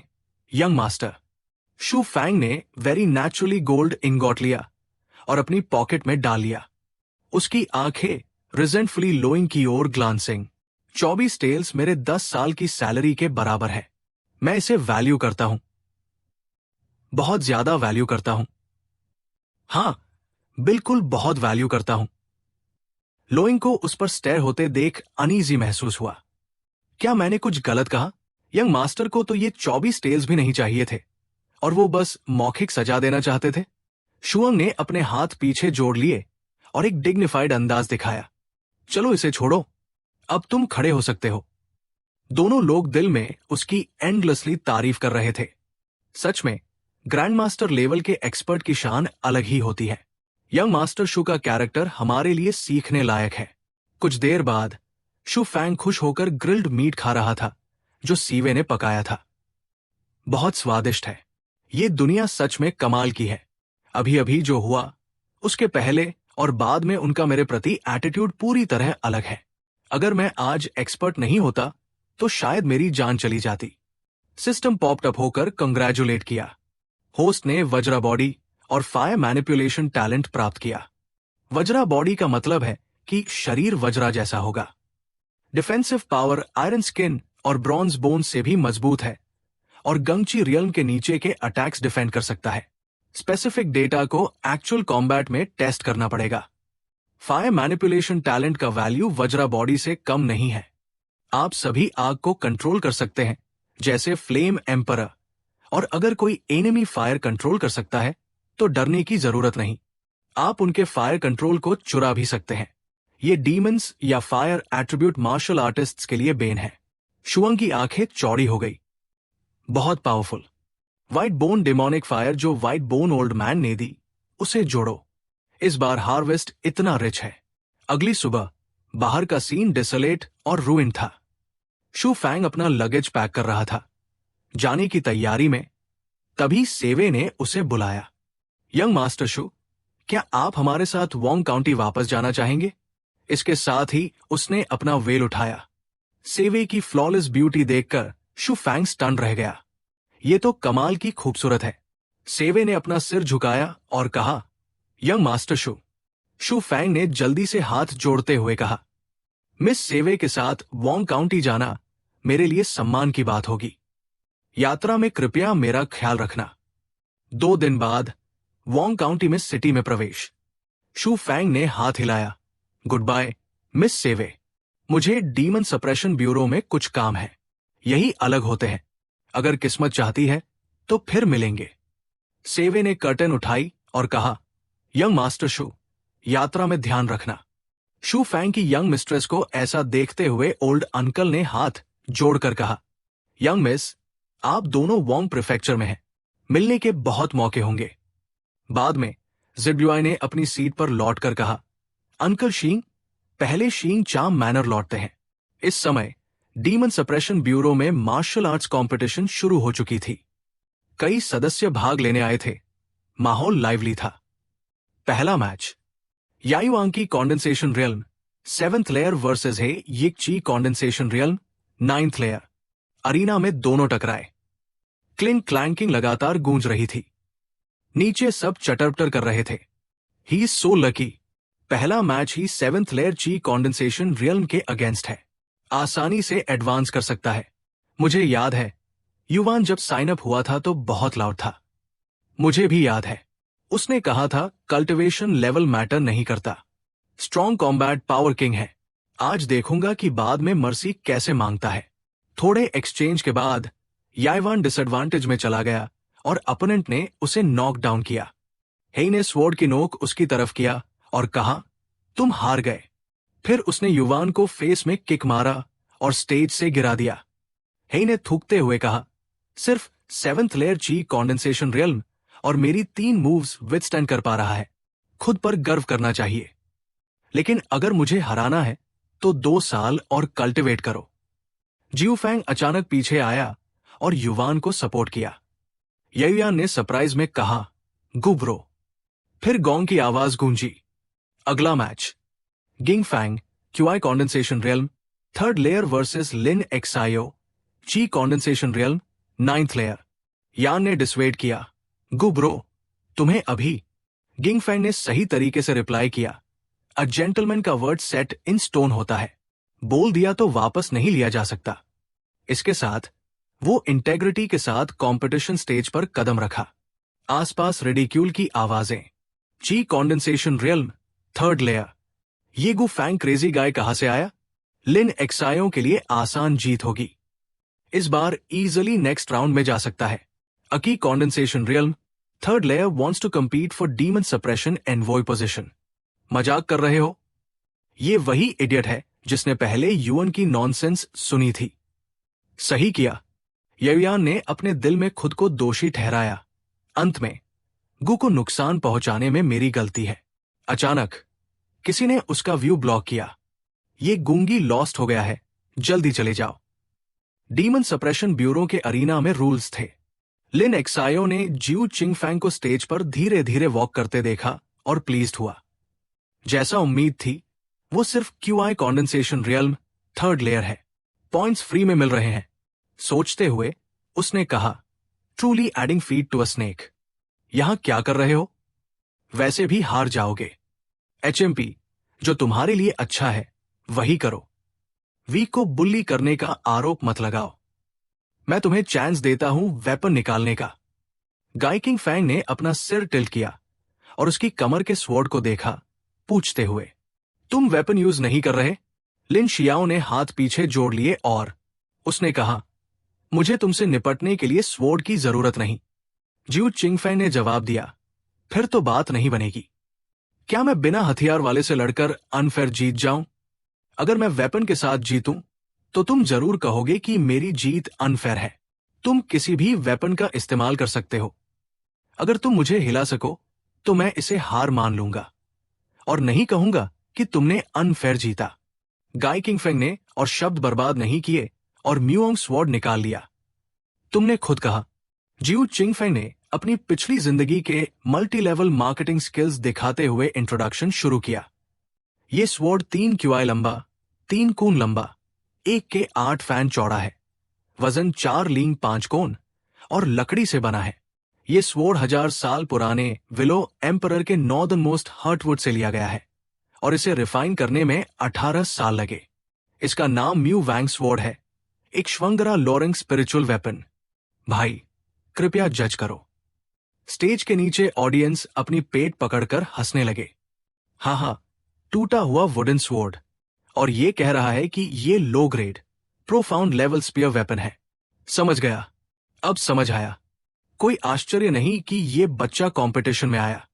यंग मास्टर। शू फैंग ने वेरी नेचुरली गोल्ड इनगॉट लिया और अपनी पॉकेट में डाल लिया। उसकी आंखें रिजेंटफुली लोइंग की ओर ग्लांसिंग। 24 टेल्स मेरे 10 साल की सैलरी के बराबर है। मैं इसे वैल्यू करता हूं, बहुत ज्यादा वैल्यू करता हूं। हां, बिल्कुल बहुत वैल्यू करता हूं। लोइंग को उस पर स्टेयर होते देख अनईजी महसूस हुआ। क्या मैंने कुछ गलत कहा? यंग मास्टर को तो ये 24 टेल्स भी नहीं चाहिए थे और वो बस मौखिक सजा देना चाहते थे। शुअंग ने अपने हाथ पीछे जोड़ लिए और एक डिग्निफाइड अंदाज दिखाया। चलो इसे छोड़ो, अब तुम खड़े हो सकते हो। दोनों लोग दिल में उसकी एंडलेसली तारीफ कर रहे थे। सच में ग्रैंड मास्टर लेवल के एक्सपर्ट की शान अलग ही होती है। यंग मास्टर शू का कैरेक्टर हमारे लिए सीखने लायक है। कुछ देर बाद शू फैंग खुश होकर ग्रिल्ड मीट खा रहा था जो सीवे ने पकाया था। बहुत स्वादिष्ट है। ये दुनिया सच में कमाल की है। अभी अभी जो हुआ उसके पहले और बाद में उनका मेरे प्रति एटीट्यूड पूरी तरह अलग है। अगर मैं आज एक्सपर्ट नहीं होता तो शायद मेरी जान चली जाती। सिस्टम पॉप्ड अप होकर कंग्रेचुलेट किया। होस्ट ने वज्रा बॉडी और फायर मैनिपुलेशन टैलेंट प्राप्त किया। वज्रा बॉडी का मतलब है कि शरीर वज्रा जैसा होगा। डिफेंसिव पावर आयरन स्किन और ब्रॉन्ज बोन से भी मजबूत है और गंगची रियल्म के नीचे के अटैक्स डिफेंड कर सकता है। स्पेसिफिक डेटा को एक्चुअल कॉम्बैट में टेस्ट करना पड़ेगा। फायर मैनिपुलेशन टैलेंट का वैल्यू वज्रा बॉडी से कम नहीं है। आप सभी आग को कंट्रोल कर सकते हैं जैसे फ्लेम एम्परर, और अगर कोई एनिमी फायर कंट्रोल कर सकता है तो डरने की जरूरत नहीं। आप उनके फायर कंट्रोल को चुरा भी सकते हैं। ये डीमंस या फायर एट्रीब्यूट मार्शल आर्टिस्ट्स के लिए बेन है। शुअंग की आंखें चौड़ी हो गई। बहुत powerful. White bone demonic fire जो व्हाइट बोन ओल्ड मैन ने दी, उसे जोड़ो। इस बार हार्वेस्ट इतना रिच है। अगली सुबह बाहर का सीन डिसोलेट और रूइन था। शू फैंग अपना लगेज पैक कर रहा था, जाने की तैयारी में। तभी सेवे ने उसे बुलाया। यंग मास्टर शू, क्या आप हमारे साथ वोंग काउंटी वापस जाना चाहेंगे? इसके साथ ही उसने अपना वेल उठाया। सेवे की फ्लॉलेस ब्यूटी देखकर शू फैंग स्टन रह गया। ये तो कमाल की खूबसूरत है। सेवे ने अपना सिर झुकाया और कहा, यंग मास्टर शू। शू फैंग ने जल्दी से हाथ जोड़ते हुए कहा, मिस सेवे के साथ वोंग काउंटी जाना मेरे लिए सम्मान की बात होगी। यात्रा में कृपया मेरा ख्याल रखना। 2 दिन बाद वोंग काउंटी में सिटी में प्रवेश। शू फैंग ने हाथ हिलाया। गुड बाय मिस सेवे, मुझे डीमन सप्रेशन ब्यूरो में कुछ काम है। यही अलग होते हैं। अगर किस्मत चाहती है तो फिर मिलेंगे। सेवे ने कर्टन उठाई और कहा, यंग मास्टर शू, यात्रा में ध्यान रखना। शू फैंग की यंग मिस्ट्रेस को ऐसा देखते हुए ओल्ड अंकल ने हाथ जोड़कर कहा, यंग मिस, आप दोनों वोंग प्रीफेक्चर में हैं। मिलने के बहुत मौके होंगे। बाद में जिब्युआई ने अपनी सीट पर लौटकर कहा, अंकल शींग, पहले शींग चाम मैनर लौटते हैं। इस समय डीमन सप्रेशन ब्यूरो में मार्शल आर्ट्स कंपटीशन शुरू हो चुकी थी। कई सदस्य भाग लेने आए थे। माहौल लाइवली था। पहला मैच यायुआंग की condensation realm 7th layer versus है यिक ची condensation realm 9th layer. Arena में दोनों टकराए। क्लिंक क्लैंकिंग लगातार गूंज रही थी। नीचे सब चटरपटर कर रहे थे। He is so lucky. पहला मैच ही 7th लेयर ची कॉन्डेंसेशन रियल्म के अगेंस्ट है। आसानी से एडवांस कर सकता है। मुझे याद है युवान जब साइन अप हुआ था तो बहुत लाउड था। मुझे भी याद है उसने कहा था कल्टिवेशन लेवल मैटर नहीं करता, स्ट्रॉन्ग कॉम्बैट पावर किंग है। आज देखूंगा कि बाद में मर्सी कैसे मांगता है। थोड़े एक्सचेंज के बाद याइवान डिसएडवांटेज में चला गया और अपोनेंट ने उसे नॉक डाउन किया। हेई ने स्वॉर्ड की नोक उसकी तरफ किया और कहा, तुम हार गए। फिर उसने युवान को फेस में किक मारा और स्टेज से गिरा दिया। हेई ने थूकते हुए कहा, सिर्फ 7th लेयर ची कॉन्डेंसेशन रियल्म और मेरी 3 मूव्स विथस्टैंड कर पा रहा है। खुद पर गर्व करना चाहिए। लेकिन अगर मुझे हराना है तो 2 साल और कल्टिवेट करो। जिऊ फैंग अचानक पीछे आया और युवान को सपोर्ट किया। येयुयान ने सरप्राइज में कहा, गु ब्रो। फिर गोंग की आवाज गूंजी। अगला मैच गिंग फैंग qi condensation realm third layer versus लिन एक्सायो qi condensation realm ninth layer. यान ने डिसवेड किया, गु ब्रो, तुम्हें अभी। गिंग फैंग ने सही तरीके से रिप्लाई किया, अ जेंटलमैन का वर्ड सेट इन स्टोन होता है, बोल दिया तो वापस नहीं लिया जा सकता। इसके साथ वो इंटेग्रिटी के साथ कंपटीशन स्टेज पर कदम रखा। आसपास रिडिक्यूल की आवाजें। ची कॉन्डेंसेशन रियल्म थर्ड लेयर। ये गु फैंग क्रेजी गाय कहां से आया? लिन एक्सायो के लिए आसान जीत होगी। इस बार इजिली नेक्स्ट राउंड में जा सकता है। अकी condensation realm third layer wants to compete for demon suppression envoy position. मजाक कर रहे हो? ये वही इडियट है जिसने पहले युएन की नॉनसेंस सुनी थी। सही किया। येयुयान ने अपने दिल में खुद को दोषी ठहराया। अंत में गु को नुकसान पहुंचाने में मेरी गलती है। अचानक किसी ने उसका व्यू ब्लॉक किया। ये गूंगी लॉस्ट हो गया है, जल्दी चले जाओ। डीमन सप्रेशन ब्यूरो के अरीना में रूल्स थे। लिन एक्सायो ने जिऊ चिंगफैंग को स्टेज पर धीरे धीरे वॉक करते देखा और प्लीज्ड हुआ। जैसा उम्मीद थी, वो सिर्फ Qi condensation realm third layer है, पॉइंट्स फ्री में मिल रहे हैं। सोचते हुए उसने कहा, truly adding feed to a snake. यहां क्या कर रहे हो? वैसे भी हार जाओगे। एचएमपी, जो तुम्हारे लिए अच्छा है वही करो। वीक को बुल्ली करने का आरोप मत लगाओ। मैं तुम्हें चांस देता हूं वेपन निकालने का। गाय किंग फैंग ने अपना सिर टिल्ट किया और उसकी कमर के स्वॉर्ड को देखा, पूछते हुए, तुम वेपन यूज नहीं कर रहे? लिन शियाओ ने हाथ पीछे जोड़ लिए और उसने कहा, मुझे तुमसे निपटने के लिए स्वॉर्ड की जरूरत नहीं। जिऊ चिंगफैंग ने जवाब दिया, फिर तो बात नहीं बनेगी। क्या मैं बिना हथियार वाले से लड़कर अनफेयर जीत जाऊं? अगर मैं वेपन के साथ जीतूं तो तुम जरूर कहोगे कि मेरी जीत अनफेयर है। तुम किसी भी वेपन का इस्तेमाल कर सकते हो। अगर तुम मुझे हिला सको तो मैं इसे हार मान लूंगा और नहीं कहूंगा कि तुमने अनफेयर जीता। गाय किंग फेंग ने और शब्द बर्बाद नहीं किए और म्यूओंग स्वॉर्ड निकाल लिया। तुमने खुद कहा। जिऊ चिंगफेंग ने अपनी पिछली जिंदगी के मल्टी लेवल मार्केटिंग स्किल्स दिखाते हुए इंट्रोडक्शन शुरू किया। ये स्वॉर्ड 3 क्यूआई लंबा, 3 कून लंबा, 1 के 8 फैन चौड़ा है, वजन 4 लींग 5 कोन और लकड़ी से बना है। ये स्वॉर्ड 1000 साल पुराने विलो एम्परर के नॉर्दर्न मोस्ट हर्टवुड से लिया गया है और इसे रिफाइन करने में 18 साल लगे। इसका नाम म्यू वैंग स्वॉर्ड है, एक श्वंगरा लोरेंग स्पिरिचुअल वेपन। भाई, कृपया जज करो। स्टेज के नीचे ऑडियंस अपनी पेट पकड़कर हंसने लगे। हाँ, टूटा हुआ वुडन स्वॉर्ड, और ये कह रहा है कि ये low grade profound level spear weapon है। समझ गया, अब समझ आया। कोई आश्चर्य नहीं कि ये बच्चा कंपटीशन में आया।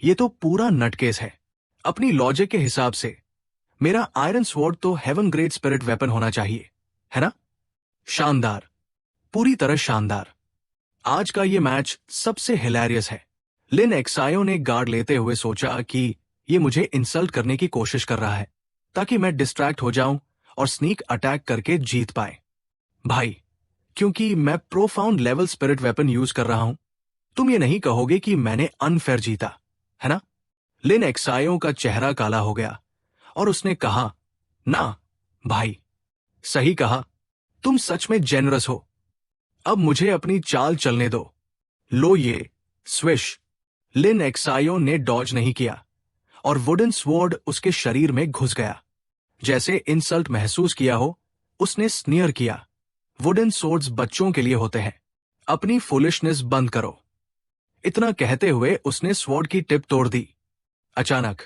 ये तो पूरा नटकेस है। अपनी लॉजिक के हिसाब से मेरा आयरन स्वॉर्ड तो हेवन ग्रेड स्पिरिट वेपन होना चाहिए, है ना? शानदार, पूरी तरह शानदार। आज का ये मैच सबसे हिलेरियस है। लिन एक्सायो ने गार्ड लेते हुए सोचा कि ये मुझे इंसल्ट करने की कोशिश कर रहा है ताकि मैं डिस्ट्रैक्ट हो जाऊं और स्नीक अटैक करके जीत पाए। भाई, क्योंकि मैं profound level spirit weapon use कर रहा हूं, तुम ये नहीं कहोगे कि मैंने अनफेयर जीता, है ना? लिन एक्सायो का चेहरा काला हो गया और उसने कहा, ना भाई, सही कहा, तुम सच में जेनरस हो। अब मुझे अपनी चाल चलने दो। लो ये स्विश। लिन एक्सायो ने डॉज नहीं किया और वुडन स्वॉर्ड उसके शरीर में घुस गया। जैसे इंसल्ट महसूस किया हो, उसने स्नीयर किया। वुडन स्वॉर्ड्स बच्चों के लिए होते हैं, अपनी फुलिशनेस बंद करो। इतना कहते हुए उसने स्वॉर्ड की टिप तोड़ दी। अचानक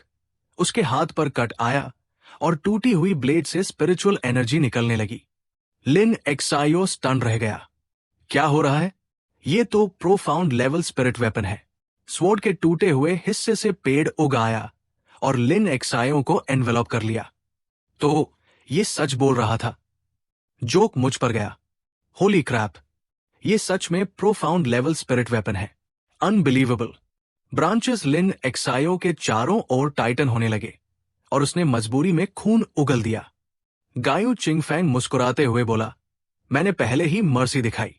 उसके हाथ पर कट आया और टूटी हुई ब्लेड से स्पिरिचुअल एनर्जी निकलने लगी। लिन एक्सायो स्टन रह गया। क्या हो रहा है? ये तो प्रोफाउंड लेवल स्पिरिट वेपन है। स्वॉर्ड के टूटे हुए हिस्से से पेड़ उग आया और लिन एक्सायो को एनवेलप कर लिया। तो ये सच बोल रहा था। जोक मुझ पर गया। होली क्रैप, ये सच में प्रोफाउंड लेवल स्पिरिट वेपन है। अनबिलीवेबल। ब्रांचेस लिन एक्सायो के चारों ओर टाइटन होने लगे और उसने मजबूरी में खून उगल दिया। गायू चिंगफैंग मुस्कुराते हुए बोला, मैंने पहले ही मर्सी दिखाई।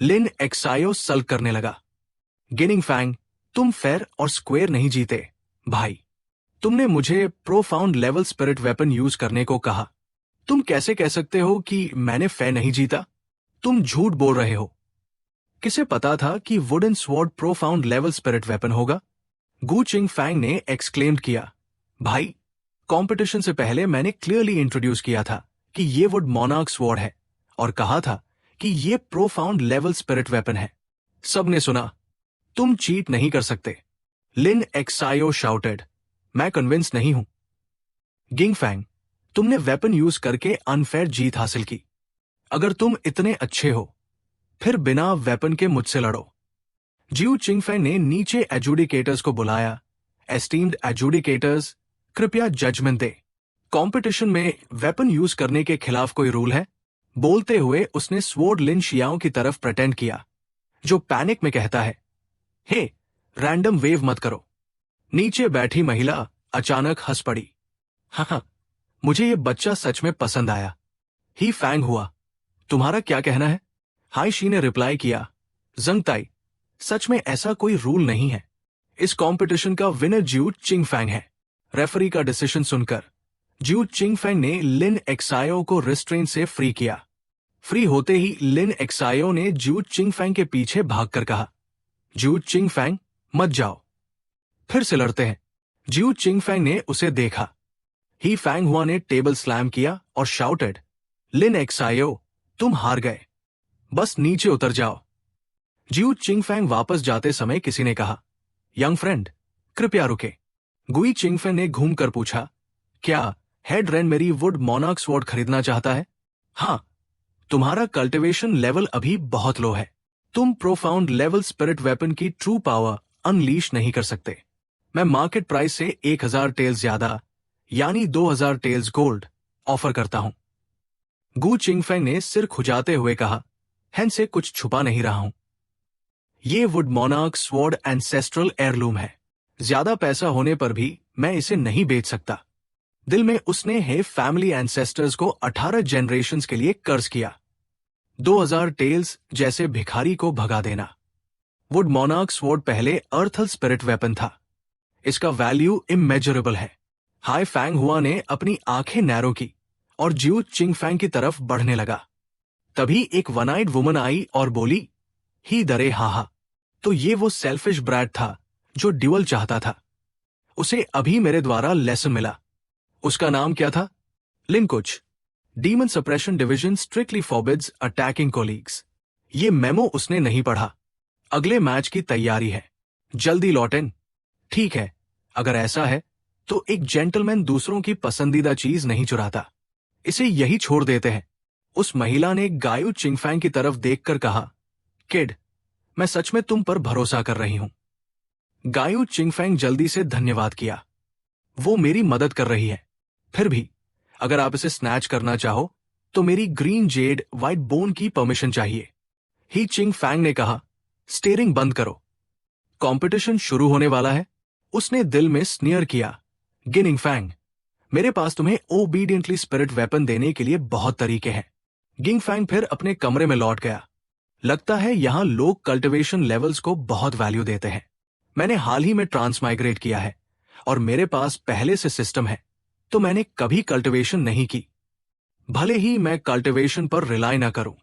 लिन एक्सायो सल्क करने लगा। गिनिंग फैंग, तुम फेयर और स्क्वेयर नहीं जीते भाई। तुमने मुझे profound level spirit weapon use करने को कहा। तुम कैसे कह सकते हो कि मैंने फेयर नहीं जीता? तुम झूठ बोल रहे हो। किसे पता था कि wooden sword profound level spirit weapon होगा? गु चिंग फैंग ने एक्सक्लेम्ड किया। भाई, कंपटीशन से पहले मैंने क्लियरली इंट्रोड्यूस किया था कि ये वुड मोनार्क स्वॉर्ड है और कहा था कि ये प्रोफाउंड लेवल स्पिरिट वेपन है। सबने सुना। तुम चीट नहीं कर सकते। लिन एक्सायो शाउटेड। मैं कन्विंस नहीं हूं। गिंग फैंग, तुमने वेपन यूज करके अनफेयर जीत हासिल की। अगर तुम इतने अच्छे हो फिर बिना वेपन के मुझसे लड़ो। जिऊ चिंगफेंग ने नीचे एजुडिकेटर्स को बुलाया। एस्टीम्ड एजुडिकेटर्स, कृपया जजमेंट दे। कंपटीशन में वेपन यूज करने के खिलाफ कोई रूल है? बोलते हुए उसने स्वॉर्ड लिन शियाओं की तरफ प्रेटेंड किया, जो पैनिक में कहता है, हे, रैंडम वेव मत करो। नीचे बैठी महिला अचानक हंस पड़ी। हाँ, मुझे ये बच्चा सच में पसंद आया। ही फैंग हुआ। तुम्हारा क्या कहना है? हाई शी ने रिप्लाई किया, जंगताई, सच में ऐसा कोई रूल नहीं है। इस कंपटीशन का विनर जिऊ चिंगफैंग है। रेफरी का डिसीजन सुनकर जिऊ चिंगफैंग ने लिन एक्सायो को रिस्ट्रेन से फ्री किया। फ्री होते ही लिन एक्सायो ने जिऊ चिंगफैंग के पीछे भागकर कहा, जिऊ चिंगफैंग, मत जाओ, फिर से लड़ते हैं। जिऊ चिंगफैंग ने उसे देखा। ही फैंग हुआ ने टेबल स्लैम किया और शाउटेड, लिन एक्सायो, तुम हार गए, बस नीचे उतर जाओ। जिऊ चिंगफैंग वापस जाते समय किसी ने कहा, यंग फ्रेंड, कृपया रुके। गुई चिंगफैंग ने घूमकर पूछा, क्या हेड रेन मेरी वुड मोनार्क स्वॉर्ड खरीदना चाहता है? हाँ, तुम्हारा कल्टिवेशन लेवल अभी बहुत लो है। तुम प्रोफाउंड लेवल स्पिरिट वेपन की ट्रू पावर अनलीश नहीं कर सकते। मैं मार्केट प्राइस से 1000 टेल्स ज्यादा, यानी 2000 टेल्स गोल्ड ऑफर करता हूं। गु चिंगफेंग ने सिर खुजाते हुए कहा, हैन से कुछ छुपा नहीं रहा हूं। ये would monarch sword ancestral heirloom है। ज्यादा पैसा होने पर भी मैं इसे नहीं बेच सकता। दिल में उसने हे फैमिली एंसेस्टर्स को 18 जनरेशंस के लिए कर्ज किया। 2000 टेल्स जैसे भिखारी को भगा देना। वुड मोनार्क स्वॉर्ड पहले अर्थल स्पिरिट वेपन था। इसका वैल्यू इमेजरेबल है। हाई फैंग हुआ ने अपनी आंखें नैरो की और जिऊ चिंगफैंग की तरफ बढ़ने लगा। तभी एक वन आइड वुमन आई और बोली, ही दरे हाहा। तो ये वो सेल्फिश ब्रैड था जो ड्यूअल चाहता था। उसे अभी मेरे द्वारा लेसन मिला। उसका नाम क्या था? लिनकुच। Demon suppression division strictly forbids attacking colleagues. ये मेमो उसने नहीं पढ़ा। अगले मैच की तैयारी है, जल्दी लौटें। ठीक है, अगर ऐसा है तो एक जेंटलमैन दूसरों की पसंदीदा चीज नहीं चुराता। इसे यही छोड़ देते हैं। उस महिला ने गायू चिंगफैंग की तरफ देखकर कहा, किड, मैं सच में तुम पर भरोसा कर रही हूं। गायू चिंगफैंग जल्दी से धन्यवाद किया। वो मेरी मदद कर रही है। फिर भी अगर आप इसे स्नैच करना चाहो तो मेरी ग्रीन जेड व्हाइट बोन की परमिशन चाहिए। ही चिंगफैंग ने कहा, स्टीयरिंग बंद करो, कंपटीशन शुरू होने वाला है। उसने दिल में स्नियर किया, गिनिंग फैंग, मेरे पास तुम्हें ओबीडियंटली स्पिरिट वेपन देने के लिए बहुत तरीके हैं। गिंग फैंग फिर अपने कमरे में लौट गया। लगता है यहां लोग कल्टिवेशन लेवल्स को बहुत वैल्यू देते हैं। मैंने हाल ही में ट्रांसमाइग्रेट किया है और मेरे पास पहले से सिस्टम है, तो मैंने कभी कल्टिवेशन नहीं की, भले ही मैं कल्टिवेशन पर रिलाई ना करूं।